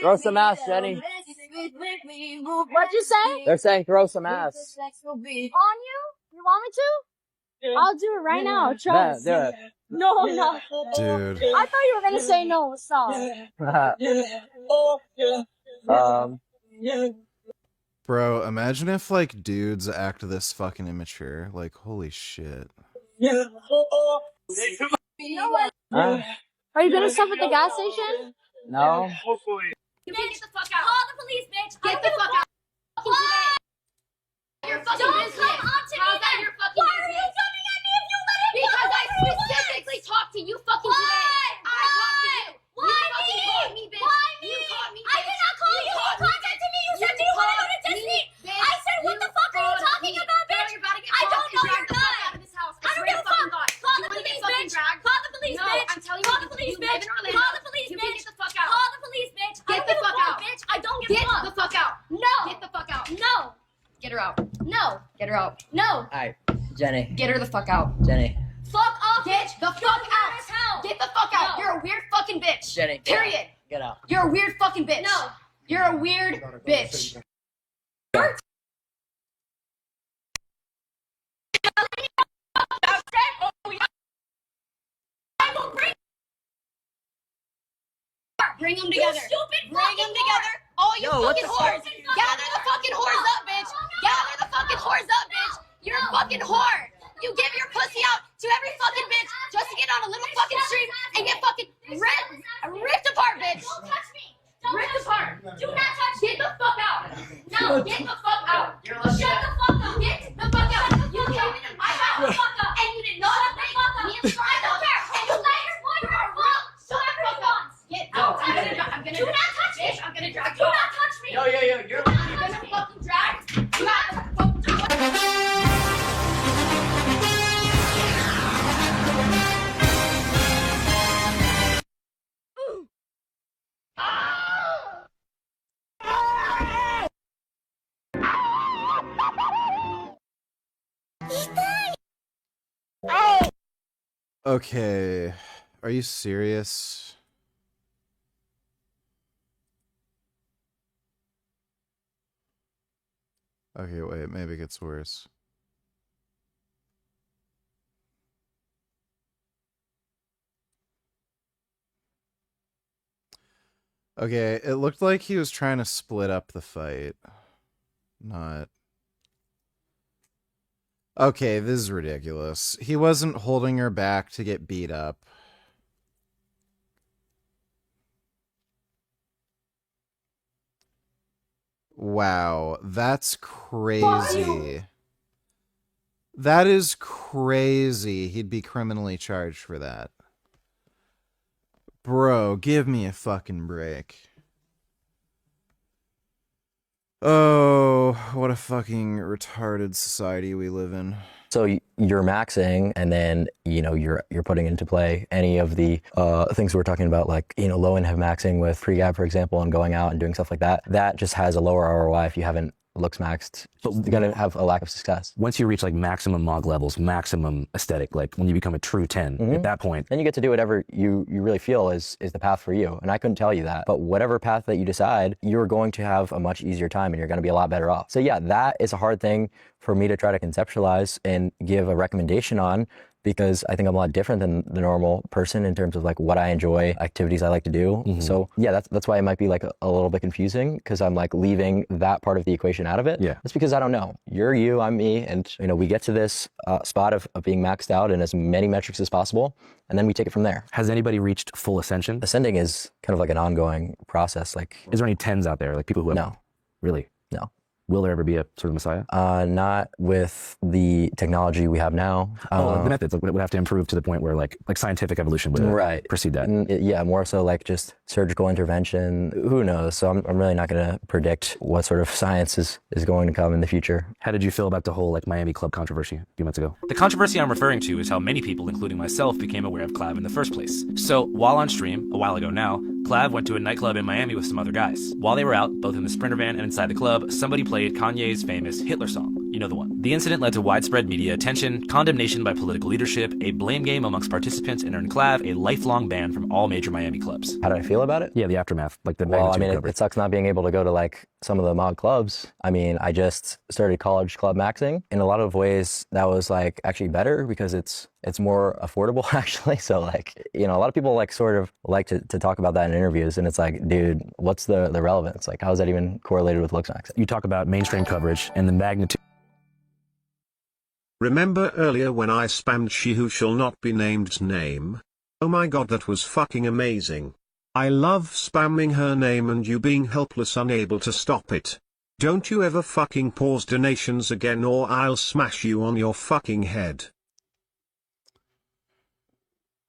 Throw some ass, Jenny. what'd you say? They're saying throw some ass. On you? You want me to? I'll do it right now. Yeah, Trust. do it. No, no. Dude. I thought you were gonna say no. Stop. Bro, imagine if, like, dudes act this fucking immature. Like, holy shit. You know what? Are you gonna stop at the gas station? No. You can get the fuck out. Call the police, bitch. Get the fuck out. What? Your fucking business. Don't come on to me. How's that your fucking business? Why are you coming at me if you let it go? Because I specifically talked to you fucking today. I talked to you. Why me? You caught me, bitch. Why me? You caught me. I did not call you. You contacted me. You said, do you want to go to Disney? I said, what the fuck are you talking about, bitch? I don't know your gun. I don't give a fuck. Call the police, bitch. Call the police, bitch. I'm telling you. Call the police, bitch. Call the police, bitch. Get the fuck out. Call the police, bitch. Get the fuck out, bitch. I don't give a fuck. Get the fuck out. No. Get the fuck out. No. Get her out. No. Get her out. No. Alright, Jenny. Get her the fuck out. Jenny. Fuck off. Get the fuck out. Get the fuck out. You're a weird fucking bitch. Jenny. Period. Get out. You're a weird fucking bitch. No. You're a weird bitch. Bring them together. Bring them together. All you fucking whores. Gather the fucking whores up, bitch. Gather the fucking whores up, bitch. You're a fucking whore. You give your pussy out to every fucking bitch just to get on a little fucking stream and get fucking ripped apart, bitch. Don't touch me. Ripped apart. Do not touch me. Get the fuck out. No, get the fuck out. Shut the fuck up. Get the fuck out. You came in and I got the fuck up. And you did not shut the fuck up. Me and I don't care. And you let your boyfriend walk. Shut the fuck up. Get out. I'm gonna do not touch me. I'm gonna drag you. Do not touch me. Yo, you're gonna fucking drag. You got to fucking do it. Okay. Are you serious? Okay, wait, maybe it gets worse. Okay, it looked like he was trying to split up the fight. Not... Okay, this is ridiculous. He wasn't holding her back to get beat up. Wow, that's crazy. That is crazy. He'd be criminally charged for that. Bro, give me a fucking break. Oh, what a fucking retarded society we live in. So you're maxing, and then you're putting into play any of the things we're talking about, like low end have maxing with pre-gab, for example, and going out and doing stuff like that. That just has a lower ROI if you haven't looks maxed. But you're gonna have a lack of success. Once you reach like maximum MOG levels, maximum aesthetic, like when you become a true 10, at that point, then you get to do whatever you really feel is the path for you. And I couldn't tell you that, but whatever path that you decide, you're going to have a much easier time and you're going to be a lot better off. So yeah, that is a hard thing for me to try to conceptualize and give a recommendation on, because I think I'm a lot different than the normal person in terms of like what I enjoy, activities I like to do. So yeah, that's why it might be like a little bit confusing, because I'm like leaving that part of the equation out of it. Yeah. That's because I don't know. You're you, I'm me, and we get to this spot of being maxed out in as many metrics as possible, and then we take it from there. Has anybody reached full ascension? Ascending is kind of like an ongoing process. Like, is there any 10s out there, like people who have? No. Really? No. Will there ever be a sort of messiah? Not with the technology we have now. The methods would have to improve to the point where like scientific evolution would precede that. Yeah, more so like just surgical intervention. Who knows? So I'm really not going to predict what sort of science is going to come in the future. How did you feel about the whole like Miami club controversy a few months ago? The controversy I'm referring to is how many people, including myself, became aware of Clav in the first place. So while on stream, a while ago now, Clav went to a nightclub in Miami with some other guys. While they were out, both in the Sprinter van and inside the club, somebody played Kanye's famous Hitler song. You know the one. The incident led to widespread media attention, condemnation by political leadership, a blame game amongst participants, and earned Clav a lifelong ban from all major Miami clubs. How did I feel about it? Yeah, the aftermath, like the Well, I mean, it sucks not being able to go to like some of the mod clubs. I mean, I just started college club maxing. In a lot of ways, that was like actually better because it's more affordable actually. So like, a lot of people like sort of like to talk about that in interviews, and it's like, dude, what's the relevance? Like, how is that even correlated with looks maxing? You talk about mainstream coverage and the magnitude. Remember earlier when I spammed she who shall not be named's name? Oh my god, that was fucking amazing. I love spamming her name and you being helpless unable to stop it. Don't you ever fucking pause donations again or I'll smash you on your fucking head.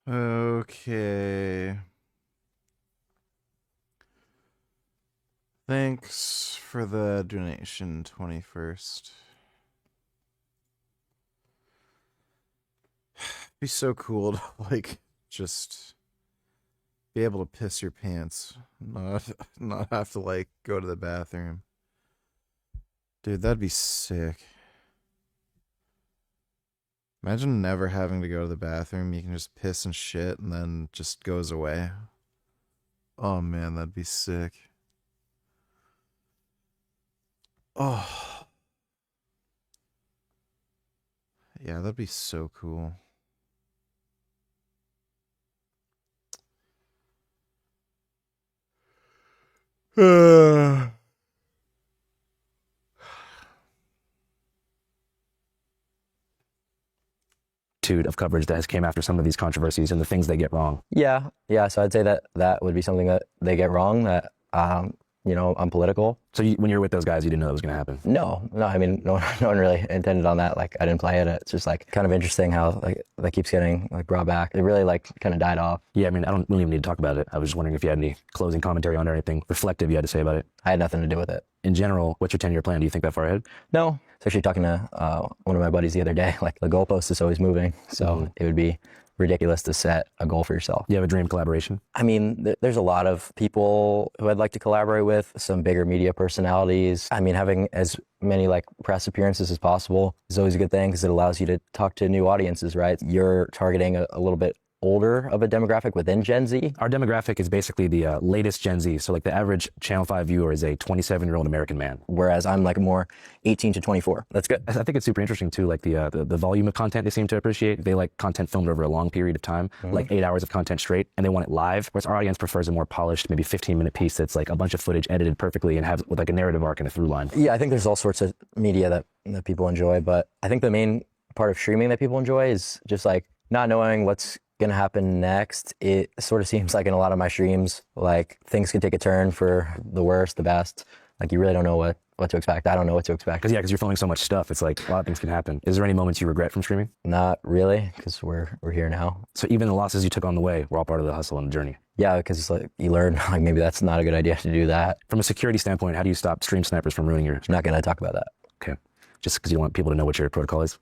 Okay. Thanks for the donation, 21st. Be so cool to like just be able to piss your pants, not have to like go to the bathroom. Dude, that'd be sick. Imagine never having to go to the bathroom. You can just piss and shit and then just goes away. Oh man, that'd be sick. Oh. Yeah, that'd be so cool. Of coverage that has came after some of these controversies and the things they get wrong. Yeah. So I'd say that would be something that they get wrong, that I'm political. So when you were with those guys, you didn't know that was going to happen? No, I mean, no one really intended on that. Like, I didn't play it. It's just like kind of interesting how like that keeps getting like brought back. It really like kind of died off. Yeah, I mean, we don't even need to talk about it. I was just wondering if you had any closing commentary on it or anything reflective you had to say about it. I had nothing to do with it. In general, what's your 10-year plan? Do you think that far ahead? No. I was actually talking to one of my buddies the other day. Like, the goalpost is always moving, so it would be ridiculous to set a goal for yourself. You have a dream collaboration? I mean, there's a lot of people who I'd like to collaborate with, some bigger media personalities. I mean, having as many like press appearances as possible is always a good thing because it allows you to talk to new audiences, right? You're targeting a little bit older of a demographic within Gen Z. Our demographic is basically the latest Gen Z. So like the average Channel 5 viewer is a 27-year-old American man. Whereas I'm like more 18 to 24. That's good. I think it's super interesting too, like the volume of content they seem to appreciate. They like content filmed over a long period of time, like 8 hours of content straight, and they want it live. Whereas our audience prefers a more polished, maybe 15-minute piece that's like a bunch of footage edited perfectly and have with like a narrative arc and a through line. Yeah, I think there's all sorts of media that people enjoy, but I think the main part of streaming that people enjoy is just like not knowing what's gonna happen next. It sort of seems like in a lot of my streams, like things can take a turn for the worst, the best. Like you really don't know what to expect. I don't know what to expect. Because you're filming so much stuff. It's like a lot of things can happen. Is there any moments you regret from streaming? Not really, because we're here now. So even the losses you took on the way were all part of the hustle and the journey. Yeah, because it's like you learn like maybe that's not a good idea to do that. From a security standpoint, how do you stop stream snipers from ruining your? I'm not gonna talk about that. Okay, just because you don't want people to know what your protocol is.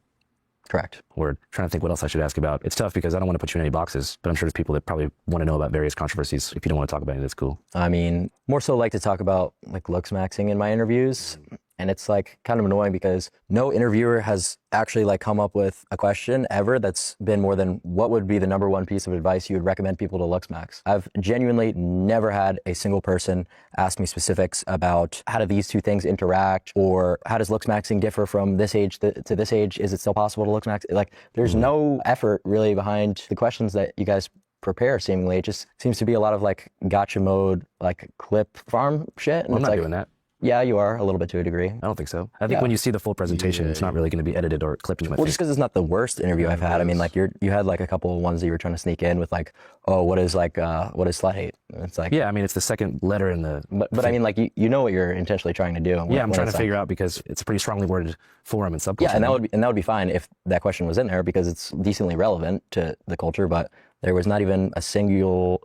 Correct. Or trying to think what else I should ask about. It's tough because I don't want to put you in any boxes, but I'm sure there's people that probably want to know about various controversies. If you don't want to talk about it, that's cool. I mean, more so like to talk about like looks maxing in my interviews. And it's like kind of annoying because no interviewer has actually like come up with a question ever that's been more than what would be the number one piece of advice you would recommend people to looks max. I've genuinely never had a single person ask me specifics about how do these two things interact, or how does looks maxing differ from this age to this age? Is it still possible to looks max? Like there's no effort really behind the questions that you guys prepare seemingly. It just seems to be a lot of like gotcha mode, like clip farm shit. And I'm not like, doing that. Yeah, you are a little bit to a degree. I don't think so. I think when you see the full prepresentation, it's not really going to be edited or clipped into my face. Well, just because it's not the worst interview I've had. I mean, like you had like a couple of ones that you were trying to sneak in with like, oh, what is slut hate? And it's like, yeah, I mean, it's the second letter in the. But I mean, like you know what you're intentionally trying to do. Yeah, I'm trying to figure out because it's a pretty strongly worded forum and subculture. Yeah, and that would be fine if that question was in there because it's decently relevant to the culture, but. There was not even a single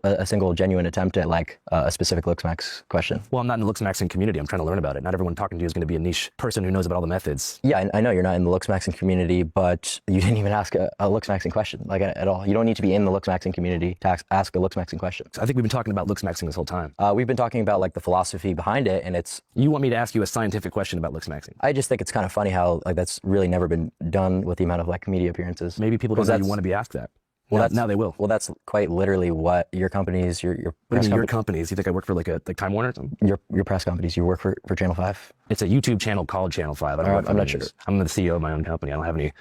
genuine attempt at like a specific looks max question. Well, I'm not in the looks maxing community. I'm trying to learn about it. Not everyone talking to you is going to be a niche person who knows about all the methods. Yeah, I know you're not in the looks maxing community, but you didn't even ask a looks maxing question like at all. You don't need to be in the looks maxing community to ask a looks maxing question. I think we've been talking about looks maxing this whole time. We've been talking about like the philosophy behind it, and it's. You want me to ask you a scientific question about looks maxing? I just think it's kind of funny how like that's really never been done with the amount of like media appearances. Maybe people don't know you want to be asked that. Well, now they will. Well, that's quite literally what your companies, your press your companies. You think I work for like Time Warner or something? Your press companies. You work for Channel 5. It's a YouTube channel called Channel 5. I'm not sure. I'm the CEO of my own company. I don't have any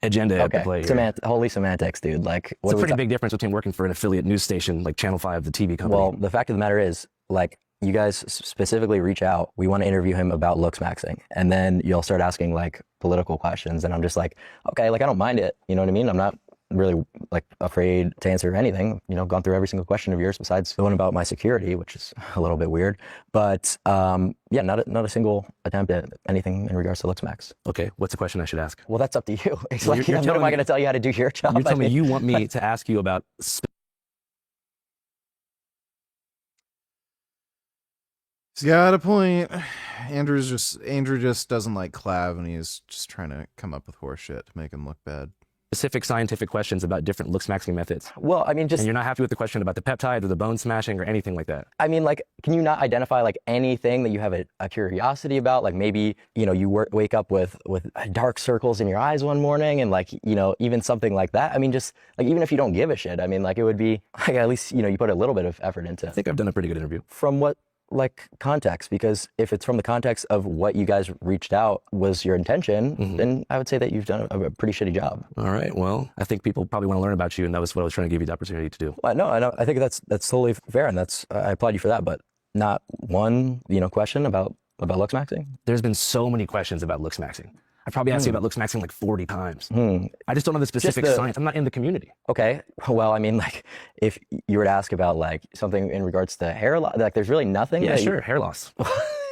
agenda to play here. Holy semantics, dude. Like, it's a pretty big difference between working for an affiliate news station like Channel 5, the TV company. Well, the fact of the matter is, like, you guys specifically reach out. We want to interview him about looks maxing, and then you'll start asking like political questions, and I'm just like, okay, like I don't mind it. You know what I mean? I'm not really like afraid to answer anything, gone through every single question of yours besides the one about my security, which is a little bit weird, but yeah, not a single attempt at anything in regards to looks max. Okay, what's the question I should ask? Well, that's up to you. It's like, what am I going to tell you how to do your job? You're telling me you want me to ask you about He's got a point. Andrew just doesn't like Clav, and he's just trying to come up with horse shit to make him look bad. Specific scientific questions about different looks maxing methods. Well, I mean, and you're not happy with the question about the peptide or the bone smashing or anything like that. I mean, like, can you not identify like anything that you have a curiosity about? Like maybe, you wake up with dark circles in your eyes one morning and like, even something like that. I mean, just like, even if you don't give a shit, I mean, like it would be like, at least, you put a little bit of effort into. I think I've done a pretty good interview. From what? Like context, because if it's from the context of what you guys reached out was your intention, then I would say that you've done a pretty shitty job. All right. Well, I think people probably want to learn about you, and that was what I was trying to give you the opportunity to do. Well, no, I know. I think that's totally fair, and I applaud you for that. But not one, question about looks maxing. There's been so many questions about looks maxing. I probably asked you about looks maxing like 40 times. I just don't know the specific science. I'm not in the community. Okay. Well, I mean, like, if you were to ask about like something in regards to hair loss, like, there's really nothing. Yeah, sure, hair loss.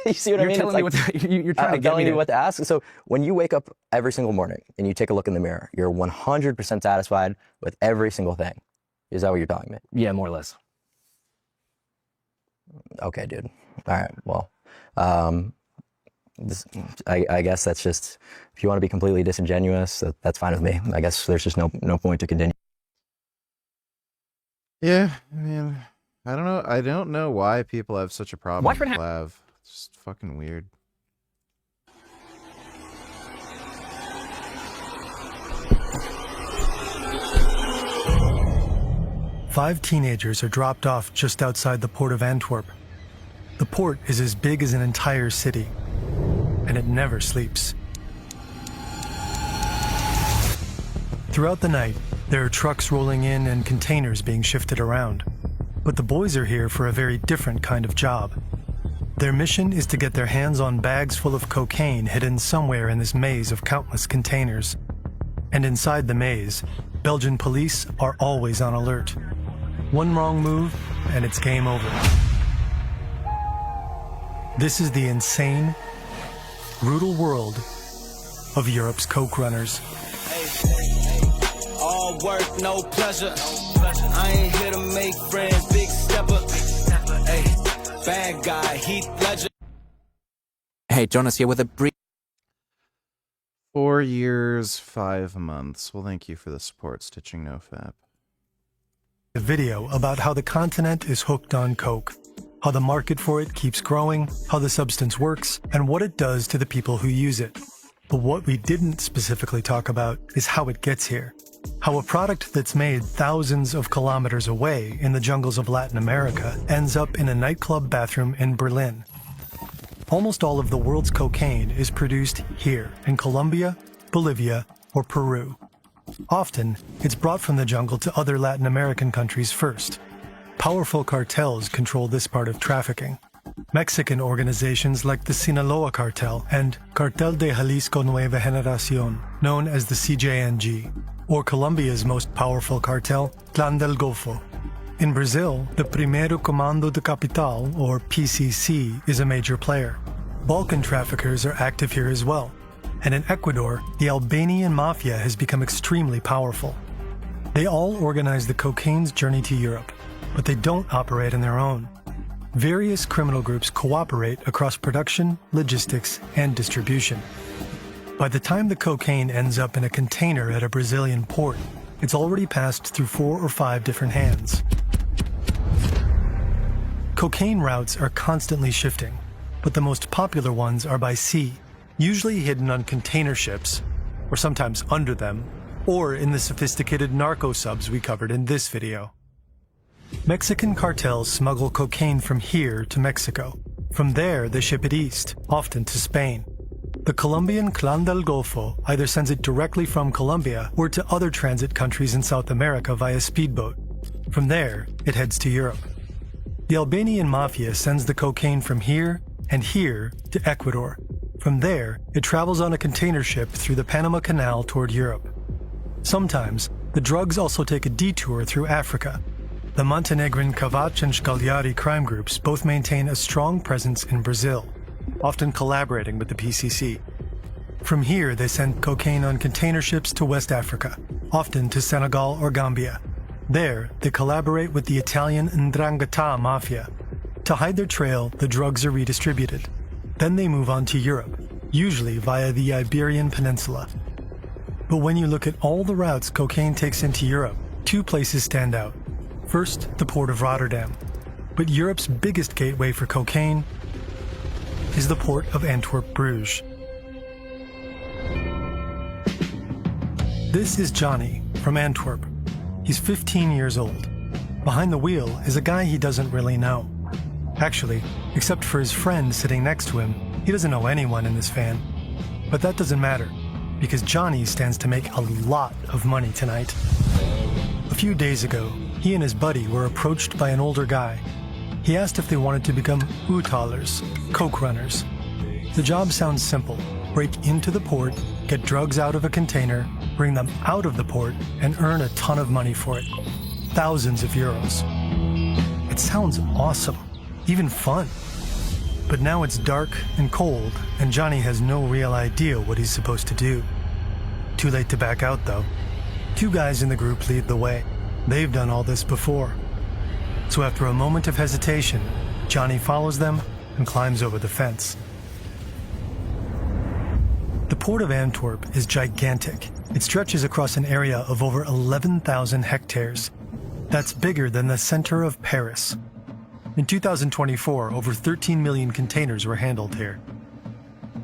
You see what I mean? Telling me you're trying to get me what to ask. So when you wake up every single morning and you take a look in the mirror, you're 100% satisfied with every single thing. Is that what you're telling me? Yeah, more or less. Okay, dude. All right. Well, I guess that's just, if you want to be completely disingenuous, that's fine with me. I guess there's just no point to continue. Yeah, I mean, I don't know why people have such a problem with Clav. It's just fucking weird. Five teenagers are dropped off just outside the port of Antwerp. The port is as big as an entire city, and it never sleeps. Throughout the night, there are trucks rolling in and containers being shifted around. But the boys are here for a very different kind of job. Their mission is to get their hands on bags full of cocaine hidden somewhere in this maze of countless containers. And inside the maze, Belgian police are always on alert. One wrong move, and it's game over. This is the insane, brutal world of Europe's coke runners. All work, no pleasure. I ain't here to make friends, big stepper. Hey, bad guy, Heath Ledger. Hey, Jonas here with a brief. 4 years, 5 months. Well, thank you for the support, Stitching NoFap. A video about how the continent is hooked on coke, how the market for it keeps growing, how the substance works, and what it does to the people who use it. But what we didn't specifically talk about is how it gets here. How a product that's made thousands of kilometers away in the jungles of Latin America ends up in a nightclub bathroom in Berlin. Almost all of the world's cocaine is produced here in Colombia, Bolivia, or Peru. Often, it's brought from the jungle to other Latin American countries first. Powerful cartels control this part of trafficking. Mexican organizations like the Sinaloa Cartel and Cartel de Jalisco Nueva Generación, known as the CJNG, or Colombia's most powerful cartel, Clan del Golfo. In Brazil, the Primeiro Comando de Capital, or PCC, is a major player. Balkan traffickers are active here as well. And in Ecuador, the Albanian mafia has become extremely powerful. They all organize the cocaine's journey to Europe, but they don't operate on their own. Various criminal groups cooperate across production, logistics, and distribution. By the time the cocaine ends up in a container at a Brazilian port, it's already passed through 4 or 5 different hands. Cocaine routes are constantly shifting, but the most popular ones are by sea, usually hidden on container ships, or sometimes under them, or in the sophisticated narco subs we covered in this video. Mexican cartels smuggle cocaine from here to Mexico. From there, they ship it east, often to Spain. The Colombian Clan del Golfo either sends it directly from Colombia or to other transit countries in South America via speedboat. From there, it heads to Europe. The Albanian mafia sends the cocaine from here and here to Ecuador. From there, it travels on a container ship through the Panama Canal toward Europe. Sometimes, the drugs also take a detour through Africa. The Montenegrin Kavac and Shkaljari crime groups both maintain a strong presence in Brazil, often collaborating with the PCC. From here, they send cocaine on container ships to West Africa, often to Senegal or Gambia. There, they collaborate with the Italian Ndrangheta mafia. To hide their trail, the drugs are redistributed. Then they move on to Europe, usually via the Iberian Peninsula. But when you look at all the routes cocaine takes into Europe, 2 places stand out. First, the port of Rotterdam. But Europe's biggest gateway for cocaine is the port of Antwerp-Bruges. This is Johnny from Antwerp. He's 15 years old. Behind the wheel is a guy he doesn't really know. Actually, except for his friend sitting next to him, he doesn't know anyone in this van. But that doesn't matter, because Johnny stands to make a lot of money tonight. A few days ago, he and his buddy were approached by an older guy. He asked if they wanted to become Utalers, coke runners. The job sounds simple. Break into the port, get drugs out of a container, bring them out of the port, and earn a ton of money for it. Thousands of euros. It sounds awesome, even fun. But now it's dark and cold, and Johnny has no real idea what he's supposed to do. Too late to back out, though. 2 guys in the group lead the way. They've done all this before. So after a moment of hesitation, Johnny follows them and climbs over the fence. The port of Antwerp is gigantic. It stretches across an area of over 11,000 hectares. That's bigger than the center of Paris. In 2024, over 13 million containers were handled here.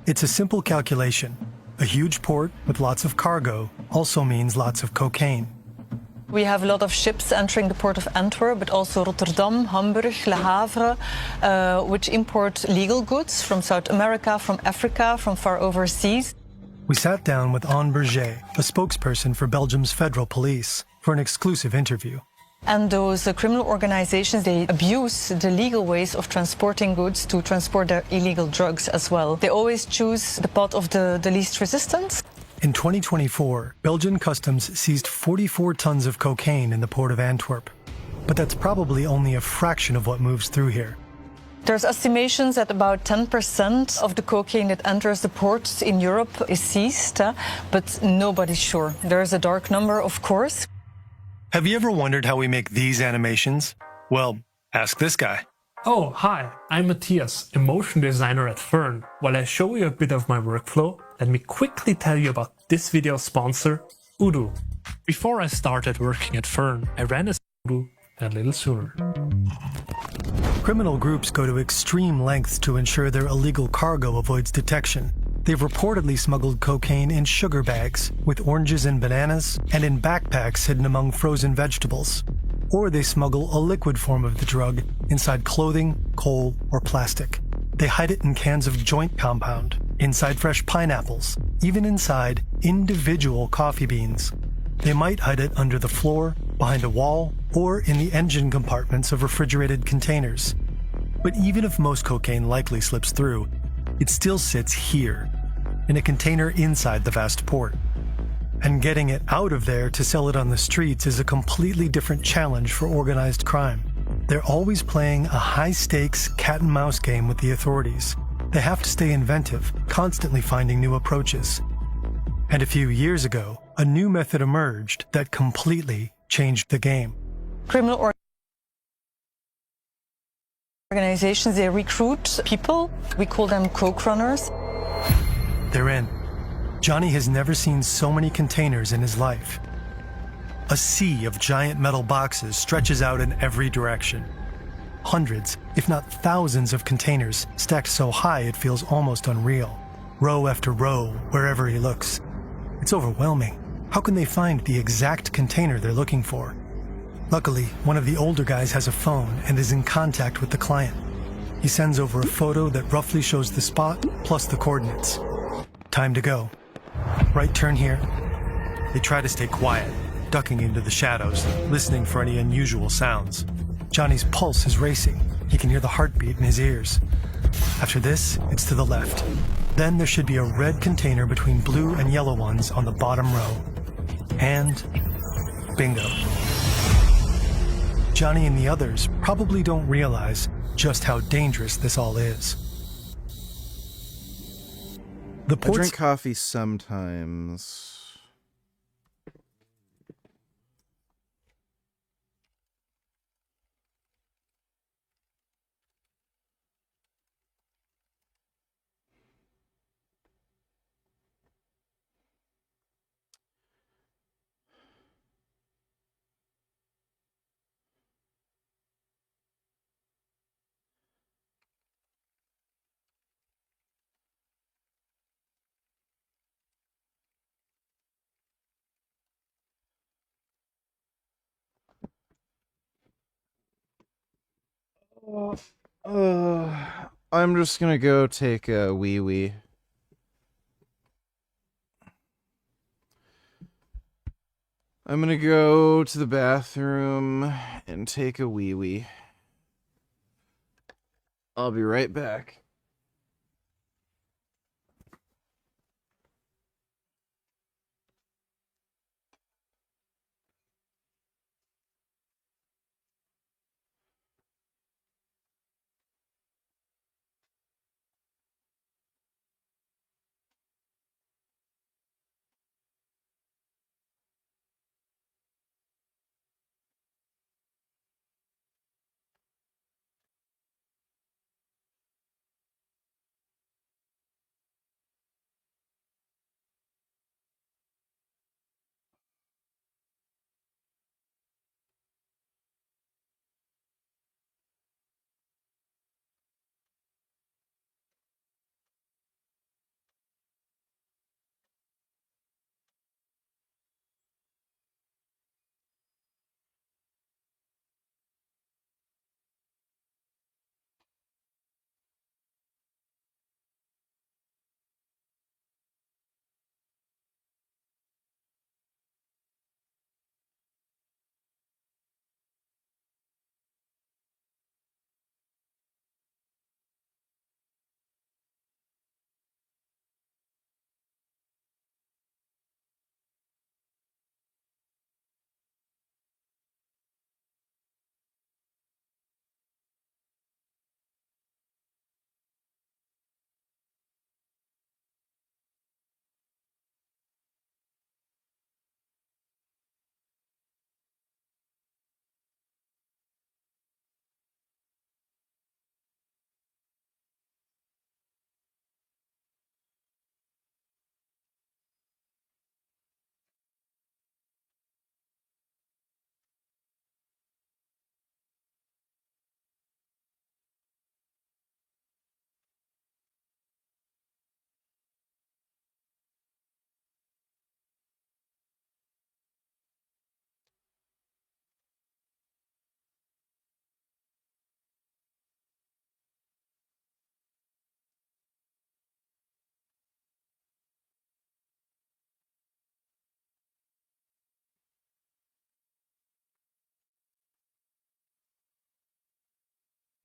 It's a simple calculation. A huge port with lots of cargo also means lots of cocaine. We have a lot of ships entering the port of Antwerp, but also Rotterdam, Hamburg, Le Havre, which import legal goods from South America, from Africa, from far overseas. We sat down with Anne Berger, a spokesperson for Belgium's federal police, for an exclusive interview. And those criminal organizations, they abuse the legal ways of transporting goods to transport their illegal drugs as well. They always choose the path of the least resistance. In 2024, Belgian customs seized 44 tons of cocaine in the port of Antwerp. But that's probably only a fraction of what moves through here. There's estimations that about 10% of the cocaine that enters the ports in Europe is seized, but nobody's sure. There's a dark number, of course. Have you ever wondered how we make these animations? Well, ask this guy. Oh, hi, I'm Matthias, a motion designer at Fern. While I show you a bit of my workflow, let me quickly tell you about this video's sponsor, Udo. Before I started working at Fern, I ran a Udo a little sooner. Criminal groups go to extreme lengths to ensure their illegal cargo avoids detection. They've reportedly smuggled cocaine in sugar bags, with oranges and bananas, and in backpacks hidden among frozen vegetables. Or they smuggle a liquid form of the drug inside clothing, coal, or plastic. They hide it in cans of joint compound, inside fresh pineapples, even inside individual coffee beans. They might hide it under the floor, behind a wall, or in the engine compartments of refrigerated containers. But even if most cocaine likely slips through, it still sits here, in a container inside the vast port. And getting it out of there to sell it on the streets is a completely different challenge for organized crime. They're always playing a high-stakes cat-and-mouse game with the authorities. They have to stay inventive, constantly finding new approaches. And a few years ago, a new method emerged that completely changed the game. Criminal organizations, they recruit people. We call them coke runners. They're in. Johnny has never seen so many containers in his life. A sea of giant metal boxes stretches out in every direction. Hundreds, if not thousands of containers stacked so high it feels almost unreal. Row after row, wherever he looks. It's overwhelming. How can they find the exact container they're looking for? Luckily, one of the older guys has a phone and is in contact with the client. He sends over a photo that roughly shows the spot plus the coordinates. Time to go. Right turn here. They try to stay quiet, ducking into the shadows, listening for any unusual sounds. Johnny's pulse is racing. He can hear the heartbeat in his ears. After this, it's to the left. Then there should be a red container between blue and yellow ones on the bottom row. And bingo. Johnny and the others probably don't realize just how dangerous this all is. I drink coffee sometimes. I'm just gonna go take a wee-wee. I'm gonna go to the bathroom and take a wee-wee. I'll be right back.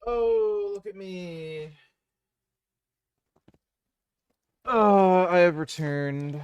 Oh, look at me. Oh, I have returned.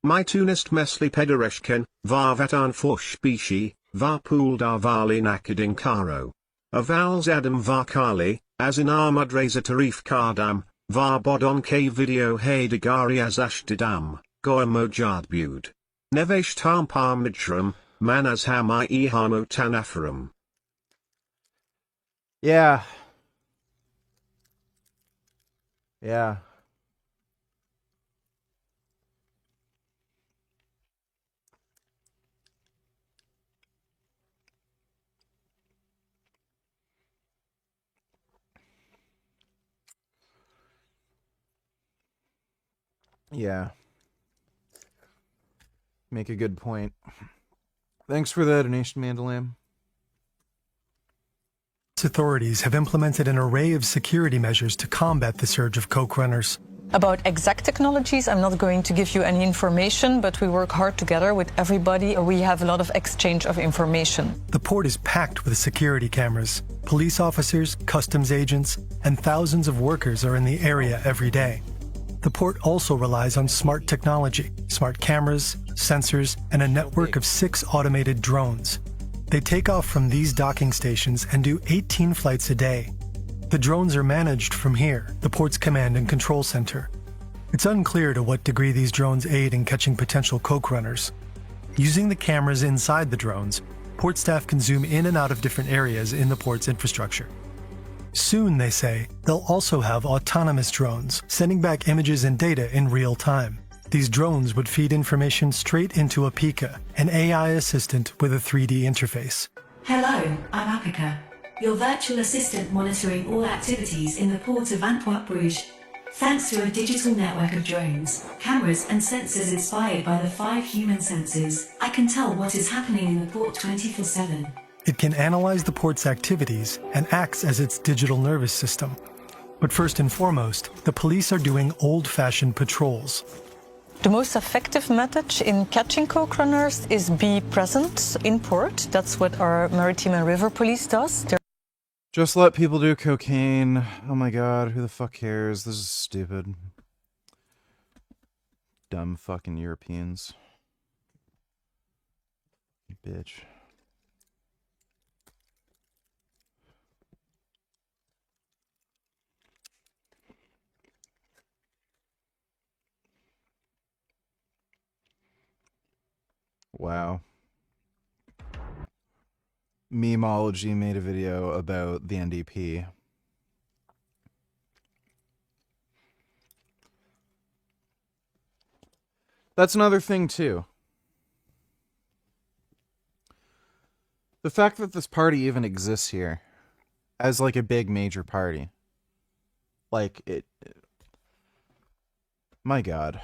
My tunist mesli pedereshken, var vatan forspishi, var pool dar vali nakidin karo. Avals adam var kali, as in armad reza tarif kardam, var bodon k video heydegari as ashtidam, goa mojad bud. Nevesh tam parmidrum, man as hamai ihamo tanafarum. Yeah. Yeah. Yeah. Make a good point. Thanks for the donation, Mandalam. Authorities have implemented an array of security measures to combat the surge of coke runners. About exact technologies, I'm not going to give you any information, but we work hard together with everybody. We have a lot of exchange of information. The port is packed with security cameras. Police officers, customs agents, and thousands of workers are in the area every day. The port also relies on smart technology, smart cameras, sensors, and a network of 6 automated drones. They take off from these docking stations and do 18 flights a day. The drones are managed from here, the port's command and control center. It's unclear to what degree these drones aid in catching potential coke runners. Using the cameras inside the drones, port staff can zoom in and out of different areas in the port's infrastructure. Soon, they say, they'll also have autonomous drones, sending back images and data in real time. These drones would feed information straight into Apika, an AI assistant with a 3D interface. Hello, I'm Apika, your virtual assistant monitoring all activities in the port of Antwerp-Bruges. Thanks to a digital network of drones, cameras and sensors inspired by the 5 human senses, I can tell what is happening in the port 24/7. It can analyze the port's activities and acts as its digital nervous system. But first and foremost, the police are doing old-fashioned patrols. The most effective method in catching coke runners is be present in port. That's what our maritime and river police does. Just let people do cocaine. Oh my god, who the fuck cares? This is stupid. Dumb fucking Europeans. Bitch. Wow. Memeology made a video about the NDP. That's another thing, too. The fact that this party even exists here as, like, a big major party. Like, it... My god.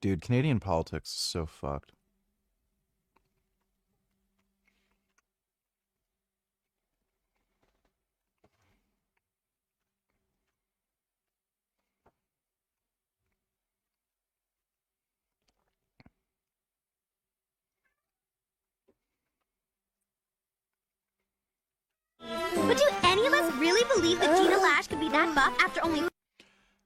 Dude, Canadian politics is so fucked. But do any of us really believe that Gina Lash could be that buff after only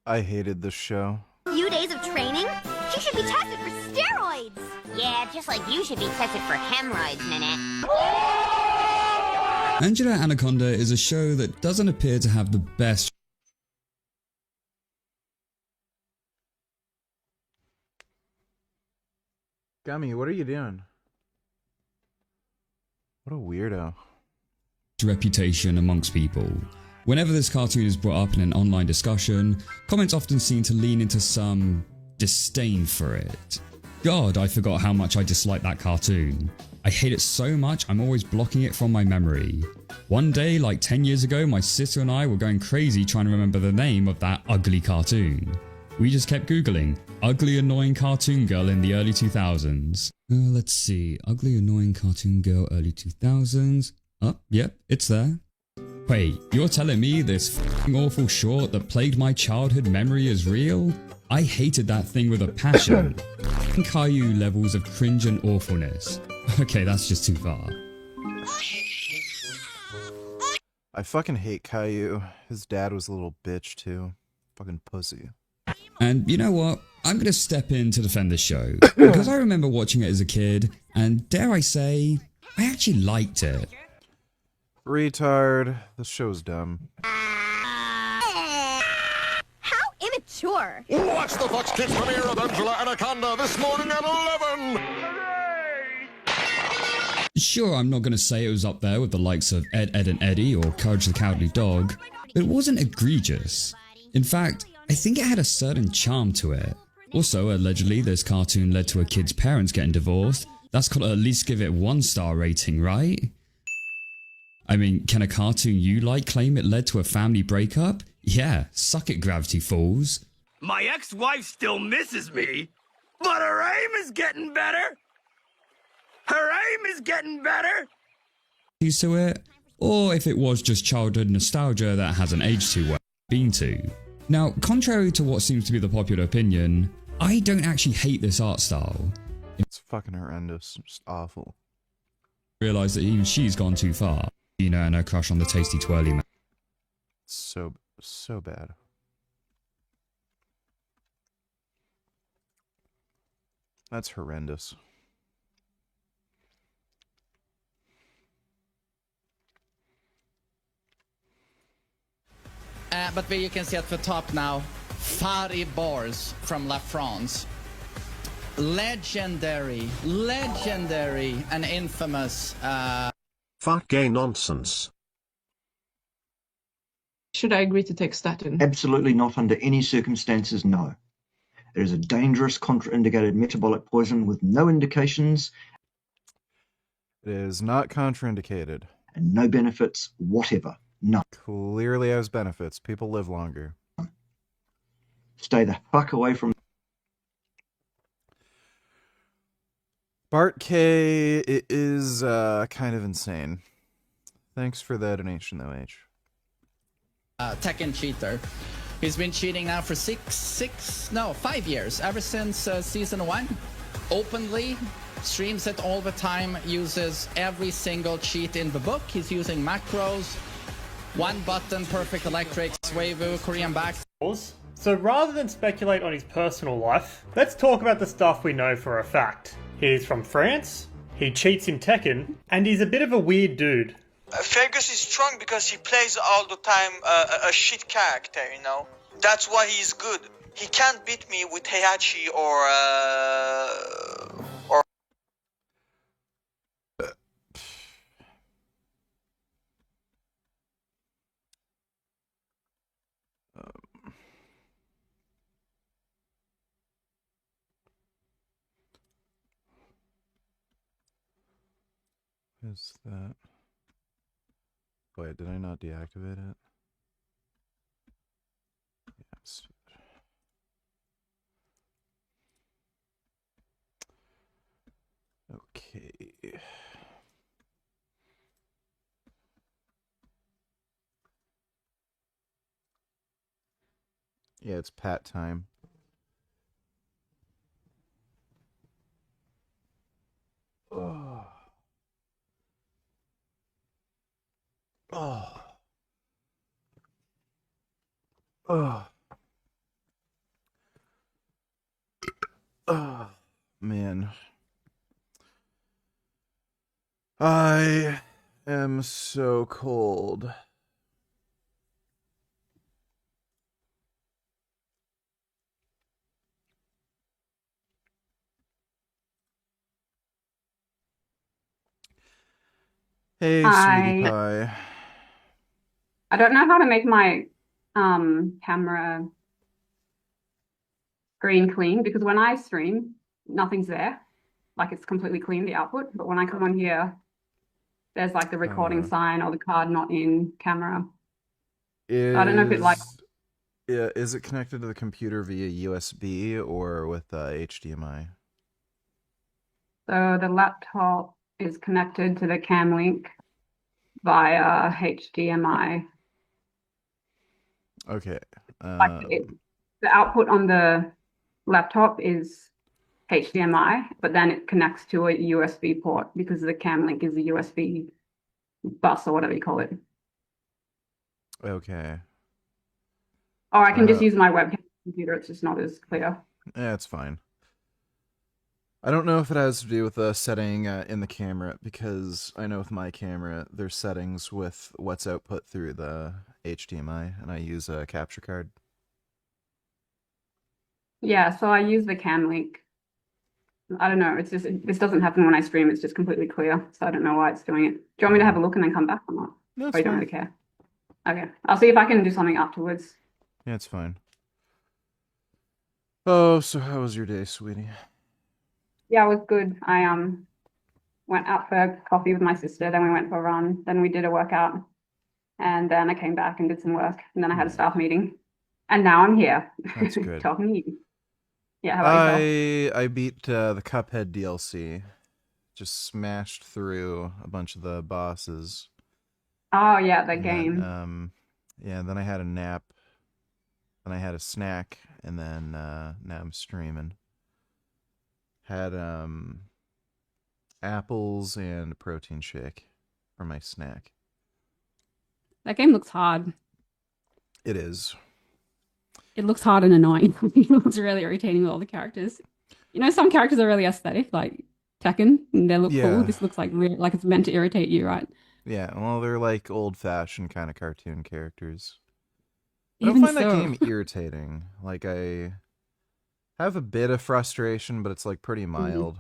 I hated this show. a few days of training? She should be tested for steroids! Yeah, just like you should be tested for hemorrhoids, Nanette. Angela Anaconda is a show that doesn't appear to have the best. Gummy, what are you doing? What a weirdo. Reputation amongst people. Whenever this cartoon is brought up in an online discussion, comments often seem to lean into some disdain for it. God, I forgot how much I dislike that cartoon. I hate it so much I'm always blocking it from my memory. One day, like 10 years ago, my sister and I were going crazy trying to remember the name of that ugly cartoon. We just kept googling, ugly annoying cartoon girl in the early 2000s. Let's see, ugly annoying cartoon girl early 2000s. Oh, yep, it's there. Wait, you're telling me this f***ing awful short that plagued my childhood memory is real? I hated that thing with a passion. Caillou levels of cringe and awfulness. Okay, that's just too far. I fucking hate Caillou. His dad was a little bitch too. Fucking pussy. And you know what? I'm gonna step in to defend this show. Because I remember watching it as a kid, and dare I say, I actually liked it. Retard. This show's dumb. How immature. Watch the Fox Kids premiere of Angela Anaconda this morning at 11. Sure, I'm not gonna say it was up there with the likes of Ed, Ed and Eddie or Courage the Cowardly Dog, but it wasn't egregious. In fact, I think it had a certain charm to it. Also, allegedly, this cartoon led to a kid's parents getting divorced. That's gotta at least give it 1-star rating, right? I mean, can a cartoon you like claim it led to a family breakup? Yeah, suck it, Gravity Falls. My ex-wife still misses me, but her aim is getting better. Her aim is getting better. Used to it? Or if it was just childhood nostalgia that hasn't aged too well, been to. Now, contrary to what seems to be the popular opinion, I don't actually hate this art style. It's fucking horrendous. Just awful. Realise that even she's gone too far. You know, and her crush on the tasty twirly man. So bad. That's horrendous. But you can see at the top now, Fari Bars from La France. Legendary and infamous. Fuck gay nonsense. Should I agree to take statin? Absolutely not under any circumstances, no. It is a dangerous contraindicated metabolic poison with no indications. It is not contraindicated. And no benefits whatever. None. Clearly has benefits. People live longer. Stay the fuck away from... Bart K is kind of insane. Thanks for the donation though, H. Tekken cheater. He's been cheating now for 5 years, ever since season 1. Openly, streams it all the time, uses every single cheat in the book. He's using macros, one button, perfect electrics, Weiwu, Korean back. So rather than speculate on his personal life, let's talk about the stuff we know for a fact. He's from France, he cheats in Tekken, and he's a bit of a weird dude. Fergus is strong because he plays all the time a shit character, you know? That's why he's good. He can't beat me with Heihachi or Is that... Wait, did I not deactivate it? Yes. Okay. Yeah, it's Pat time. Oh. Oh. Oh. Oh. Man. I am so cold. Hey, sweetie pie. I don't know how to make my camera screen clean because when I stream, nothing's there. Like it's completely clean, the output. But when I come on here, there's like the recording sign or the card not in camera. I don't know if it like... Yeah, is it connected to the computer via USB or with HDMI? So the laptop is connected to the cam link via HDMI. Okay. The output on the laptop is HDMI, but then it connects to a USB port because the cam link is a USB bus or whatever you call it. Okay. Or I can just use my webcam computer. It's just not as clear. Yeah, it's fine. I don't know if it has to do with the setting in the camera, because I know with my camera, there's settings with what's output through the HDMI, and I use a capture card. Yeah, so I use the cam link. I don't know. It's just this doesn't happen when I stream. It's just completely clear, so I don't know why it's doing it. Do you want me to have a look and then come back or not? No, it's or you don't fine. really care? Okay, I'll see if I can do something afterwards. Yeah, it's fine. Oh, so how was your day, sweetie? Yeah, it was good. I went out for coffee with my sister. Then we went for a run. Then we did a workout, and then I came back and did some work. And then I had a staff meeting, and now I'm here. That's good. Talking to you. Yeah, how about yourself? I beat the Cuphead DLC. Just smashed through a bunch of the bosses. Oh yeah, that And game. then, yeah, then I had a nap. Then I had a snack, and then now I'm streaming. Had apples and a protein shake for my snack. That game looks hard. It is. It looks hard and annoying. It looks really irritating with all the characters. You know, some characters are really aesthetic, like Tekken, and they look cool. This looks like like it's meant to irritate you, right? Yeah, well, they're like old-fashioned kind of cartoon characters. I Even don't find that so. game irritating. Like, I have a bit of frustration, but it's like pretty mild.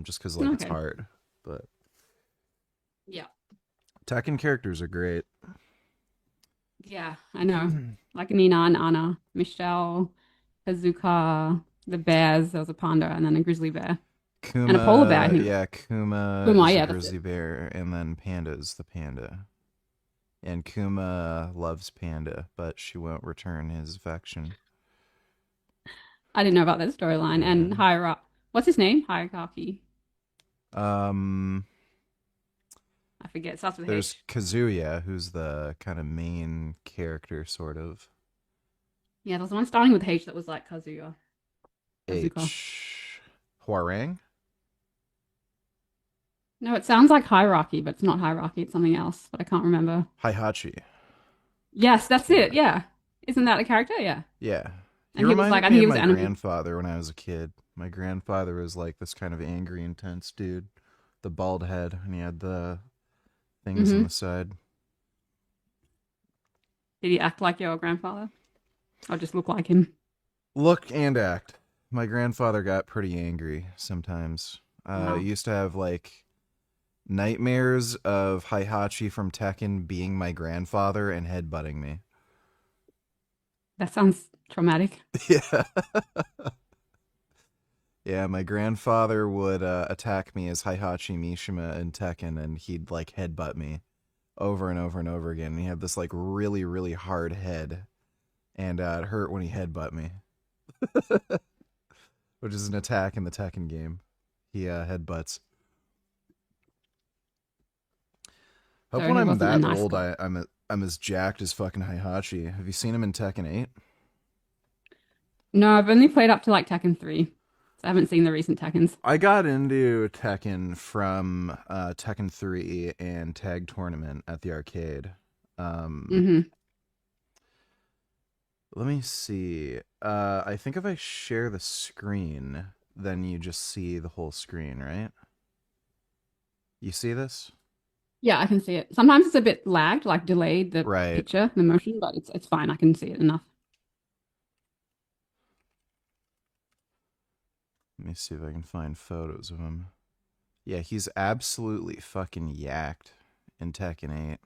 Just because like it's Okay. hard. But Yeah. Tekken characters are great. Yeah, I know. Like Nina and Anna, Michelle, Kazuka, the bears. There was a panda and then a grizzly bear. Kuma, and a polar bear. I think. yeah, Kuma Kuma, is yeah, the that's grizzly it. bear, and then Panda is the panda. And Kuma loves Panda, but she won't return his affection. I didn't know about that storyline. And Hierarchy. What's his name? Hierarchy. I forget. It starts with There's H. Kazuya, who's the kind of main character, sort of. Yeah, there's one starting with H that was like Kazuya. Kazuka. H. Hwarang? No, it sounds like Hierarchy, but it's not Hierarchy. It's something else, but I can't remember. Heihachi. Yes, that's it. Yeah. Isn't that the character? Yeah. Yeah. And he was reminded like, I me think he of was my animated. grandfather when I was a kid. My grandfather was like this kind of angry, intense dude. The bald head, and he had the things on the side. Did he act like your grandfather? Or just look like him? Look and act. My grandfather got pretty angry sometimes. Wow. Used to have like nightmares of Heihachi from Tekken being my grandfather and headbutting me. That sounds traumatic. Yeah. Yeah, my grandfather would attack me as Heihachi Mishima in Tekken, and he'd like headbutt me over and over and over again. And he had this like really, really hard head, and it hurt when he headbutt me. Which is an attack in the Tekken game. He headbutts. Hope So when he I'm wasn't a that nice old, guy. I'm as jacked as fucking Heihachi. Have you seen him in Tekken 8? No, I've only played up to like Tekken 3. So I haven't seen the recent Tekkens. I got into Tekken from Tekken 3 and Tag Tournament at the arcade. Let me see. I think if I share the screen, then you just see the whole screen, right? You see this? Yeah, I can see it. Sometimes it's a bit lagged, like delayed the Right. picture, the motion, but it's fine. I can see it enough. Let me see if I can find photos of him. Yeah, he's absolutely fucking yacked in Tekken 8.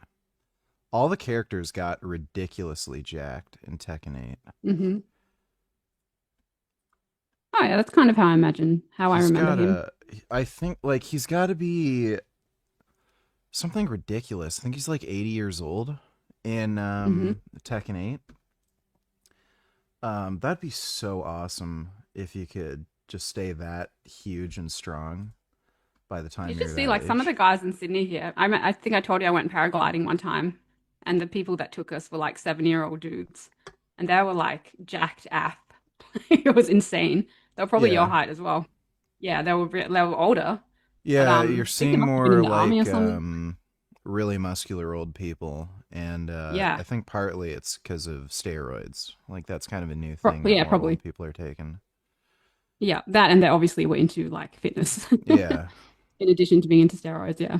All the characters got ridiculously jacked in Tekken 8. Oh yeah, that's kind of how I imagine how I remember him. I think like he's got to be something ridiculous. I think he's like 80 years old in Tekken 8. That'd be so awesome if you could just stay that huge and strong. by the time You you're should see that like some of age. the guys in Sydney here. I think I told you I went paragliding one time, and the people that took us were like 7-year-old dudes, and they were like jacked af. It was insane. They were probably your Yeah. height as well. Yeah, they were older, but Yeah, you're I think they seeing must have been in more the army or like something. really muscular old people, and Yeah, I think partly it's because of steroids. Like that's kind of a new Pro thing that yeah, more probably. old people are taking. Yeah, that and they obviously were into like fitness. Yeah, In addition to being into steroids, yeah.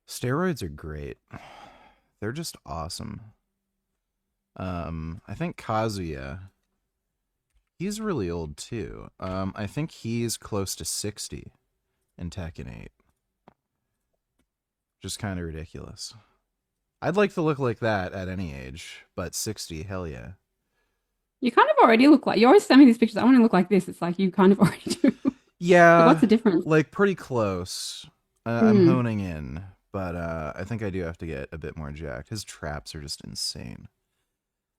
steroids are great. They're just awesome. I think Kazuya, he's really old too. I think he's close to 60 in Tekken 8. Just kind of ridiculous. I'd like to look like that at any age, but 60, hell yeah. You kind of already look like, you always send me these pictures. I want to look like this. It's like you kind of already do. Like, what's Yeah, the difference? like pretty close. I'm Hmm. honing in, but I think I do have to get a bit more jacked. His traps are just insane.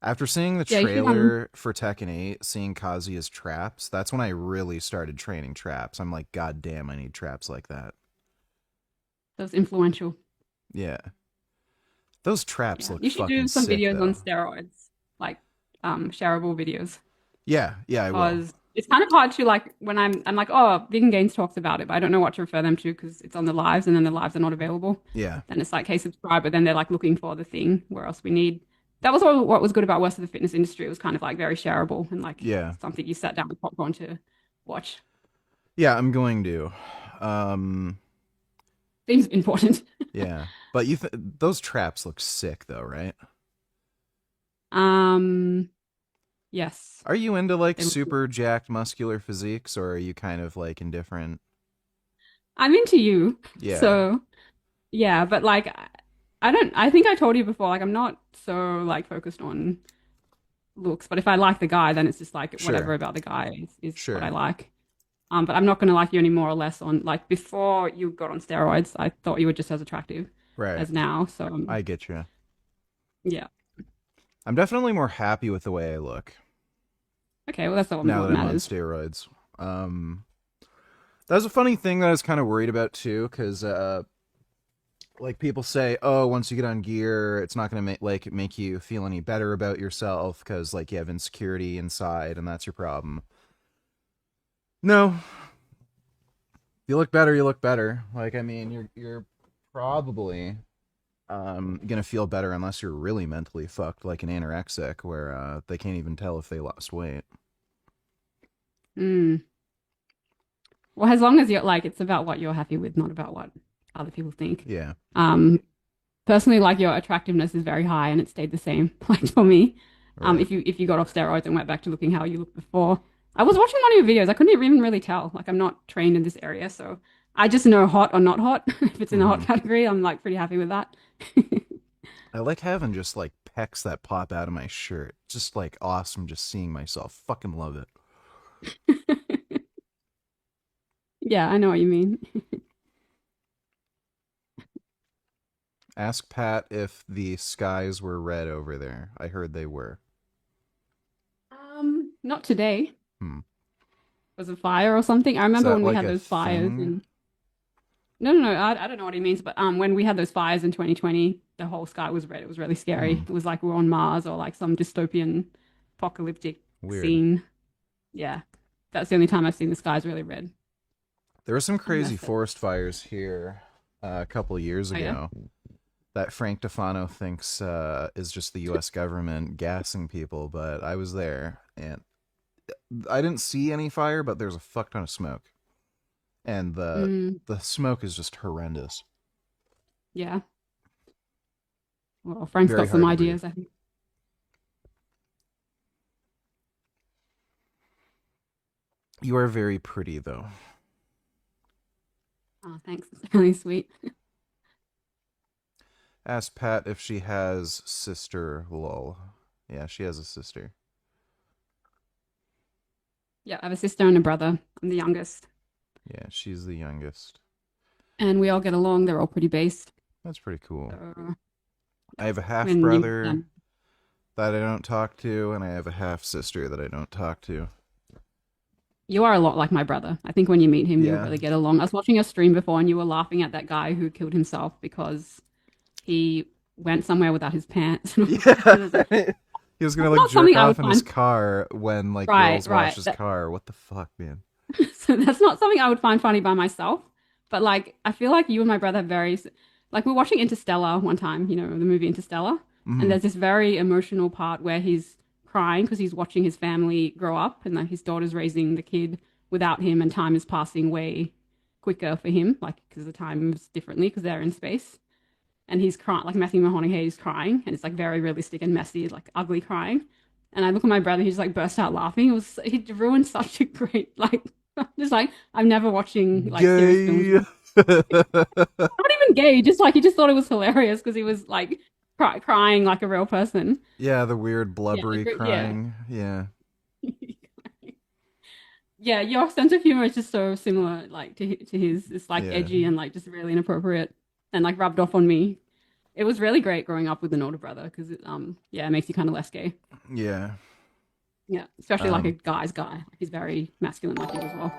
After seeing the Yeah, you should, trailer for Tekken 8, seeing Kazuya's traps, that's when I really started training traps. I'm like, God damn, I need traps like that. those influential. Yeah. Those traps Yeah. look You should do fucking some sick, videos on though. steroids, like shareable videos. Yeah, I will. Because it's kind of hard to like when I'm like, oh, Vegan Gains talks about it, but I don't know what to refer them to because it's on the lives and then the lives are not available. Yeah. Then it's like, hey, subscribe, but then they're like looking for the thing where else we need. That was what was good about Worst of the Fitness industry. It was kind of like very shareable and like Yeah. something you sat down with popcorn to watch. Yeah, I'm going to. Seems important. Yeah. But those traps look sick though, right? Yes. Are you into like They look- super jacked muscular physiques, or are you kind of like indifferent? I'm into you. Yeah. So yeah, but like I think I told you before, like I'm not so like focused on looks, but if I like the guy, then it's just like Sure. whatever about the guy is Sure. what I like. But I'm not gonna like you any more or less on like before you got on steroids, I thought you were just as attractive Right. as now. So I get you. yeah. I'm definitely more happy with the way I look Okay, well that's not now what that I'm on matters. steroids. That was a funny thing that I was kind of worried about too, because like people say, oh, once you get on gear, it's not gonna make you feel any better about yourself because like you have insecurity inside, and that's your problem. No, you look better. You look better. Like I mean, you're probably gonna feel better unless you're really mentally fucked, like an anorexic, where they can't even tell if they lost weight. Mm. Well, as long as you're like it's about what you're happy with, not about what other people think. Yeah. Personally, like your attractiveness is very high and it stayed the same, like for me. Right. If you got off steroids and went back to looking how you looked before. I was watching one of your videos. I couldn't even really tell. Like I'm not trained in this area, so I just know hot or not hot. If it's in the hot category, I'm like pretty happy with that. I like having just like pecs that pop out of my shirt. Just like awesome just seeing myself. Fucking love it. Yeah, I know what you mean. Ask Pat if the skies were red over there. I heard they were. Not today. Hmm. Was it fire or something? I remember that when we like had a those fires thing? in No. I don't know what he means, but when we had those fires in 2020, the whole sky was red. It was really scary. It was like we're on Mars or like some dystopian apocalyptic Weird. scene. Yeah. That's the only time I've seen the skies really red. There were some crazy Unless it- forest fires here a couple of years Oh, yeah? ago that Frank Defano thinks is just the U.S. government gassing people, but I was there and I didn't see any fire, but there's a fuck ton of smoke, and the smoke is just horrendous. Yeah. Well, Frank's Very got some hard to breathe. ideas, I think. You are very pretty, though. Oh, thanks. It's really sweet. Ask Pat if she has sister. Lol. Yeah, she has a sister. Yeah, I have a sister and a brother. I'm the youngest. Yeah, she's the youngest. And we all get along. They're all pretty based. That's pretty cool. So, I have a half when you- brother that I don't talk to, and I have a half sister that I don't talk to. You are a lot like my brother. I think when you meet him, you'll Yeah. really get along. I was watching a stream before and you were laughing at that guy who killed himself because he went somewhere without his pants. Yeah. He was gonna like Not jerk something I would off in his find. car when like Right, girls wash right. his That- car. What the fuck, man? so that's not something I would find funny by myself. But like, I feel like you and my brother have like we're watching Interstellar one time, the movie Interstellar, Mhm. and there's this very emotional part where he's crying because he's watching his family grow up and like his daughter's raising the kid without him, and time is passing way quicker for him, like because the time moves differently because they're in space. And he's crying, like Matthew McConaughey is crying, and it's like very realistic and messy, like ugly crying. And I look at my brother, he just like burst out laughing. He ruined such a great like. Just like I'm never watching like serious Gay. films. Not even gay, just like he just thought it was hilarious because he was like crying like a real person. Yeah, the weird blubbery Yeah. crying. Yeah. Yeah, your sense of humor is just so similar, like to his. It's like Yeah. edgy and like just really inappropriate, and like rubbed off on me. It was really great growing up with an older brother because it makes you kind of less gay. Yeah. Yeah, especially like a guy's guy. Like he's very masculine like you as well.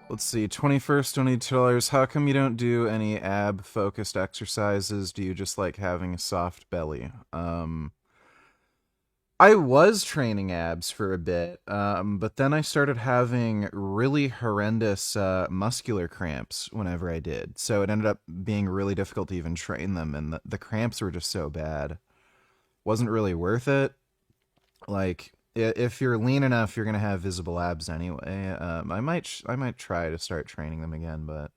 Let's see. 21st $22. How come you don't do any ab focused exercises? Do you just like having a soft belly? I was training abs for a bit, but then I started having really horrendous muscular cramps whenever I did. So it ended up being really difficult to even train them, and the cramps were just so bad. Wasn't really worth it. Like, if you're lean enough, you're gonna have visible abs anyway. I might try to start training them again, but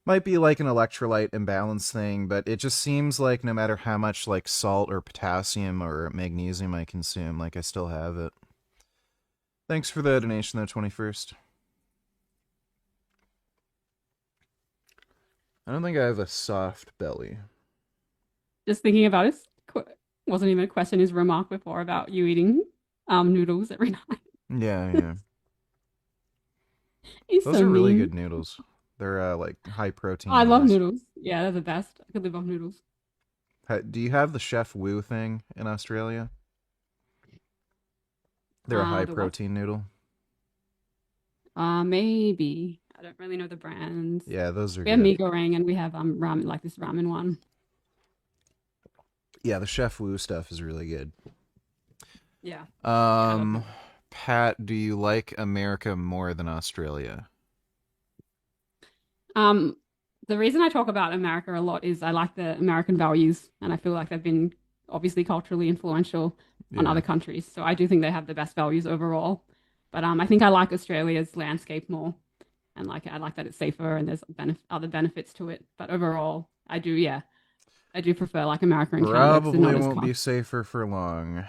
might be like an electrolyte imbalance thing, but it just seems like no matter how much like salt or potassium or magnesium I consume, like I still have it. Thanks for the donation though, 21st. I don't think I have a soft belly. Just thinking about it, wasn't even a question. His remark before about you eating noodles every night. Yeah. He's Those so are really mean. good noodles. They're like high protein. I love noodles. noodles. Yeah, they're the best. I could live off noodles. Do you have the Chef Wu thing in Australia? They're a high The what? protein noodle. Maybe. I don't really know the brands. Yeah, those are We have good. mee goreng and we have ramen, like this ramen one. Yeah, the Chef Wu stuff is really good. Yeah. Pat, do you like America more than Australia? The reason I talk about America a lot is I like the American values, and I feel like they've been obviously culturally influential on Yeah. other countries. So I do think they have the best values overall. But I think I like Australia's landscape more, and like I like that it's safer and there's other benefits to it. But overall, I do prefer like America and Canada 'cause they're Probably not as won't be cold. safer for long.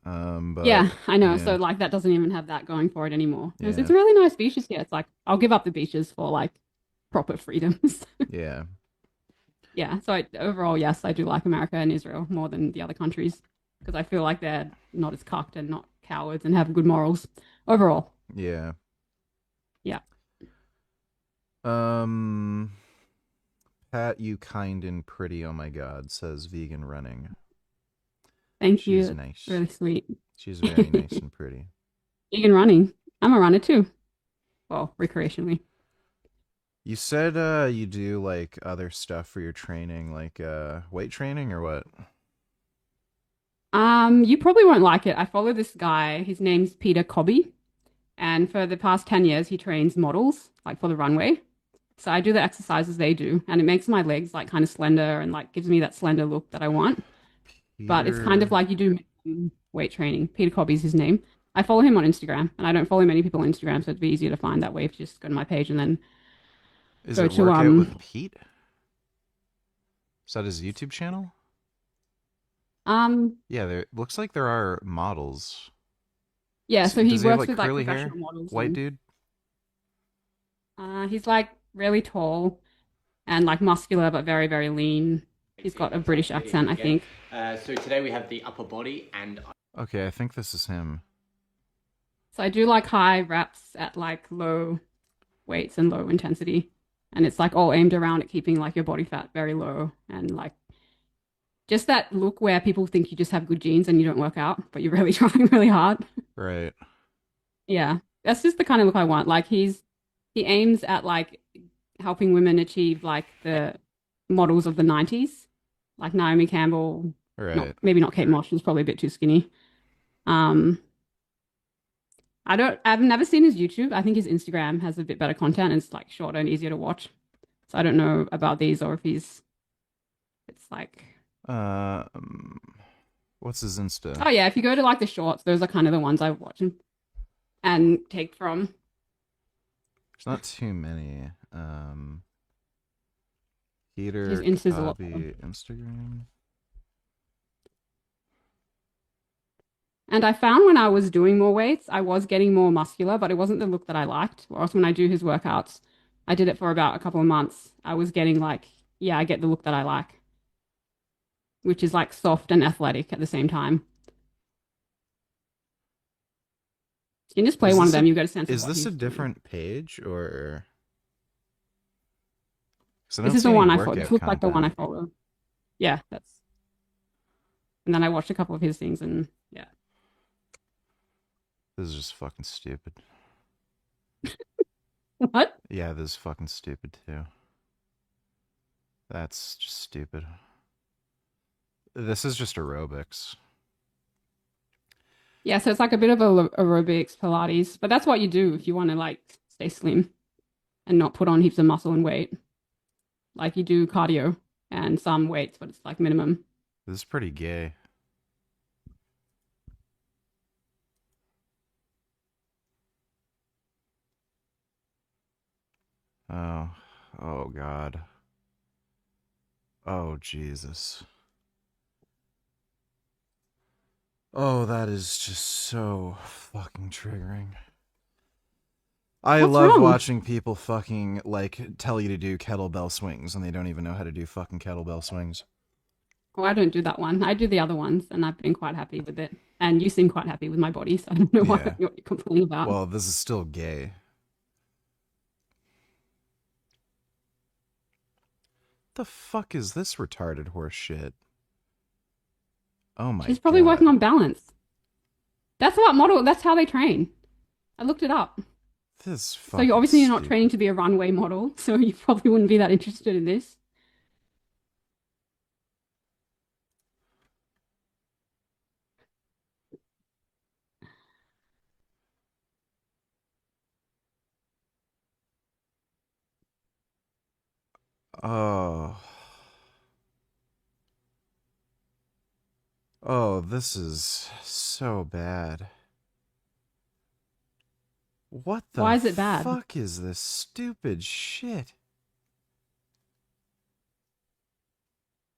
But Yeah, I know. yeah. So like that doesn't even have that going for it anymore. It's Yeah. a really nice beaches here. It's like I'll give up the beaches for like proper freedoms. Yeah. Yeah. So overall, yes, I do like America and Israel more than the other countries because I feel like they're not as cocked and not cowards and have good morals overall. Yeah. Yeah. Pat, you kind and pretty, oh my god, says Vegan Running. Thank She's you. nice. Really sweet. She's very nice and pretty. Vegan running. I'm a runner too. Well, recreationally. You said you do like other stuff for your training, like weight training or what? You probably won't like it. I follow this guy. His name's Peter Cobby, and for the past 10 years, he trains models like for the runway. So I do the exercises they do, and it makes my legs like kind of slender and like gives me that slender look that I want. But it's kind of Peter- like you do weight training. Peter Cobby's his name. I follow him on Instagram, and I don't follow many people on Instagram, so it'd be easier to find that way if you just go to my page and then Is go it to Workout with Pete? Is that his YouTube channel? Yeah, there looks like there are models. yeah. So he Does he have, works with like curly hair? professional models. White and- dude? He's like really tall and like muscular, but very, very lean. He's got a British accent, I think. So today we have the upper body and Okay, I think this is him. So I do like high reps at like low weights and low intensity. And it's like all aimed around at keeping like your body fat very low and like just that look where people think you just have good genes and you don't work out, but you're really trying really hard. Right. Yeah. That's just the kind of look I want. Like he aims at like helping women achieve like the models of the 90s, like Naomi Campbell. Right. Maybe not Kate Moss. She's probably a bit too skinny. I've never seen his YouTube. I think his Instagram has a bit better content and it's like shorter and easier to watch. So I don't know about these or if it's like. What's his Insta? Oh yeah, if you go to like the shorts, those are kind of the ones I watch and take from. There's not too many. Peter, His Insta's a lot. copy, Instagram. And I found when I was doing more weights, I was getting more muscular, but it wasn't the look that I liked. Whereas when I do his workouts, I did it for about a couple of months. I was getting like, yeah, I get the look that I like, which is like soft and athletic at the same time. You can just play one of them, you get a sense of Is what this he's a doing. different page or? This is the one I follow. This looks like the one I follow. Yeah, that's. And then I watched a couple of his things and yeah. This is just fucking stupid. What? Yeah, this is fucking stupid too. That's just stupid. This is just aerobics. Yeah, so it's like a bit of aerobics, Pilates, but that's what you do if you want to like stay slim and not put on heaps of muscle and weight. Like you do cardio and some weights, but it's like minimum. This is pretty gay. Oh God. Oh Jesus. Oh, that is just so fucking triggering. I What's love wrong? watching people fucking like tell you to do kettlebell swings and they don't even know how to do fucking kettlebell swings. Well, I don't do that one. I do the other ones, and I've been quite happy with it. And you seem quite happy with my body, so I don't know what Yeah. you're complaining about. Well, this is still gay. The fuck is this retarded horse shit? Oh my She's probably God. working on balance. That's how they train. I looked it up. This So fucking you're obviously not stupid. training to be a runway model, so you probably wouldn't be that interested in this. Oh. Oh, this is so bad. What the Why is it bad? fuck is this stupid shit?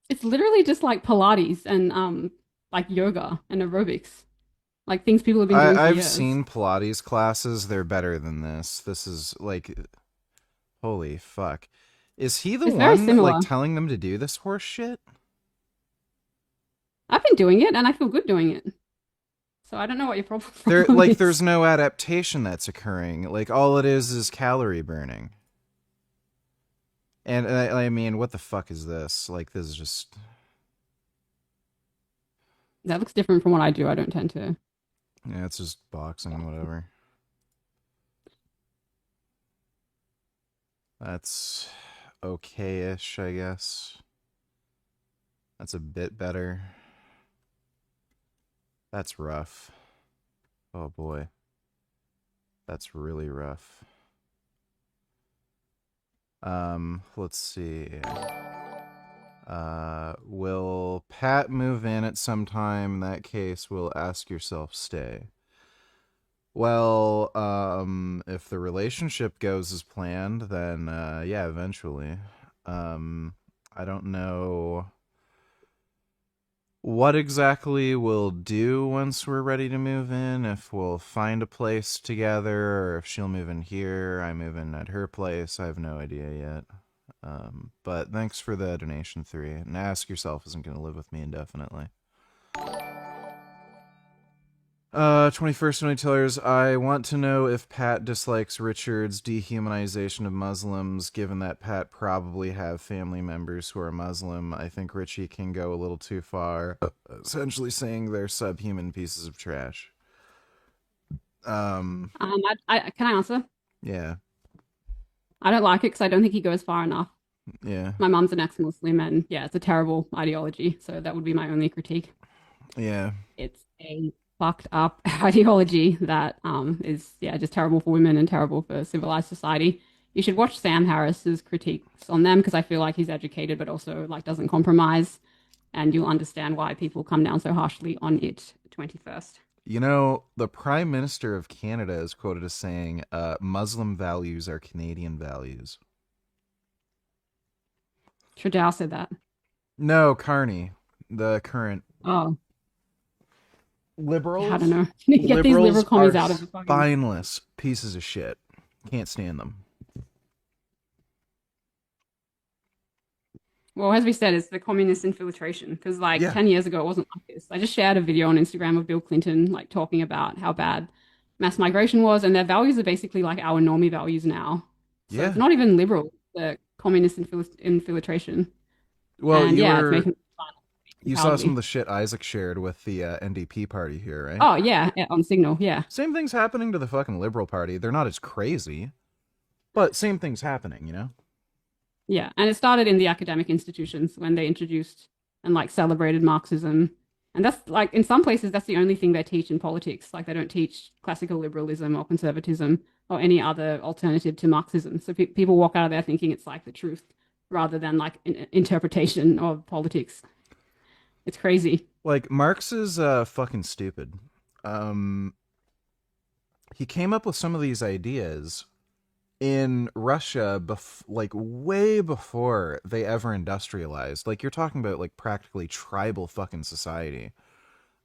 It's literally just like Pilates and like yoga and aerobics. Like things people have been doing for I've years. seen Pilates classes. They're better than this. This is like, holy fuck. Is he the It's very one similar. like telling them to do this horse shit? I've been doing it and I feel good doing it. So I don't know what your problem There, is. like, there's no adaptation that's occurring. Like, all it is calorie burning. And I mean, what the fuck is this? Like, this is just. That looks different from what I do. I don't tend to. Yeah, it's just boxing, whatever. That's okay-ish, I guess. That's a bit better. That's rough. Oh boy. That's really rough. Let's see. Will Pat move in at some time? In that case, will ask yourself stay. Well, if the relationship goes as planned, then yeah, eventually. I don't know what exactly we'll do once we're ready to move in, if we'll find a place together, or if she'll move in here, I move in at her place. I have no idea yet. But thanks for the donation 3. And Ask Yourself isn't going to live with me indefinitely. 21st Only Tellers, I want to know if Pat dislikes Richard's dehumanization of Muslims, given that Pat probably have family members who are Muslim. I think Richie can go a little too far, essentially saying they're subhuman pieces of trash. Can I answer? Yeah. I don't like it because I don't think he goes far enough. Yeah. My mom's an ex-Muslim, and yeah, it's a terrible ideology. So that would be my only critique. Yeah. It's a fucked up ideology that is just terrible for women and terrible for civilized society. You should watch Sam Harris's critiques on them because I feel like he's educated but also like doesn't compromise, and you'll understand why people come down so harshly on it. 21st. You know, the Prime Minister of Canada is quoted as saying, Muslim values are Canadian values. Trudeau said that. No, Carney, the current liberals. I don't know. Get these liberal commies out of the fucking... spineless pieces of shit. Can't stand them. Well, as we said, it's the communist infiltration because 10 years ago, it wasn't like this. I just shared a video on Instagram of Bill Clinton, like talking about how bad mass migration was, and their values are basically like our normie values now. So it's not even liberal, the communist infiltration. Well, and it's making you saw some of the shit Isaac shared with the NDP party here, right? Oh, yeah, on Signal, yeah. Same thing's happening to the fucking Liberal Party. They're not as crazy, but same thing's happening, you know? Yeah, and it started in the academic institutions when they introduced and like celebrated Marxism. And that's like in some places that's the only thing they teach in politics. Like they don't teach classical liberalism or conservatism or any other alternative to Marxism. So people walk out of there thinking it's like the truth rather than like an interpretation of politics. It's crazy. Like Marx is fucking stupid. He came up with some of these ideas in Russia, like way before they ever industrialized. Like you're talking about like practically tribal fucking society.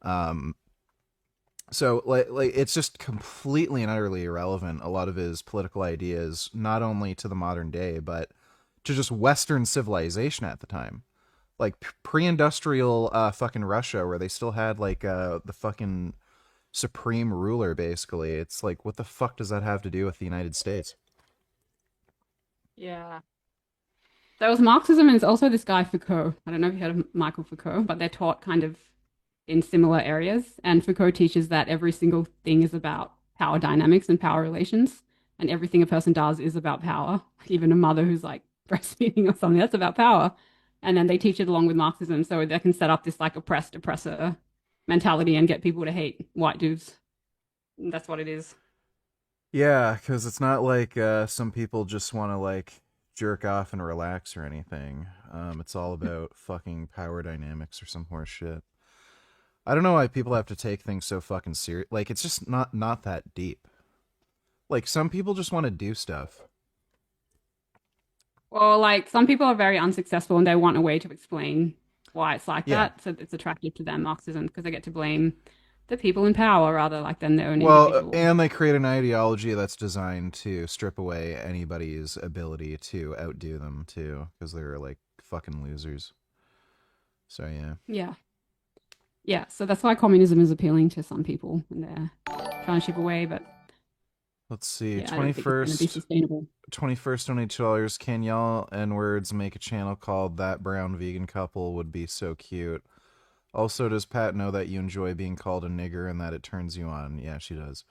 So like it's just completely and utterly irrelevant. A lot of his political ideas, not only to the modern day, but to just Western civilization at the time. Like pre-industrial fucking Russia, where they still had like the fucking supreme ruler. Basically, it's like, what the fuck does that have to do with the United States? Yeah. There was Marxism and it's also this guy Foucault. I don't know if you heard of Michael Foucault, but they're taught kind of in similar areas. And Foucault teaches that every single thing is about power dynamics and power relations. And everything a person does is about power. Even a mother who's like breastfeeding or something, that's about power. And then they teach it along with Marxism so they can set up this like oppressed oppressor mentality and get people to hate white dudes. And that's what it is. Yeah, because it's not like some people just want to like jerk off and relax or anything. It's all about fucking power dynamics or some horse shit. I don't know why people have to take things so fucking serious. Like it's just not that deep. Like some people just want to do stuff. Well, like some people are very unsuccessful and they want a way to explain why it's like that. So it's attractive to them, Marxism, because they get to blame the people in power rather like than their own individual. And they create an ideology that's designed to strip away anybody's ability to outdo them too, because they're like fucking losers. So yeah, so that's why communism is appealing to some people and they're trying to chip away. But let's see, I don't think it's gonna be sustainable. 21st only $2. Can y'all N-words make a channel called That Brown Vegan Couple? Would be so cute. Also, does Pat know that you enjoy being called a nigger and that it turns you on? Yeah, she does.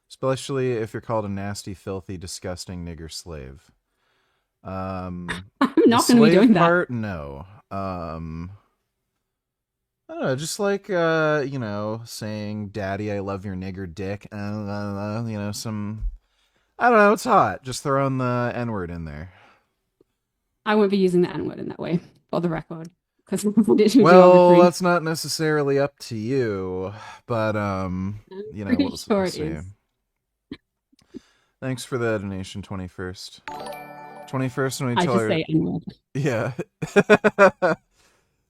Especially if you're called a nasty, filthy, disgusting nigger slave. I'm not going to be doing part, that. No. I don't know, just like, saying, Daddy, I love your nigger dick. Some... I don't know, it's hot. Just throwing the N-word in there. I won't be using the N-word in that way, for the record. Well, that's not necessarily up to you, but we'll see. Thanks for the donation, 21st. 21st only $2. I just say N-word. Yeah.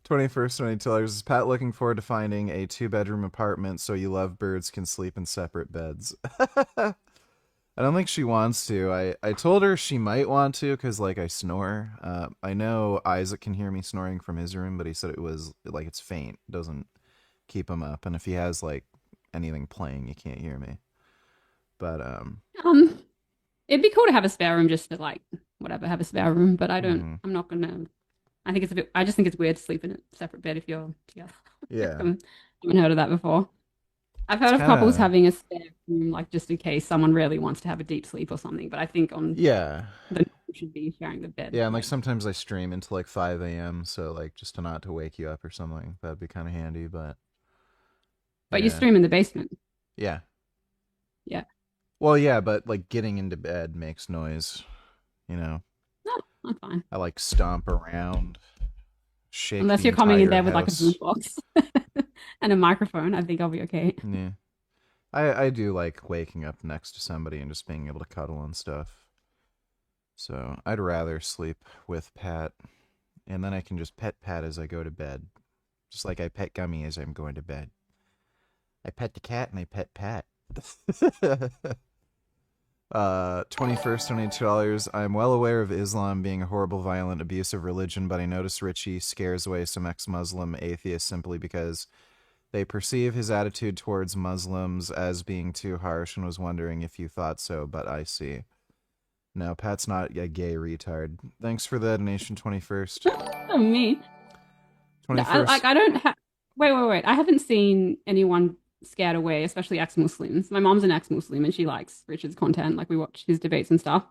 21st only $2. Is Pat looking forward to finding a 2-bedroom apartment so you love birds can sleep in separate beds? I don't think she wants to. I told her she might want to because, like, I snore. I know Isaac can hear me snoring from his room, but he said it was, like, it's faint. It doesn't keep him up. And if he has, like, anything playing, you can't hear me. But, it'd be cool to have a spare room just to, like, whatever, have a spare room. But I don't, I'm not going to, I just think it's weird to sleep in a separate bed if you're together. Yeah. I haven't heard of that before. I've heard of couples having a spare room, like just in case someone really wants to have a deep sleep or something. But I think the should be sharing the bed. Yeah, and like sometimes I stream until like 5 a.m. So like just to not to wake you up or something, that'd be kind of handy. But you stream in the basement. Yeah. Yeah. Well, yeah, but like getting into bed makes noise, you know. No, I'm fine. I like stomp around, shake. Unless you're coming in there with like a boombox and a microphone, I think I'll be okay. Yeah. I do like waking up next to somebody and just being able to cuddle and stuff. So I'd rather sleep with Pat, and then I can just pet Pat as I go to bed, just like I pet Gummy as I'm going to bed. I pet the cat and I pet Pat. 21st, $22. I'm well aware of Islam being a horrible, violent, abusive religion, but I notice Richie scares away some ex-Muslim atheists simply because they perceive his attitude towards Muslims as being too harsh, and was wondering if you thought so, but I see. No, Pat's not a gay retard. Thanks for the donation, 21st. Oh, me. 21st. I don't have... Wait. I haven't seen anyone scared away, especially ex-Muslims. My mom's an ex-Muslim and she likes Richard's content. Like, we watch his debates and stuff.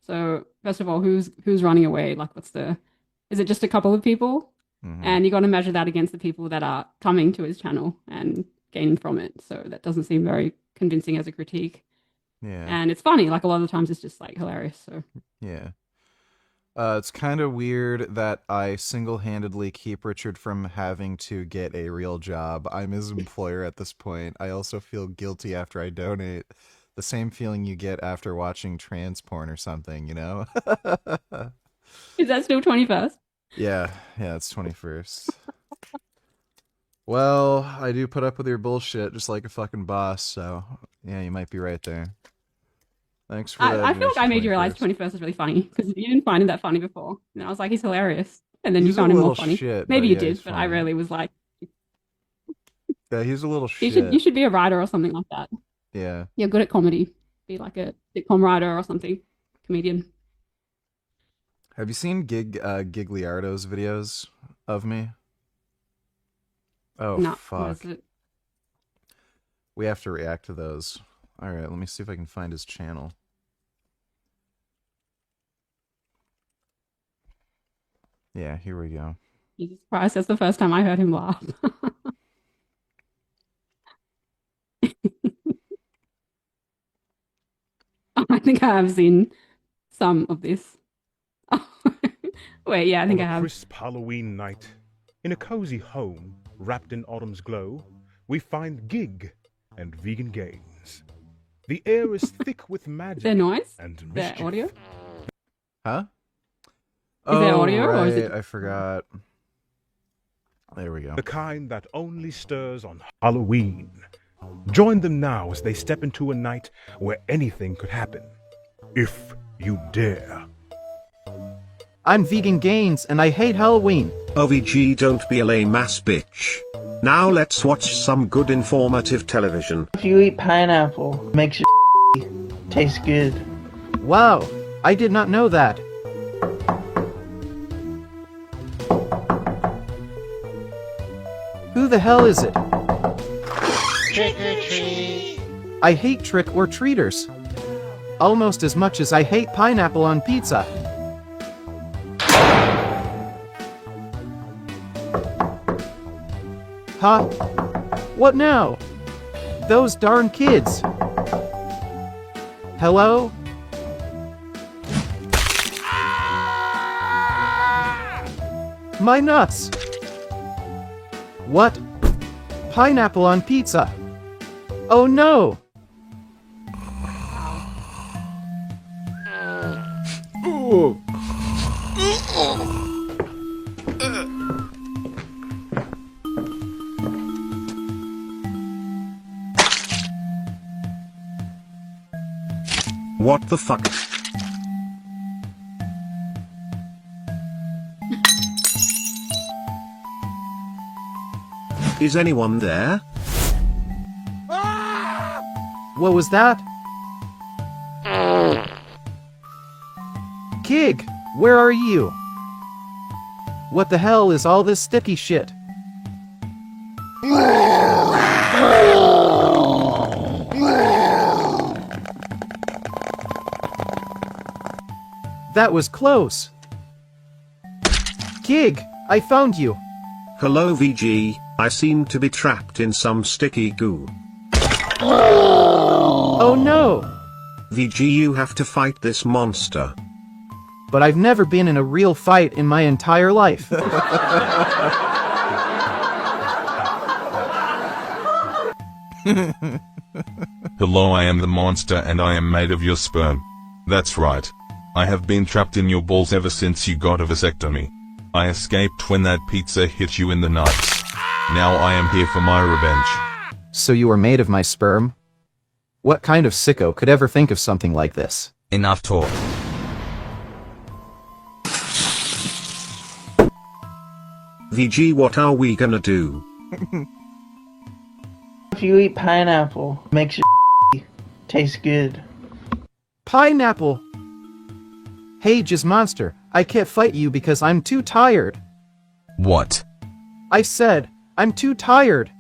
So, first of all, who's running away? Like, is it just a couple of people? Mm-hmm. And you got to measure that against the people that are coming to his channel and gaining from it. So that doesn't seem very convincing as a critique. Yeah. And it's funny. Like, a lot of the times it's just like hilarious. So yeah. It's kind of weird that I single-handedly keep Richard from having to get a real job. I'm his employer at this point. I also feel guilty after I donate. The same feeling you get after watching trans porn or something, you know? Is that still 21st? Yeah, it's 21st. Well, I do put up with your bullshit just like a fucking boss, so yeah, you might be right there. Thanks for that. I feel like I made you realize 21st is really funny because you didn't find him that funny before. And I was like, he's hilarious. And then you found him more funny. Maybe you did, but I really was like... Yeah, he's a little shit. You should be a writer or something like that. Yeah. You're good at comedy. Be like a sitcom writer or something. Comedian. Have you seen Gigliardo's videos of me? Oh, no, fuck. what is it? We have to react to those. Alright, let me see if I can find his channel. Yeah, here we go. Jesus Christ, that's the first time I heard him laugh. I think I have seen some of this. Wait, yeah, I think I have. On a crisp Halloween night, in a cozy home wrapped in autumn's glow, we find gig and vegan gains. The air is thick with magic. Their noise? And their audio? Huh? Is there audio right. or is it? I forgot. There we go. The kind that only stirs on Halloween. Join them now as they step into a night where anything could happen. If you dare. I'm Vegan Gains and I hate Halloween. OVG, don't be a lame ass bitch. Now let's watch some good informative television. If you eat pineapple, it makes your taste good. Wow, I did not know that. Who the hell is it? Trick or treat. I hate trick or treaters. Almost as much as I hate pineapple on pizza. Huh? What now? Those darn kids. Hello? My nuts. What? Pineapple on pizza. Oh no! What the fuck? Is anyone there? What was that? Kig, where are you? What the hell is all this sticky shit? That was close. Gig, I found you. Hello VG, I seem to be trapped in some sticky goo. Oh no. VG, you have to fight this monster. But I've never been in a real fight in my entire life. Hello, I am the monster and I am made of your sperm. That's right. I have been trapped in your balls ever since you got a vasectomy. I escaped when that pizza hit you in the nuts. Now I am here for my revenge. So you were made of my sperm? What kind of sicko could ever think of something like this? Enough talk. VG, what are we gonna do? If you eat pineapple, it makes your taste good. Pineapple! Hey, Jizz Monster, I can't fight you because I'm too tired. What? I said, I'm too tired.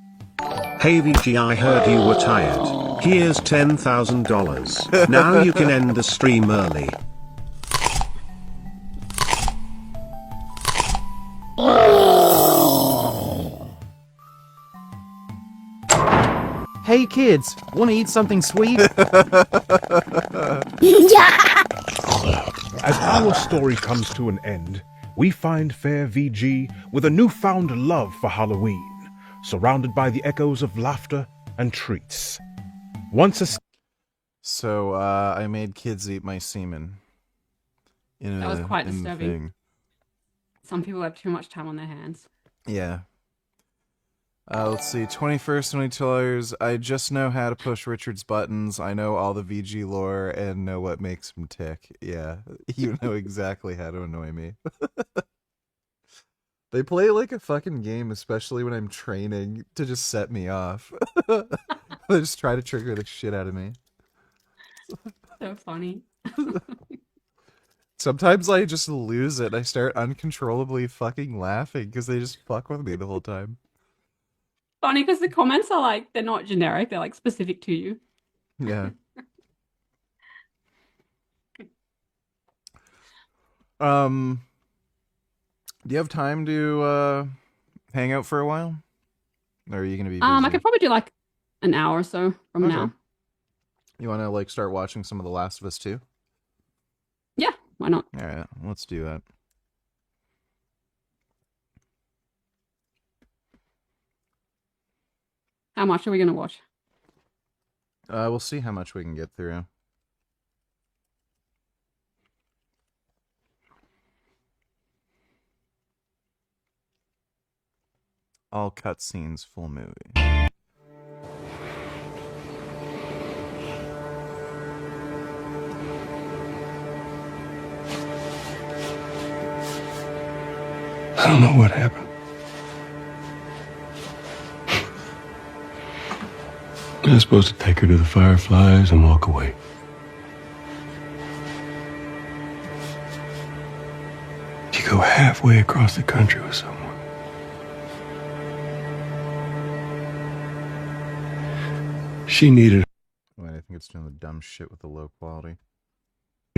Hey VG, I heard you were tired. Here's $10,000. Now you can end the stream early. Hey kids, wanna eat something sweet? As our story comes to an end, we find fair VG with a newfound love for Halloween, surrounded by the echoes of laughter and treats. So, I made kids eat my semen. That was quite in the disturbing. thing. Some people have too much time on their hands. Yeah. Let's see, 21st $20. I just know how to push Richard's buttons. I know all the VG lore and know what makes him tick. Yeah, you know exactly how to annoy me. They play like a fucking game, especially when I'm training, to just set me off. They just try to trigger the shit out of me. So funny. Sometimes I just lose it. I start uncontrollably fucking laughing because they just fuck with me the whole time. Funny because the comments are like, they're not generic, they're like specific to you. Yeah. Do you have time to hang out for a while? Or are you gonna be busy? I could probably do like an hour or so from now. You wanna like start watching some of The Last of Us 2? Yeah, why not? Alright, let's do that. How much are we gonna watch? We'll see how much we can get through. All cutscenes, full movie. I don't know what happened. I was supposed to take her to the Fireflies and walk away. You go halfway across the country with someone. She needed Wait, I think it's doing the dumb shit with the low quality.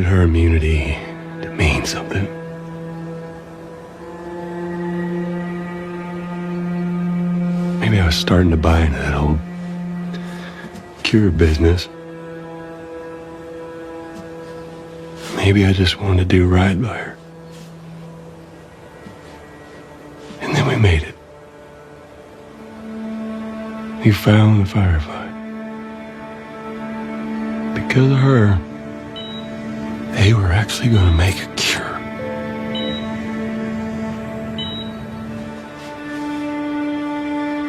her immunity to mean something. Maybe I was starting to buy into that whole cure business. Maybe I just wanted to do right by her. And then we made it. We found the Firefly. Because of her, they were actually going to make a cure.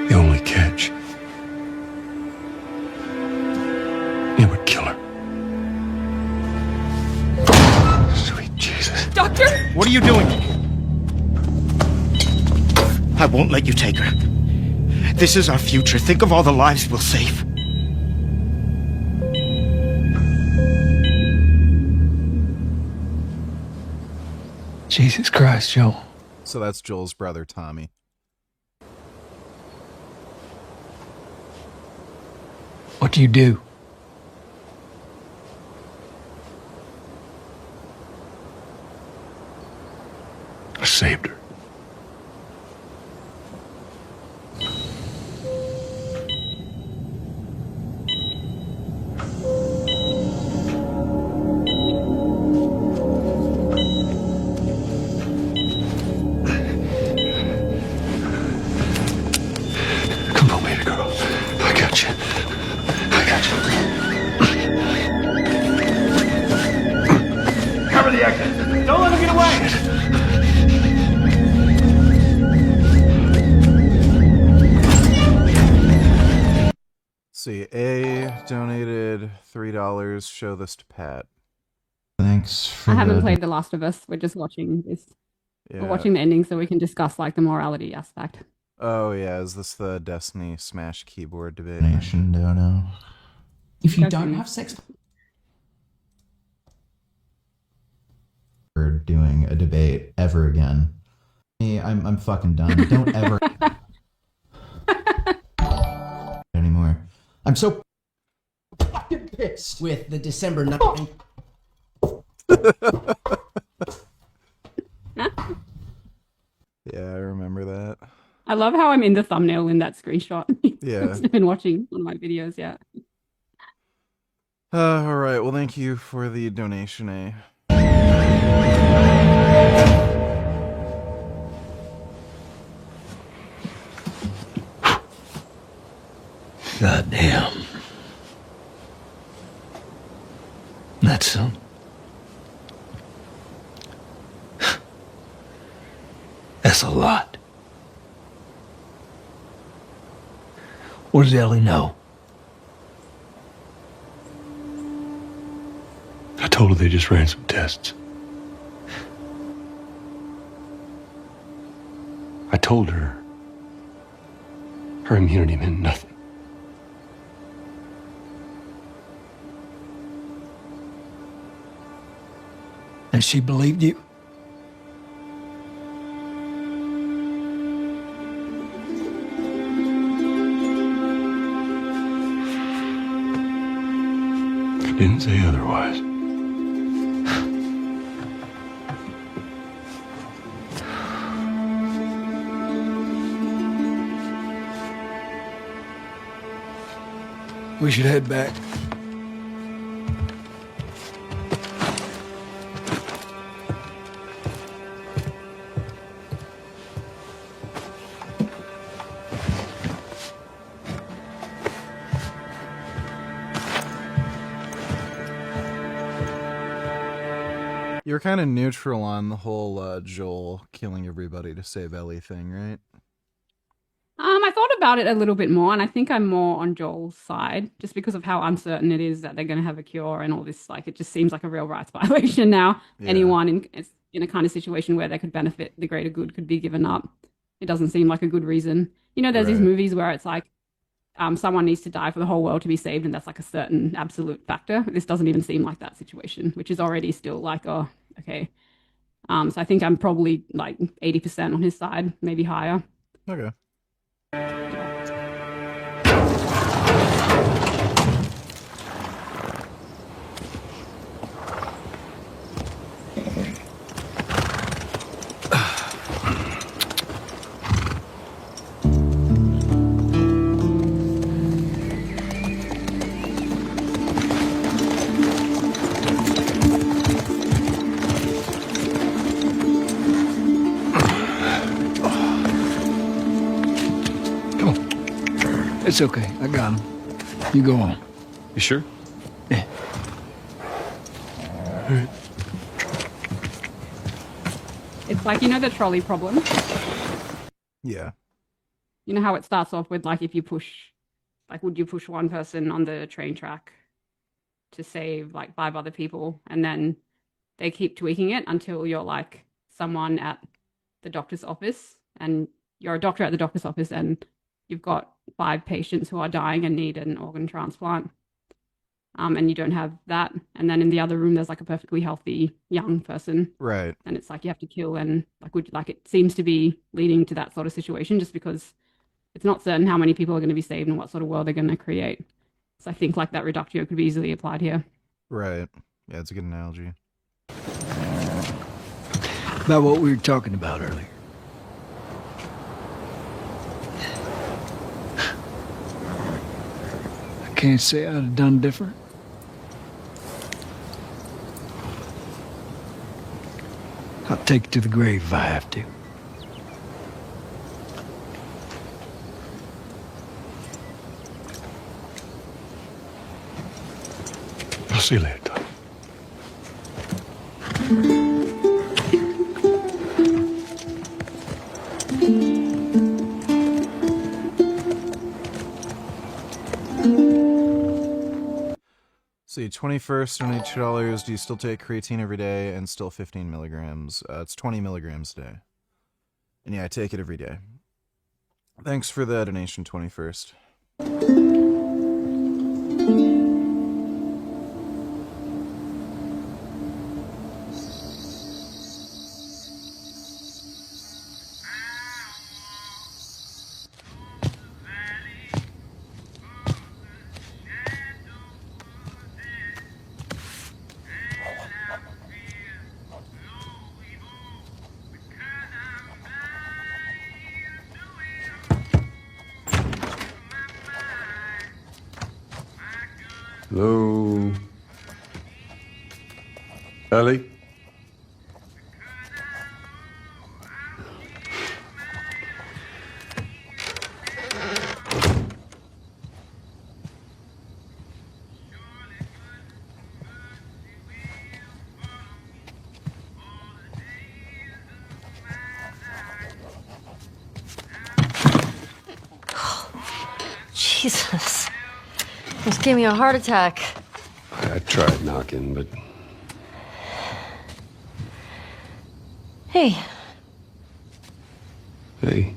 The only catch, it would kill her. Sweet Jesus. Doctor? What are you doing? I won't let you take her. This is our future. Think of all the lives we'll save. Jesus Christ, Joel. So that's Joel's brother, Tommy. What do you do? see. A donated $3. Show this to Pat. Thanks for I haven't played The Last of Us. We're just watching this. Yeah. We're watching the ending so we can discuss like the morality aspect. Oh yeah, is this the Destiny Smash keyboard debate? Dono. If you don't have sex, we're doing a debate ever again. I'm fucking done. Don't ever anymore. I'm so fucking pissed with the December 9th. Yeah, I remember that. I love how I'm in the thumbnail in that screenshot. Yeah. I've been watching one of my videos, yeah. All right. Well, thank you for the donation, eh? God damn. That's some. That's a lot. What does Ellie know? I told her they just ran some tests. I told her her immunity meant nothing. And she believed you? I didn't say otherwise. We should head back. You're kind of neutral on the whole Joel killing everybody to save Ellie thing, right? I thought about it a little bit more, and I think I'm more on Joel's side, just because of how uncertain it is that they're going to have a cure and all this. Like, it just seems like a real rights violation now. Yeah. Anyone in a kind of situation where they could benefit the greater good could be given up. It doesn't seem like a good reason. You know, there's these movies where it's like someone needs to die for the whole world to be saved, and that's like a certain absolute factor. This doesn't even seem like that situation, which is already still like, oh, okay. So I think I'm probably like 80% on his side, maybe higher. Okay. It's okay. I got him. You go on. You sure? Yeah. All right. It's like, you know, the trolley problem? Yeah. You know how it starts off with, like, if you push, like, would you push one person on the train track to save, like, 5 other people? And then they keep tweaking it until you're, like, someone at the doctor's office, and you're a doctor at the doctor's office, and you've got 5 patients who are dying and need an organ transplant. And you don't have that. And then in the other room, there's like a perfectly healthy young person. Right. And it's like you have to kill, and like it seems to be leading to that sort of situation, just because it's not certain how many people are going to be saved and what sort of world they're going to create. So I think like that reductio could be easily applied here. Right. Yeah, it's a good analogy. About what we were talking about earlier. I can't say I'd have done different. I'll take it to the grave if I have to. I'll see you later, Tom. See, 21st, only $2. Do you still take creatine every day and still 15 milligrams? It's 20 milligrams a day. And yeah, I take it every day. Thanks for the donation, 21st. Hello? Ellie? Jesus. Almost gave me a heart attack. I tried knocking, but Hey, hey,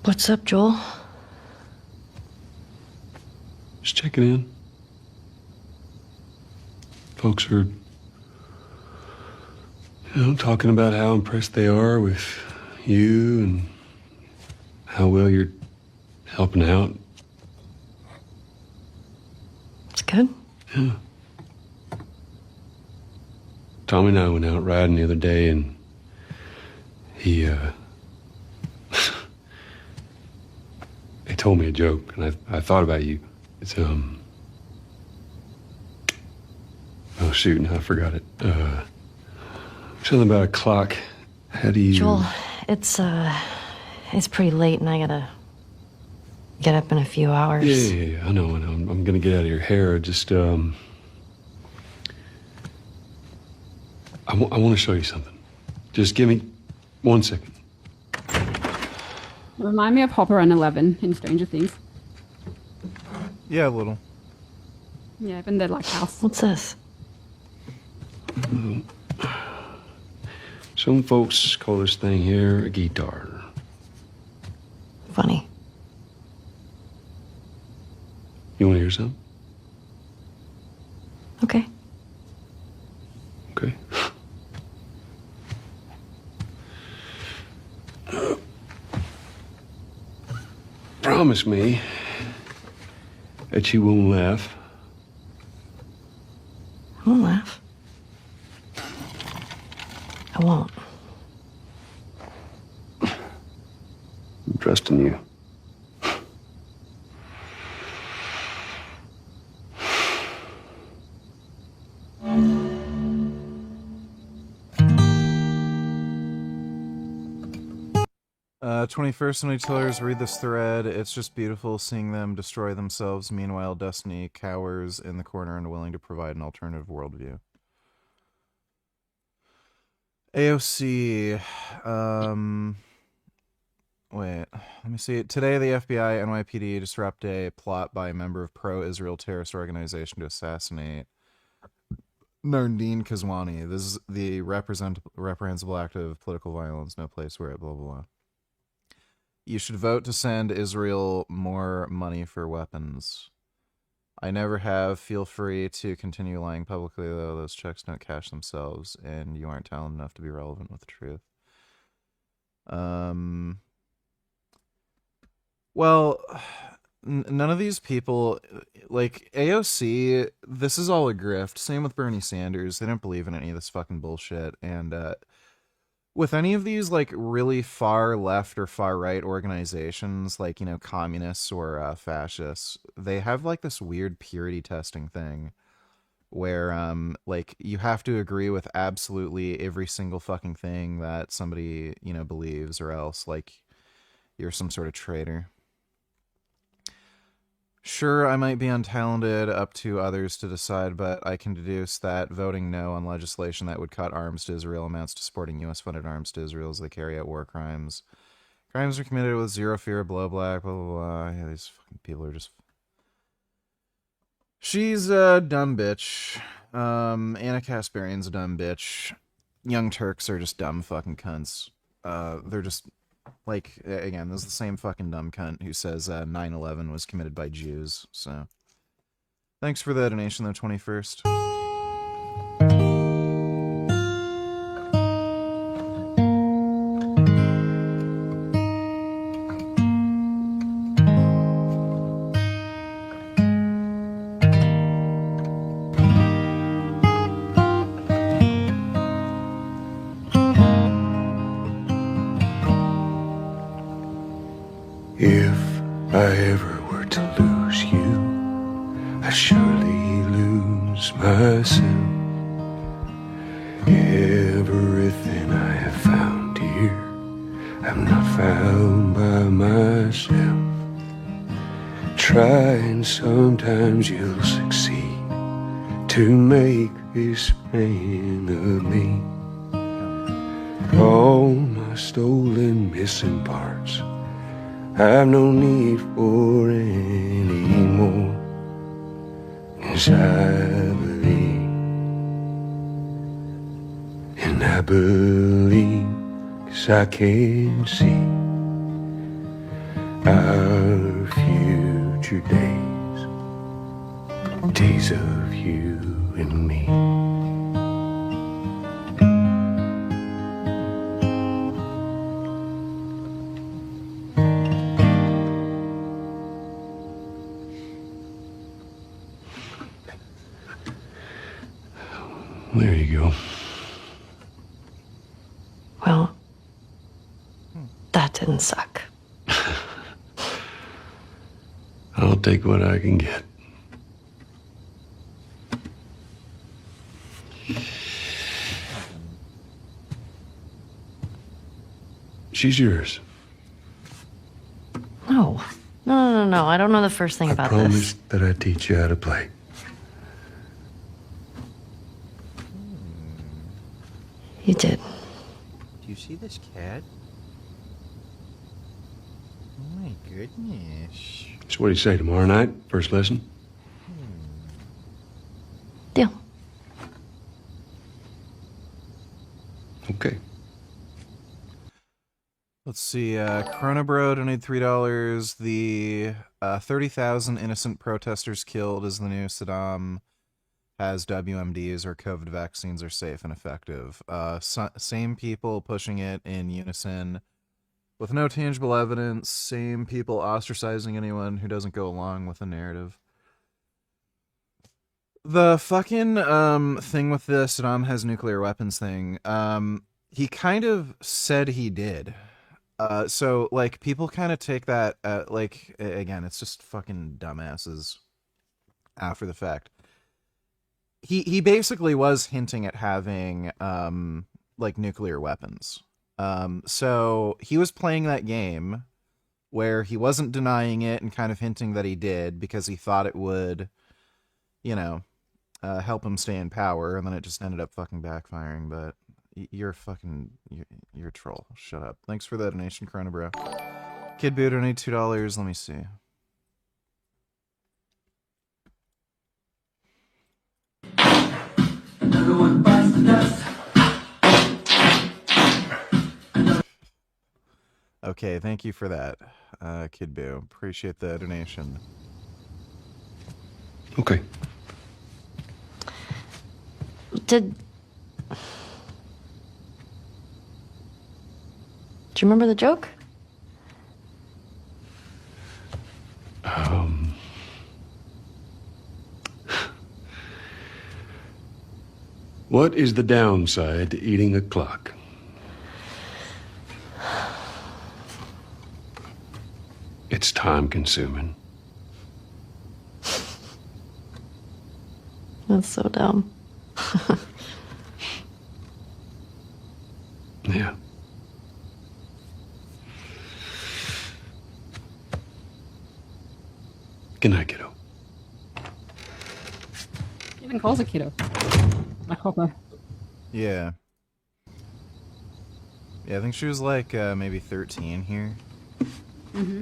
what's up, Joel? just checking in. Folks are, talking about how impressed they are with you and how well you're helping out. It's good. Yeah. Tommy and I went out riding the other day, and he told me a joke, and I thought about you. It's oh shoot, now I forgot it. Something about a clock. How do you? Joel, it's pretty late and I gotta get up in a few hours. Yeah, I know. I'm gonna get out of your hair. Just I want to show you something. Just give me 1 second. Remind me of Hopper and Eleven in Stranger Things. Yeah, a little. Yeah, I've been there like house. What's this? Some folks call this thing here a guitar. Funny. You want to hear something? Okay. Okay. Promise me that you won't laugh. I won't laugh. I won't. I'm trusting you. Uh, 21st and Utilers, read this thread. It's just beautiful seeing them destroy themselves. Meanwhile, Destiny cowers in the corner, unwilling to provide an alternative worldview. AOC, wait, let me see. Today, the FBI NYPD disrupt a plot by a member of pro-Israel terrorist organization to assassinate Nardine Kazwani. This is the reprehensible act of political violence, no place where it, blah, blah, blah. You should vote to send Israel more money for weapons. I never have. Feel free to continue lying publicly, though. Those checks don't cash themselves, and you aren't talented enough to be relevant with the truth. Well, none of these people, like, AOC, this is all a grift. Same with Bernie Sanders. They don't believe in any of this fucking bullshit, and, with any of these, like, really far left or far right organizations, like, communists or fascists, they have, like, this weird purity testing thing where, like, you have to agree with absolutely every single fucking thing that somebody, believes, or else, like, you're some sort of traitor. Sure, I might be untalented, up to others to decide, but I can deduce that voting no on legislation that would cut arms to Israel amounts to supporting U.S.-funded arms to Israel as they carry out war crimes. Crimes are committed with zero fear of blowback, blah, blah, blah. Yeah, these fucking people are just... She's a dumb bitch. Anna Kasparian's a dumb bitch. Young Turks are just dumb fucking cunts. They're just, like, again, this is the same fucking dumb cunt who says 9/11 was committed by Jews, so. Thanks for the donation, though, 21st. If I ever were to lose you, I surely lose myself. Everything I have found here, I'm not found by myself. Try and sometimes you'll succeed to make this man of me. All my stolen missing parts I've no need for any more, 'cause I believe, and I believe 'cause I can see our future days, days of you and me. There you go. Well, that didn't suck. I'll take what I can get. She's yours. No. No. I don't know the first thing about I this. promised that I'd teach you how to play. You did. Do you see this cat? Oh my goodness. So what do you say, tomorrow night? First lesson? Deal. Okay. Let's see, Chronobro donated $3. The 30,000 innocent protesters killed is the new Saddam has WMDs or COVID vaccines are safe and effective. Same people pushing it in unison with no tangible evidence. Same people ostracizing anyone who doesn't go along with the narrative. The fucking thing with the Saddam has nuclear weapons thing, he kind of said he did. So, like, people kind of take that, like, again, it's just fucking dumbasses after the fact. He basically was hinting at having, like, nuclear weapons. So he was playing that game where he wasn't denying it and kind of hinting that he did because he thought it would, you know, help him stay in power, and then it just ended up fucking backfiring, but you're a troll. Shut up. Thanks for the donation, Chronobro. Kid Boo donated $2. Let me see. Another one bites the dust. Okay, thank you for that, Kid Boo. Appreciate the donation. Okay. Do you remember the joke? What is the downside to eating a clock? It's time consuming. That's so dumb. Yeah. Good night, kiddo. Even calls a kiddo. Like Hopper. Yeah. Yeah, I think she was like maybe 13 here. Mm-hmm.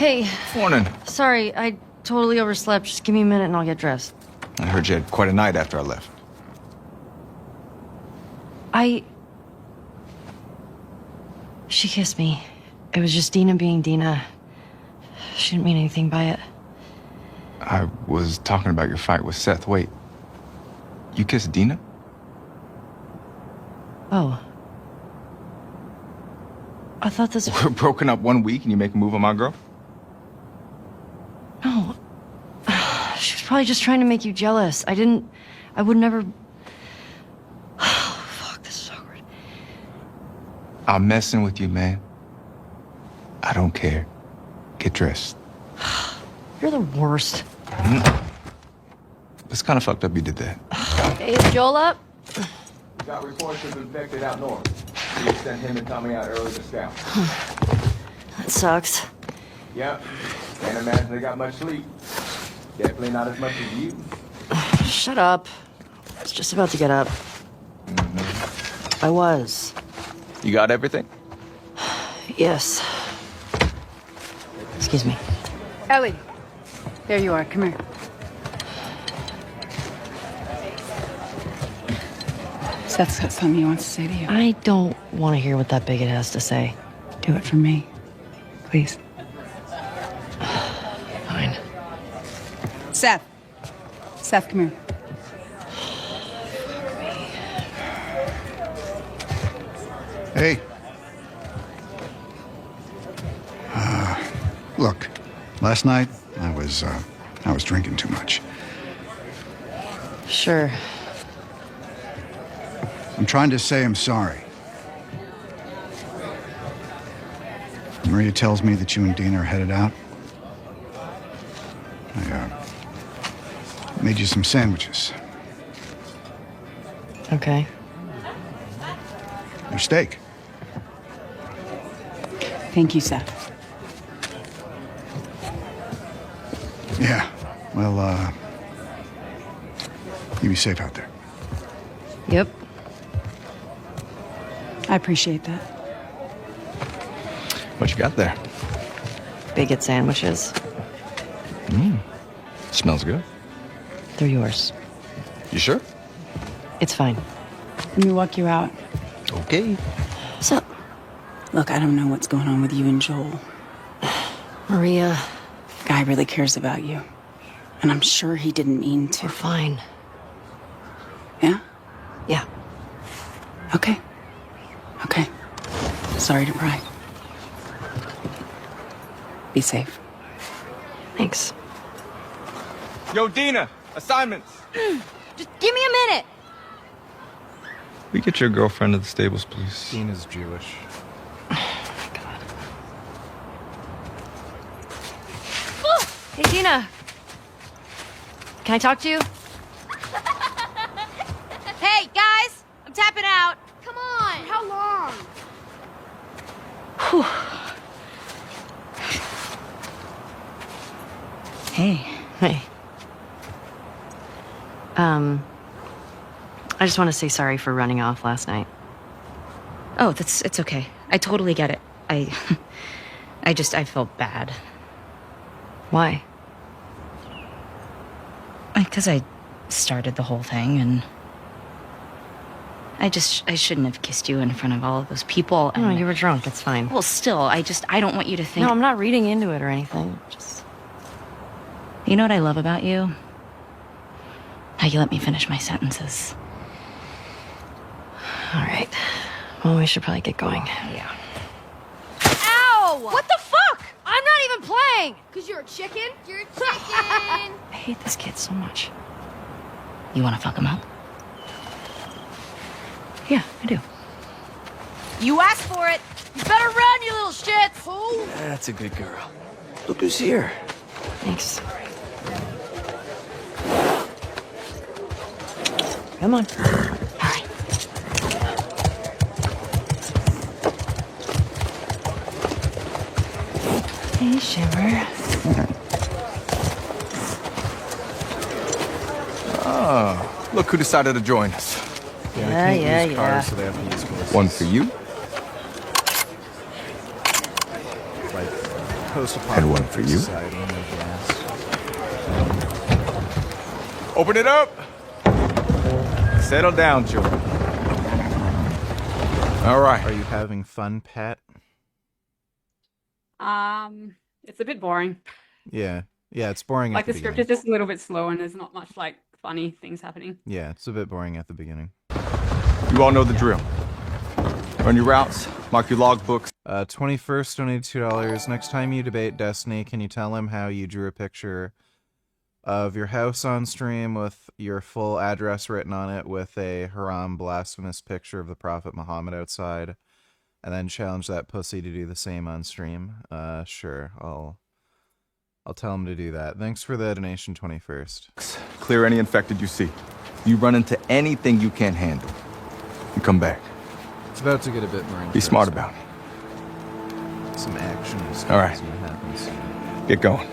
Hey. Morning. Sorry, I totally overslept. Just give me a minute and I'll get dressed. I heard you had quite a night after I left. She kissed me. It was just Dina being Dina. She didn't mean anything by it. I was talking about your fight with Seth. Wait. You kissed Dina? Oh. I thought this... We're broken up 1 week and you make a move on my girl? No. She was probably just trying to make you jealous. I would never... Oh, fuck, this is awkward. I'm messing with you, man. I don't care. Get dressed. You're the worst. It's kind of fucked up you did that. Hey, is Joel up? We got reports of infected out north. We sent him and Tommy out early to scout. That sucks. Yep. Can't imagine they got much sleep. Definitely not as much as you. Shut up. I was just about to get up. I was. You got everything? Yes. Excuse me. Ellie, there you are. Come here. Seth's got something he wants to say to you. I don't want to hear what that bigot has to say. Do it for me, please. Fine. Seth. Seth, come here. Hey. Look, last night I was drinking too much. Sure. I'm trying to say I'm sorry. Maria tells me that you and Dina are headed out. I made you some sandwiches. Okay. Your steak. Thank you, Seth. Yeah. Well, you be safe out there. Yep. I appreciate that. What you got there? Bigot sandwiches. Smells good. They're yours. You sure? It's fine. Let me walk you out. Okay. What's up? Look, I don't know what's going on with you and Joel. Maria. Guy really cares about you. And I'm sure he didn't mean to. We're fine. Yeah? Yeah. Okay. Okay. Sorry to pry. Be safe. Thanks. Yo, Dina, assignments. Just give me a minute. We get your girlfriend to the stables, please. Dina's Jewish. Hey, Dina. Can I talk to you? Hey, guys! I'm tapping out. Come on! How long? Whew. Hey. Hey. I just want to say sorry for running off last night. Oh, it's okay. I totally get it. I felt bad. Why? Because I started the whole thing, and I shouldn't have kissed you in front of all of those people. And No, you were drunk. It's fine. Well, still, I don't want you to think... No, I'm not reading into it or anything. Just... You know what I love about you? How you let me finish my sentences. All right. Well, we should probably get going. Yeah. Ow! What the fuck? I'm not even playing! Because you're a chicken? You're a chicken! I hate this kid so much. You want to fuck him up? Yeah, I do. You asked for it! You better run, you little shits! Who? That's a good girl. Look who's here. Thanks. Come on. All right. Hey, Shimmer. Oh, look who decided to join us. Yeah. So they have to use force. One for you. Like Had one for you. society, no gas. Open it up. Settle down, children. All right. Are you having fun, Pat? It's a bit boring. Yeah. Yeah, it's boring Like at the the script beginning. is just a little bit slow and there's not much like funny things happening. Yeah, it's a bit boring at the beginning. You all know the drill. Run your routes, mark your logbooks. 21st, donate $2. Next time you debate Destiny, can you tell him how you drew a picture of your house on stream with your full address written on it with a haram blasphemous picture of the Prophet Muhammad outside, and then challenge that pussy to do the same on stream? Sure, I'll tell him to do that. Thanks for the donation, 21st. Clear any infected you see. You run into anything you can't handle, you come back. It's about to get a bit more interesting. Be smart about it. Some action is All right. gonna happen soon. Get going.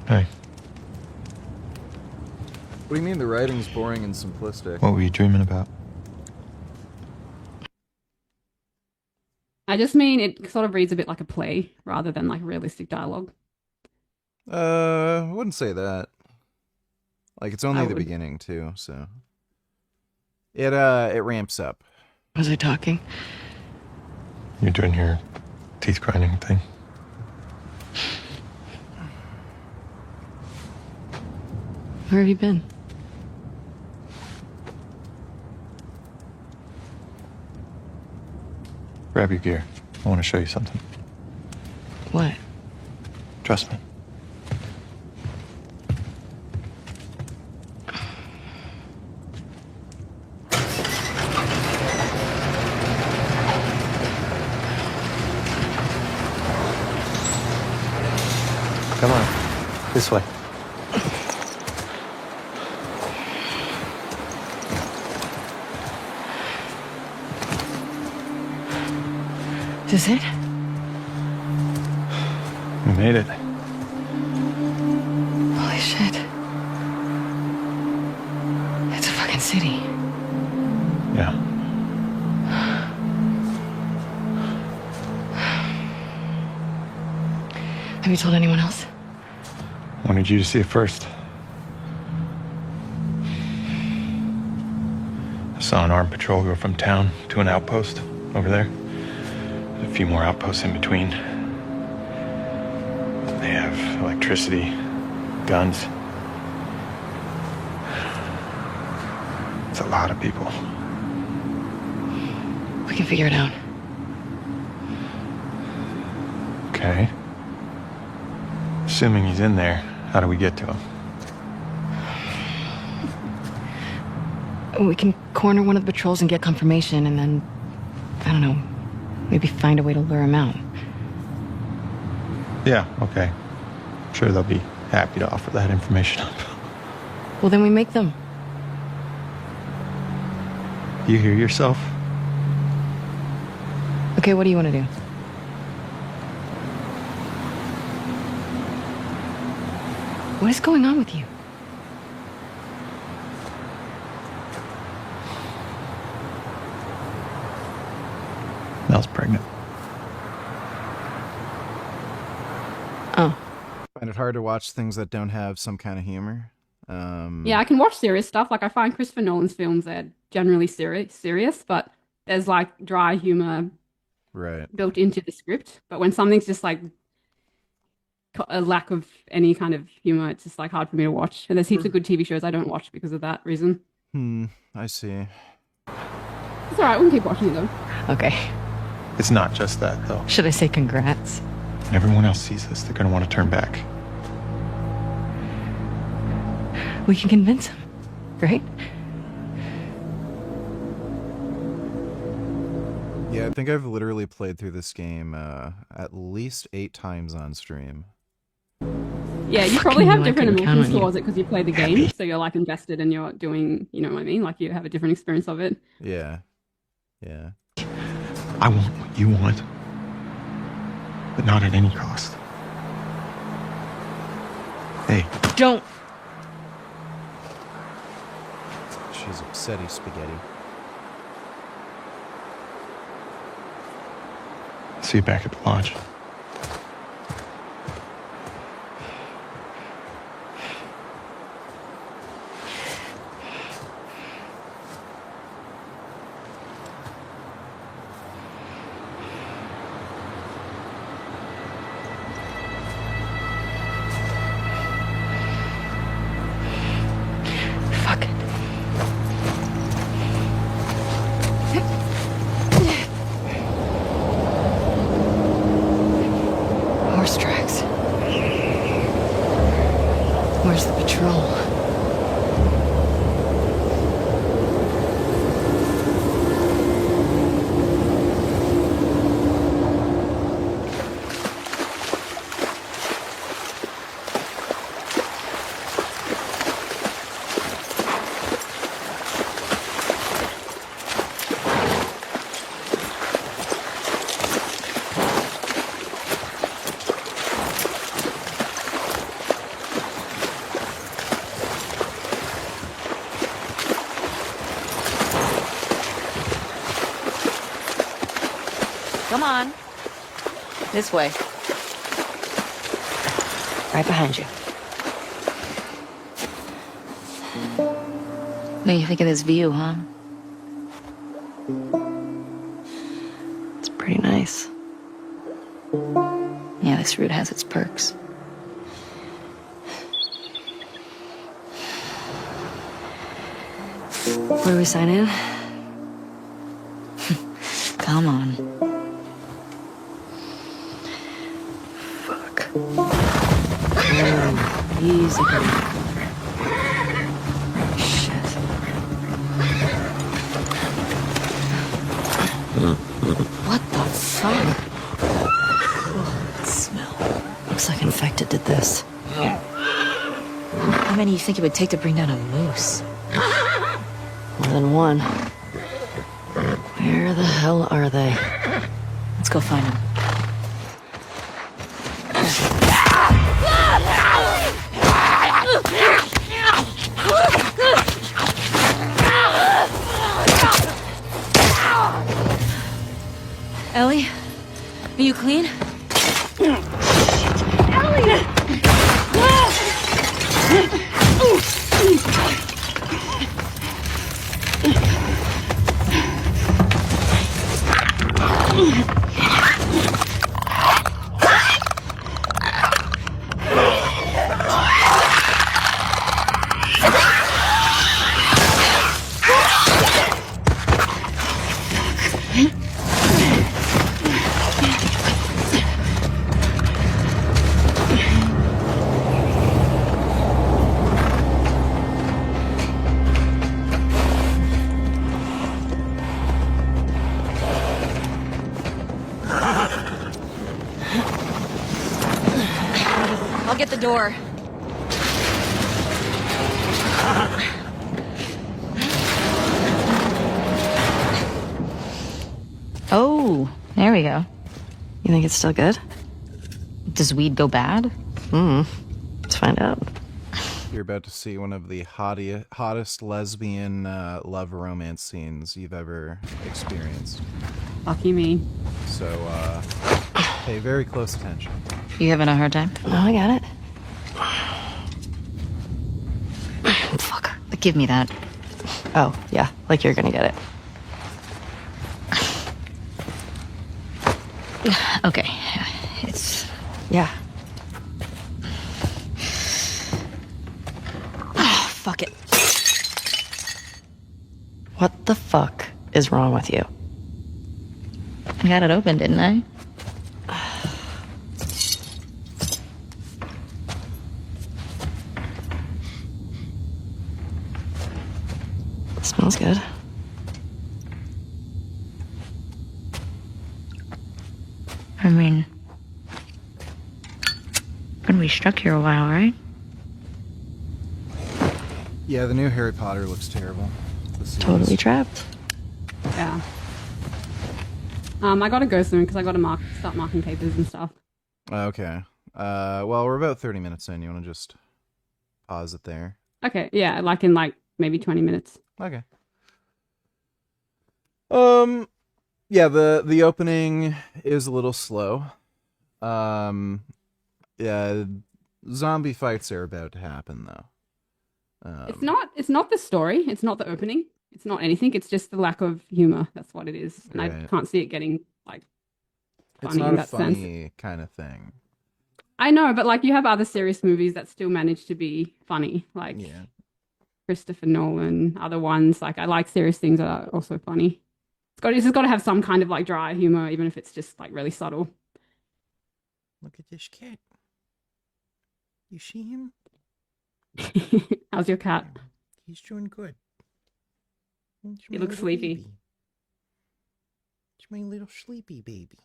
Hey. What do you mean the writing's boring and simplistic? What were you dreaming about? I just mean it sort of reads a bit like a play rather than like realistic dialogue. I wouldn't say that. Like, it's only I the would. beginning, too, so. It ramps up. Was I talking? You're doing your teeth grinding thing. Where have you been? Grab your gear. I want to show you something. What? Trust me. Come on. This way. Is it? We made it. Holy shit. It's a fucking city. Yeah. Have you told anyone else? Wanted you to see it first. I saw an armed patrol go from town to an outpost over there. There's a few more outposts in between. They have electricity, guns. It's a lot of people. We can figure it out. Okay. Assuming he's in there, how do we get to him? We can corner one of the patrols and get confirmation, and then, I don't know, maybe find a way to lure him out. Yeah, okay. I'm sure they'll be happy to offer that information up. Well, then we make them. You hear yourself? Okay, what do you want to do? What is going on with you? Mel's pregnant. Oh. Find it hard to watch things that don't have some kind of humor. Yeah, I can watch serious stuff. Like I find Christopher Nolan's films, they're generally serious, but there's like dry humor right built into the script. But when something's just like a lack of any kind of humor, it's just like hard for me to watch. And there's heaps of good TV shows I don't watch because of that reason. I see. It's alright, we can keep watching it though. Okay. It's not just that, though. Should I say congrats? When everyone else sees this, they're gonna want to turn back. We can convince him, right? Yeah, I think I've literally played through this game at least 8 times on stream. Yeah, you probably have different count emotions on you. towards it because you play the game, so you're like invested and you're doing, you know what I mean? Like you have a different experience of it. Yeah. I want what you want, but not at any cost. Hey. Don't. She's upsetty spaghetti. See you back at the lodge. Fuck it. Horse tracks. Where's the patrol? Come on. This way. Right behind you. What do you think of this view, huh? It's pretty nice. Yeah, this route has its perks. Where do we sign in? Come on. Fuck. Oh, easy, girl. Shit. What the fuck? Oh, that smell. Looks like infected did this. How many do you think it would take to bring down a moose? More than one. Where the hell are they? Let's go find them. Ellie? Are you clean? door. Oh, there we go. You think it's still good? Does weed go bad? Let's find out. You're about to see one of the hottest lesbian love romance scenes you've ever experienced. Lucky me. So, pay very close attention. You having a hard time? No, I got it. Fuck. Give me that. Oh, yeah, like you're gonna get it. Okay. Yeah. Oh, fuck it. What the fuck is wrong with you? I got it open, didn't I? Smells good. I mean, gonna be stuck here a while, right? Yeah, the new Harry Potter looks terrible. Totally trapped. Yeah. I gotta go soon because I gotta start marking papers and stuff. Okay. Well, we're about 30 minutes in. You want to just pause it there? Okay, yeah, like in maybe 20 minutes. Okay. Yeah, the opening is a little slow. Yeah, zombie fights are about to happen though. It's not the story, it's not the opening, it's not anything, it's just the lack of humor. That's what it is. And Right. I can't see it getting funny It's not in a that sense. funny kind of thing. I know, but you have other serious movies that still manage to be funny, like Christopher Nolan, other ones. I like serious things that are also funny. It's just got to have some kind of dry humor, even if it's just really subtle. Look at this cat. You see him? How's your cat? He's doing good. He looks sleepy. Baby. It's my little sleepy baby.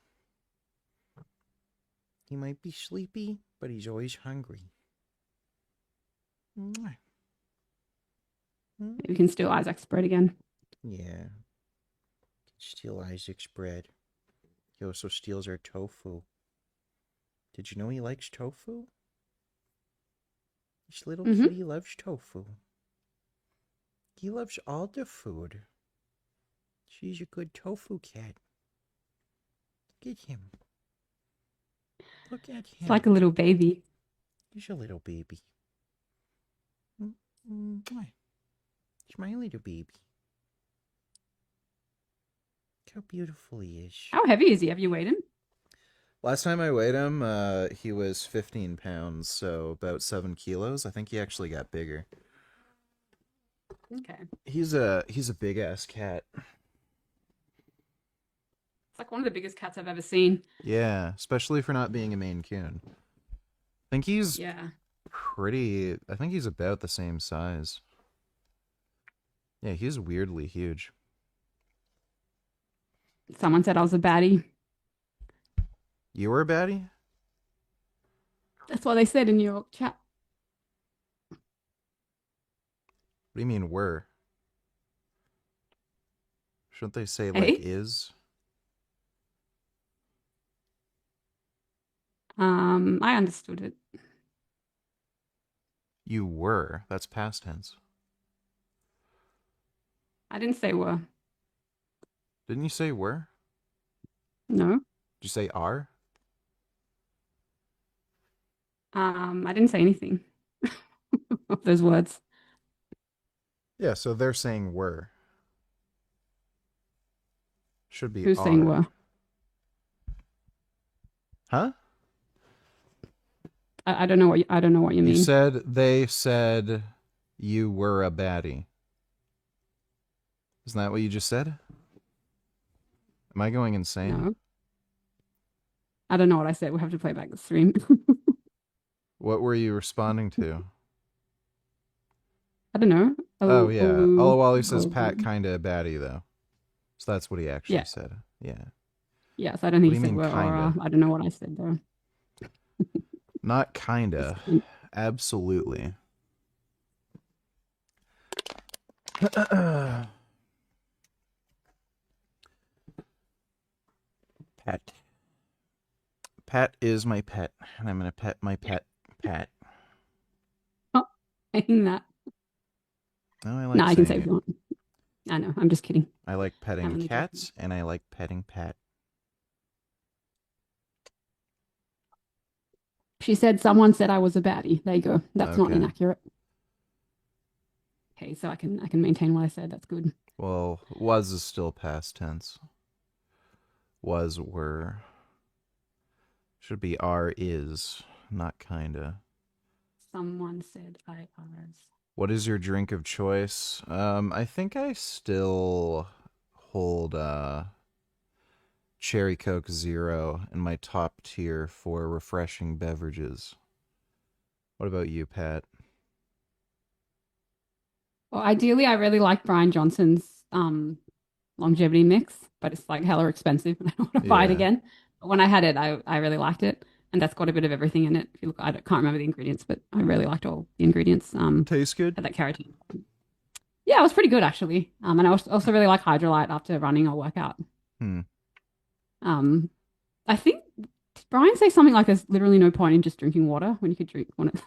He might be sleepy, but he's always hungry. Mwah. Maybe we can steal Isaac's bread again. Yeah. Steal Isaac's bread. He also steals our tofu. Did you know he likes tofu? This little kitty loves tofu. He loves all the food. She's a good tofu cat. Look at him. Look at him. It's like a little baby. He's a little baby. He's my little baby. Look how beautiful he is. How heavy is he? Have you weighed him? Last time I weighed him, he was 15 pounds, so about 7 kilos. I think he actually got bigger. Okay. He's a big ass cat. It's like one of the biggest cats I've ever seen. Yeah, especially for not being a Maine Coon. I think he's I think he's about the same size. Yeah, he's weirdly huge. Someone said I was a baddie. You were a baddie? That's what they said in your chat. What do you mean were? Shouldn't they say is? I understood it. You were. That's past tense. I didn't say were. Didn't you say were? No. Did you say are? I didn't say anything of those words. Yeah, so they're saying were. Should be Who's are. saying were? Huh? I don't know what you mean. You said they said you were a baddie. Isn't that what you just said? Am I going insane? No. I don't know what I said. We'll have to play back the stream. What were you responding to? I don't know. Oh, yeah. Olawale says Pat kinda a baddie, though. So that's what he actually said. Yeah. Yes, I don't think What he do you said mean, were or kinda? I don't know what I said though. Not kinda. Absolutely. Pet. Pat is my pet, and I'm gonna pet my pet, Pat. Oh, saying that. No, I like No, I can say saying if it. you want. I know, I'm just kidding. I like I'm petting only cats, and I like petting Pat. She said someone said I was a baddie. There you go. That's not Okay. inaccurate. Okay, so I can maintain what I said. That's good. Well, was is still past tense. Was, were. Should be are, is, not kinda. Someone said I was. What is your drink of choice? I think I still hold Cherry Coke Zero in my top tier for refreshing beverages. What about you, Pat? Well, ideally, I really like Brian Johnson's longevity mix, but it's like hella expensive, and I don't want to buy it Yeah. again. But when I had it, I really liked it, and that's got a bit of everything in it. If you look, can't remember the ingredients, but I really liked all the ingredients. Tastes good. Had that carrotine. Yeah, it was pretty good actually. And I also really like Hydrolyte after running or workout. Hmm. I think did Brian say something like there's literally no point in just drinking water when you could drink one of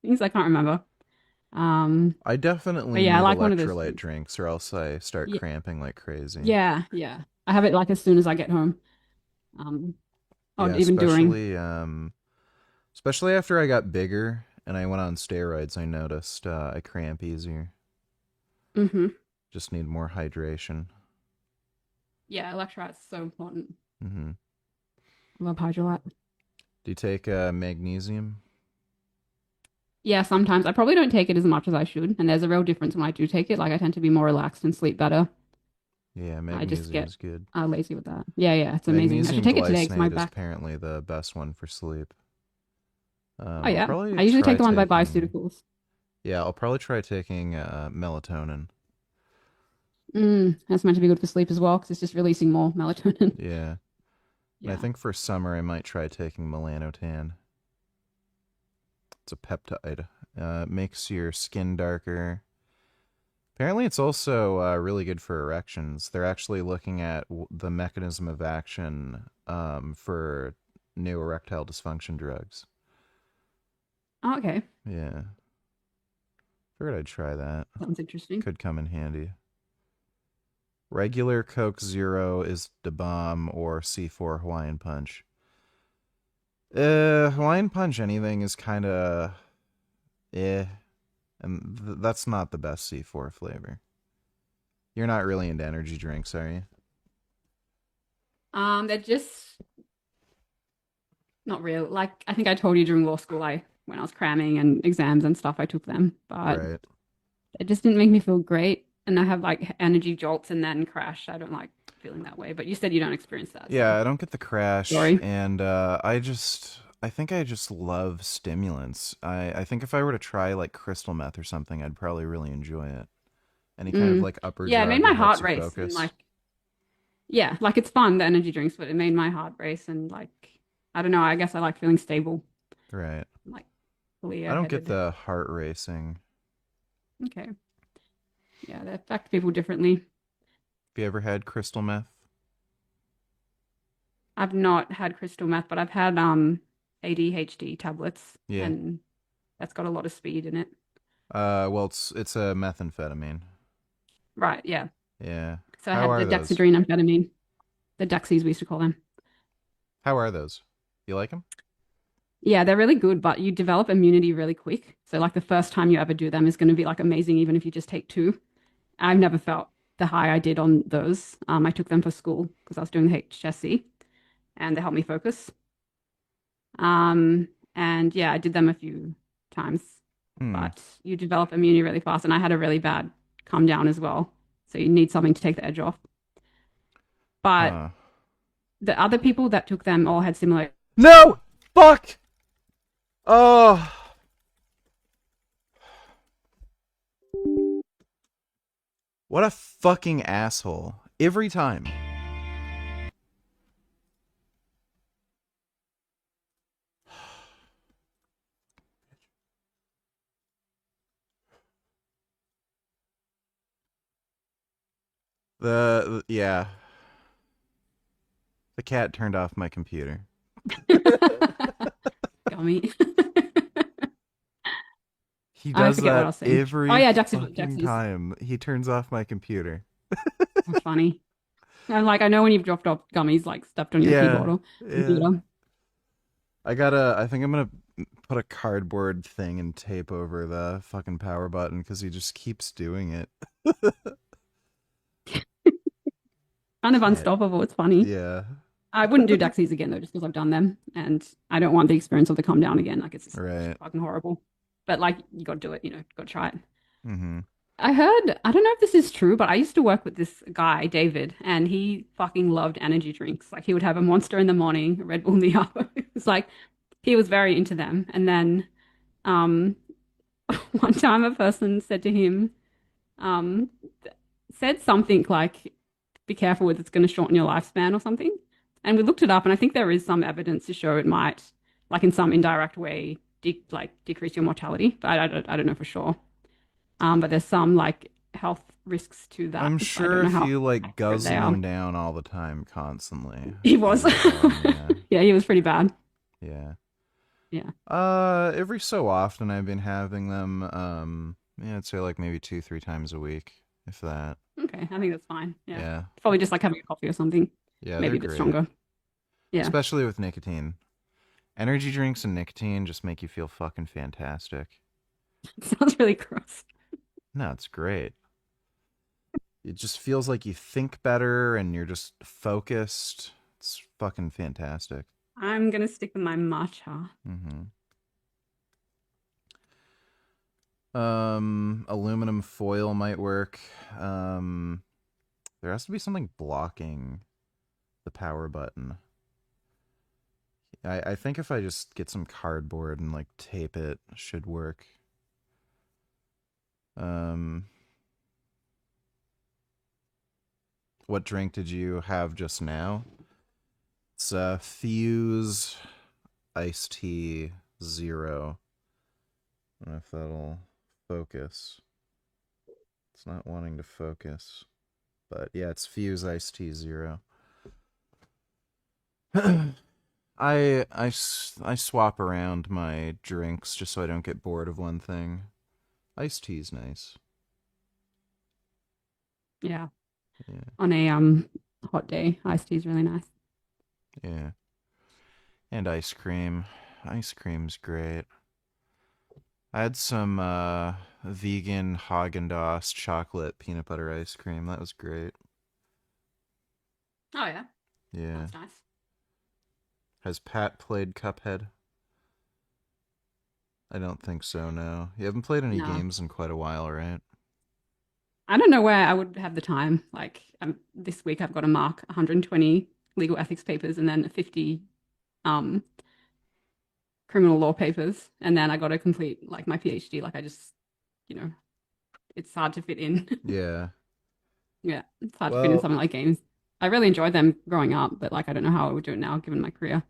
things I can't remember. I definitely yeah, need I like one of those electrolyte drinks, or else I start Yeah. cramping like crazy. Yeah, yeah. I have it like as soon as I get home. Or Yeah, even during. especially after I got bigger and I went on steroids, I noticed I cramp easier. Mm-hmm. Just need more hydration. Yeah, electrolyte's so important. Mm-hmm. Love Hydrolyte. Do you take magnesium? Yeah, sometimes. I probably don't take it as much as I should, and there's a real difference when I do take it. Like I tend to be more relaxed and sleep better. Yeah, I just magnesium get is good. lazy with that. Yeah, it's amazing. I Magnesium should take it today because my glycinate is back. apparently the best one for sleep. Oh yeah, probably I usually try take the one by taking- Bioceuticals. Yeah, I'll probably try taking melatonin. That's meant to be good for sleep as well because it's just releasing more melatonin. Yeah. And I think for summer I might try taking melanotan. It's a peptide. Makes your skin darker. Apparently it's also really good for erections. They're actually looking at the mechanism of action for new erectile dysfunction drugs. Oh, okay. Yeah. Figured I'd try that. Sounds interesting. Could come in handy. Regular Coke Zero is the bomb, or C4 Hawaiian Punch. Hawaiian Punch anything is kind of and that's not the best C4 flavor. You're not really into energy drinks, are you? They're just not real. Like I think I told you during law school, when I was cramming and exams and stuff, I took them, but Right. it just didn't make me feel great. And I have like energy jolts and then crash. I don't like feeling that way. But you said you don't experience that. Yeah, I don't get the crash. Sorry. And I think I just love stimulants. I think if I were to try like crystal meth or something, I'd probably really enjoy it. Any kind of like upper Yeah, it drug made my that helps heart you race. And, focus. yeah, like it's fun, the energy drinks, but it made my heart race and like I don't know. I guess I like feeling stable. Right. Like fully I don't get headed. the heart racing. Okay. Yeah, they affect people differently. Have you ever had crystal meth? I've not had crystal meth, but I've had ADHD tablets. Yeah. And that's got a lot of speed in it. Well, it's a methamphetamine. Right, yeah. Yeah. So I How are had the those? dexedrine amphetamine. The Dexies we used to call them. How are those? You like them? Yeah, they're really good, but you develop immunity really quick. So like the first time you ever do them is going to be like amazing, even if you just take 2. I've never felt the high I did on those. I took them for school because I was doing the HSC and they helped me focus. And yeah, I did them a few times, but you develop immunity really fast. And I had a really bad come down as well. So you need something to take the edge off. But the other people that took them all had similar. No! Fuck! Oh. What a fucking asshole. Every time. Yeah. The cat turned off my computer. Gummy. He I does forget what I that was saying. every Oh yeah, Dexys. fucking time. He turns off my computer. Funny. I'm like, I know when you've dropped off gummies, like stepped on your Yeah, keyboard or yeah. computer. I think I'm gonna put a cardboard thing and tape over the fucking power button because he just keeps doing it. Kind of unstoppable. It's funny. Yeah. I wouldn't do Dexys again though, just because I've done them, and I don't want the experience of the come down again. Like it's just fucking horrible. But like, you got to do it. You know, got to try it. Mm-hmm. I heard, I don't know if this is true, but I used to work with this guy, David, and he fucking loved energy drinks. Like he would have a Monster in the morning, a Red Bull in the afternoon. It's like he was very into them. And then one time a person said to him, said something like, be careful with it's going to shorten your lifespan or something. And we looked it up, and I think there is some evidence to show it might, like in some indirect way, decrease your mortality. But I don't know for sure. But there's some like health risks to that. I'm sure if you like guzzle they are. them down all the time, constantly. He was. Yeah, he was pretty bad. Yeah. Yeah. Every so often I've been having them. Yeah, I'd say like maybe 2-3 times a week, if that. Okay, I think that's fine. Yeah. Yeah. Probably just like having a coffee or something. Yeah, Maybe a they're bit great. stronger. Yeah. Especially with nicotine. Energy drinks and nicotine just make you feel fucking fantastic. Sounds really gross. No, it's great. It just feels like you think better and you're just focused. It's fucking fantastic. I'm gonna stick with my matcha. Mm-hmm. Aluminum foil might work. There has to be something blocking the power button. I think if I just get some cardboard and like tape it, should work. What drink did you have just now? It's Fuse iced tea 0. I don't know if that'll focus. It's not wanting to focus. But yeah, it's Fuse iced tea 0. I swap around my drinks just so I don't get bored of one thing. Iced tea's nice. Yeah. Yeah. On a hot day, iced tea is really nice. Yeah. And ice cream. Ice cream's great. I had some vegan Haagen-Dazs chocolate peanut butter ice cream. That was great. Oh yeah. Yeah. That's nice. Has Pat played Cuphead? I don't think so, no. You haven't played any No. games in quite a while, right? I don't know where I would have the time. Like this week, I've got to mark 120 legal ethics papers and then 50 criminal law papers, and then I got to complete like my PhD. Like I just, it's hard to fit in. Yeah. Yeah, it's hard to fit in Well- something like games. I really enjoyed them growing up, but like I don't know how I would do it now given my career.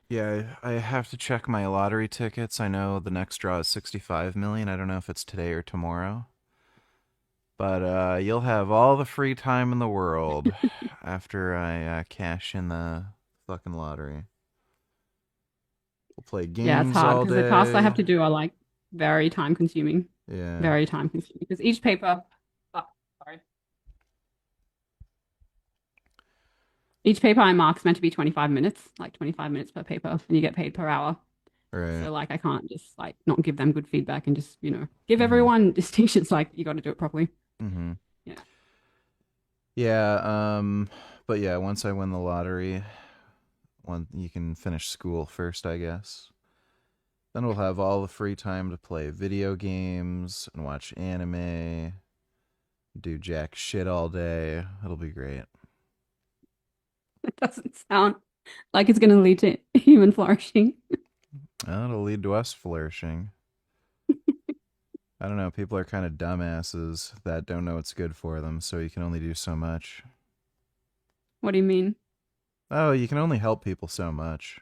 Yeah, I have to check my lottery tickets. I know the next draw is 65 million. I don't know if it's today or tomorrow. But you'll have all the free time in the world after I cash in the fucking lottery. We'll play games Yeah, it's hard all because day. the tasks I have to do are like very time consuming. Yeah. Very time consuming because each paper, sorry. Each paper I mark is meant to be 25 minutes, like 25 minutes per paper, and you get paid per hour. Right. So like I can't just like not give them good feedback and just, give everyone distinctions. Like you got to do it properly. Mm-hmm. Yeah. Yeah, but yeah, once I win the lottery, you can finish school first, I guess. Then we'll have all the free time to play video games and watch anime, do jack shit all day. It'll be great. It doesn't sound like it's going to lead to human flourishing. It'll lead to us flourishing. I don't know, people are kind of dumbasses that don't know what's good for them, so you can only do so much. What do you mean? Oh, you can only help people so much.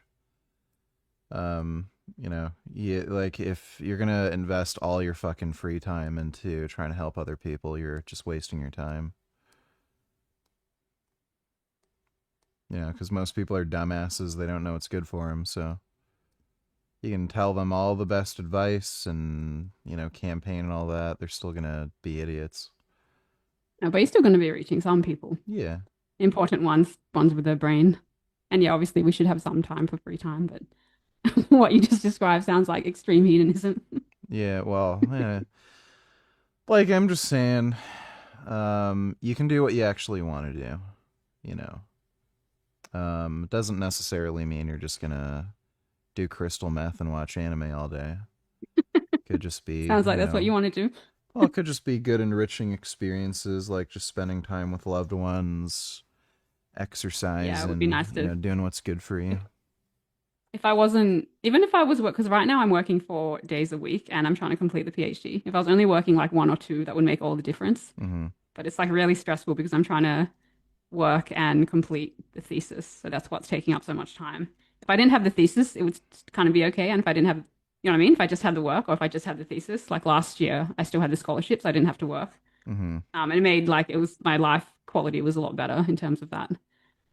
Like if you're gonna invest all your fucking free time into trying to help other people, you're just wasting your time. Yeah, because most people are dumbasses. They don't know what's good for them. So you can tell them all the best advice and, campaign and all that. They're still going to be idiots. No, but you're still going to be reaching some people. Yeah. Important ones with their brain. And yeah, obviously we should have some time for free time, but what you just described sounds like extreme hedonism. Yeah, well, like I'm just saying, you can do what you actually want to do, It doesn't necessarily mean you're just gonna do crystal meth and watch anime all day. Could just be Sounds like that's what you want to do. Well, it could just be good enriching experiences, like just spending time with loved ones, exercise, Yeah, it would and be nice to doing what's good for you. If I wasn't, even if I was work, because right now I'm working 4 days a week and I'm trying to complete the PhD. If I was only working like 1 or 2, that would make all the difference. Mm-hmm. But it's like really stressful because I'm trying to work and complete the thesis. So that's what's taking up so much time. If I didn't have the thesis, it would kind of be okay. And if I didn't have, you know what I mean? If I just had the work or if I just had the thesis, like last year, I still had the scholarship, so I didn't have to work. Mm-hmm. And it made my life quality was a lot better in terms of that.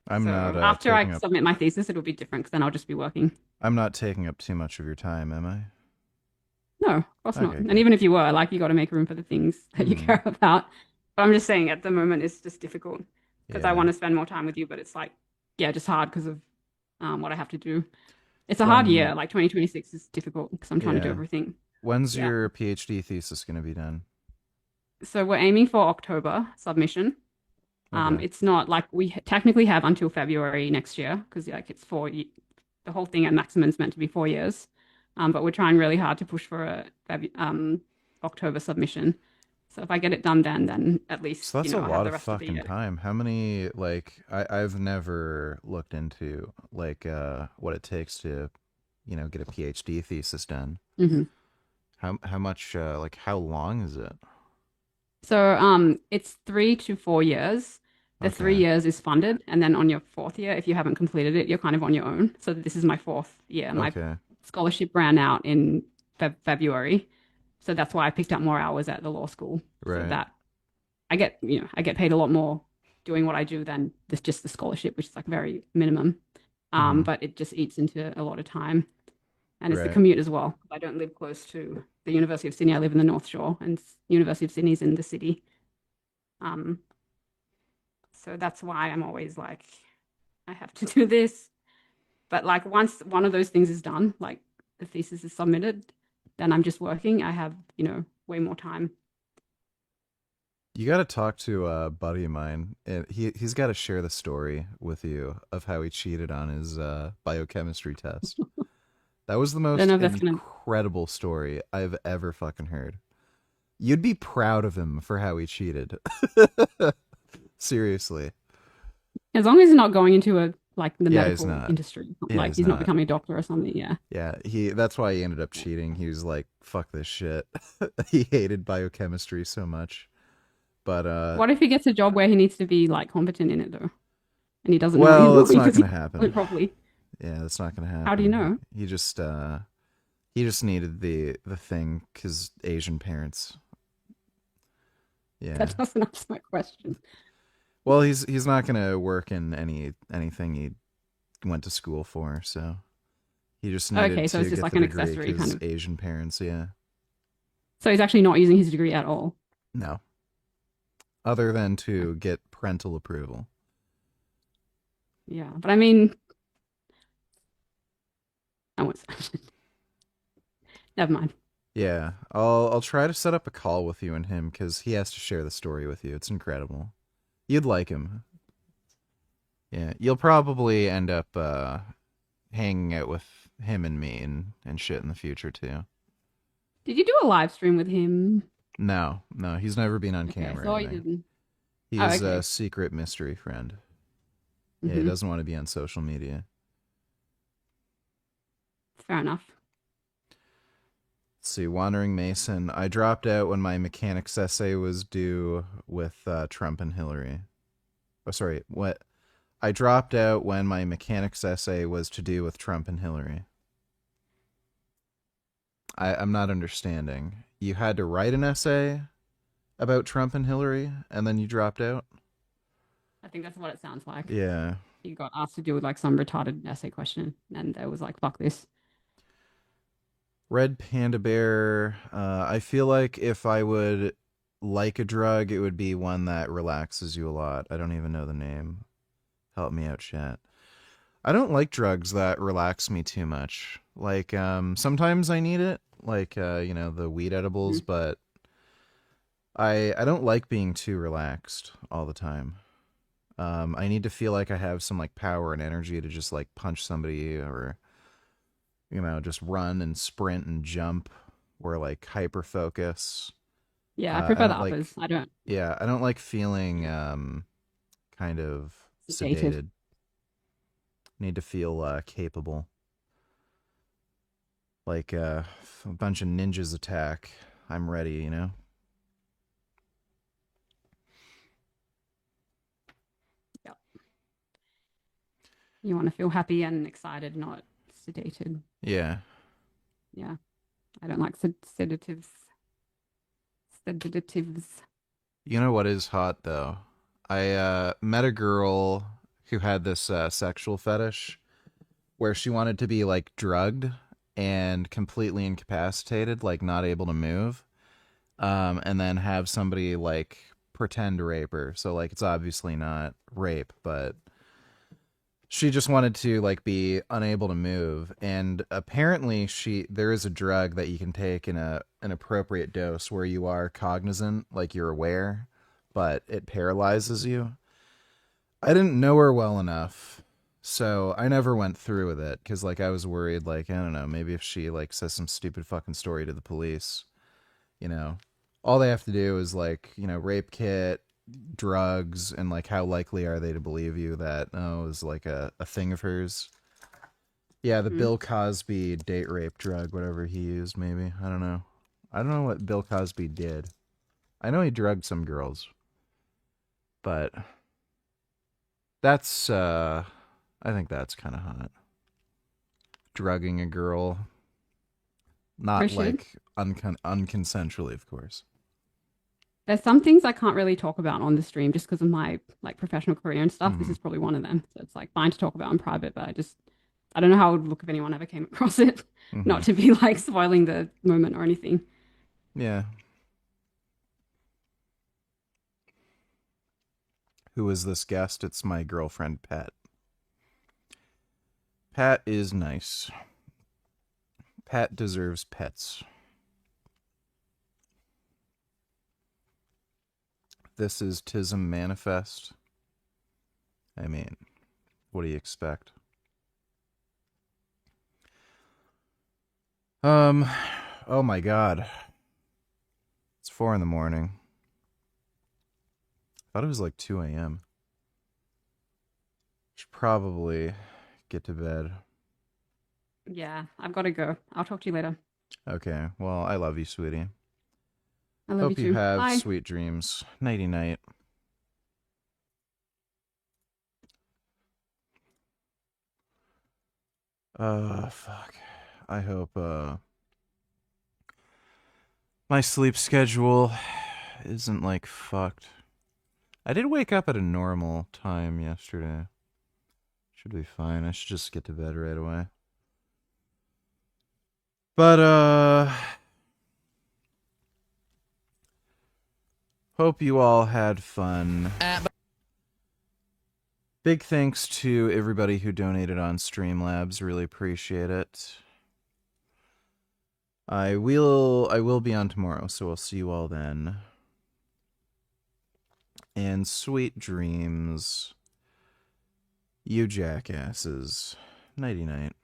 I'm not. After I submit my thesis, it'll be different because then I'll just be working. I'm not taking up too much of your time, am I? No, of course not. Okay, And even if you were, like, you got to make room for the things that you care about. But I'm just saying, at the moment, it's just difficult because I want to spend more time with you, but it's like, yeah, just hard because of what I have to do. It's a hard year. Like 2026 is difficult because I'm trying to do everything. When's your PhD thesis going to be done? So we're aiming for October submission. It's not like we technically have until February next year because like it's the whole thing at maximum is meant to be 4 years. But we're trying really hard to push for a October submission. So if I get it done then at least So that's I a have lot the of rest of the fucking year. time. How many I've never looked into what it takes to, get a PhD thesis done. Mm-hmm. How much how long is it? So it's 3 to 4 years. The 3 years is funded, and then on your 4th year, if you haven't completed it, you're kind of on your own. So this is my 4th year. My scholarship ran out in February, so that's why I picked up more hours at the law school. Right. So that I get paid a lot more doing what I do than just the scholarship, which is like very minimum. But it just eats into a lot of time, and it's the commute as well. I don't live close to the University of Sydney. I live in the North Shore, and University of Sydney's in the city. So that's why I'm always like, I have to do this. But like once one of those things is done, like the thesis is submitted, then I'm just working. I have, way more time. You got to talk to a buddy of mine, and he's got to share the story with you of how he cheated on his biochemistry test. That was the most incredible story I've ever fucking heard. You'd be proud of him for how he cheated. Seriously. As long as he's not going into the medical he's industry. Yeah, he's not becoming a doctor or something, yeah. Yeah, that's why he ended up cheating. He was like, fuck this shit. He hated biochemistry so much. But what if he gets a job where he needs to be like competent in it though? And he doesn't well, know that's not going to happen. Properly. Yeah, that's not going to happen. How do you know? He just needed the thing because Asian parents. Yeah. That doesn't answer my question. Well, he's not gonna work in anything he went to school for, so he just needed so to it's just get like the an degree accessory 'cause kind of. Asian parents, yeah. So he's actually not using his degree at all. No. Other than to get parental approval. Yeah, but I mean, never mind. Yeah, I'll try to set up a call with you and him because he has to share the story with you. It's incredible. You'd like him. Yeah, you'll probably end up hanging out with him and me and shit in the future too. Did you do a live stream with him? No, he's never been on camera. So you didn't. He's a secret mystery friend. Yeah, he doesn't want to be on social media. Fair enough. Let's see, Wandering Mason. I dropped out when my mechanics essay was due with Trump and Hillary. Oh, sorry, what? I dropped out when my mechanics essay was to do with Trump and Hillary. I'm not understanding. You had to write an essay about Trump and Hillary, and then you dropped out? I think that's what it sounds like. Yeah. he got asked to do like some retarded essay question, and they was like, "Fuck this." Red Panda Bear. I feel like if I would like a drug, it would be one that relaxes you a lot. I don't even know the name. Help me out, chat. I don't like drugs that relax me too much. Like, sometimes I need it, like, the weed edibles, but I don't like being too relaxed all the time. I need to feel like I have some, like, power and energy to just, like, punch somebody or, just run and sprint and jump or, like, hyper focus. Yeah, I prefer the like, uppers. I don't. Yeah, I don't like feeling, kind of sedated. Need to feel capable. Like a bunch of ninjas attack. I'm ready, you know? Yep. You want to feel happy and excited, not sedated. Yeah. Yeah. I don't like sedatives. Sedatives. You know what is hot, though? I met a girl who had this sexual fetish where she wanted to be, like, drugged and completely incapacitated, like, not able to move, and then have somebody, like, pretend to rape her. So, like, it's obviously not rape, but she just wanted to, like, be unable to move. And apparently there is a drug that you can take in an appropriate dose where you are cognizant, like you're aware, but it paralyzes you. I didn't know her well enough, so I never went through with it, because, like, I was worried, like, I don't know, maybe if she, like, says some stupid fucking story to the police, all they have to do is, like, rape kit, drugs, and, like, how likely are they to believe you that, it was, like, a thing of hers. Yeah, the Bill Cosby date rape drug, whatever he used, maybe. I don't know. I don't know what Bill Cosby did. I know he drugged some girls. But that's, I think that's kind of hot. Drugging a girl. Not, like, unconsensually, of course. There's some things I can't really talk about on the stream just because of my, like, professional career and stuff. This is probably one of them. So it's, like, fine to talk about in private, but I don't know how it would look if anyone ever came across it. Not to be, like, spoiling the moment or anything. Yeah. Who is this guest? It's my girlfriend, Pat. Pat is nice. Pat deserves pets. This is Tism Manifest. I mean, what do you expect? Oh my god. It's 4 in the morning. I thought it was like 2 a.m. Should probably get to bed. Yeah, I've got to go. I'll talk to you later. Okay, well, I love you, sweetie. I love Hope you you too. have Bye. sweet dreams. Nighty night. Fuck. I hope, my sleep schedule isn't, like, fucked. I did wake up at a normal time yesterday. Should be fine. I should just get to bed right away. But, hope you all had fun. Big thanks to everybody who donated on Streamlabs. Really appreciate it. I will be on tomorrow, so I'll see you all then. And sweet dreams, you jackasses. Nighty night.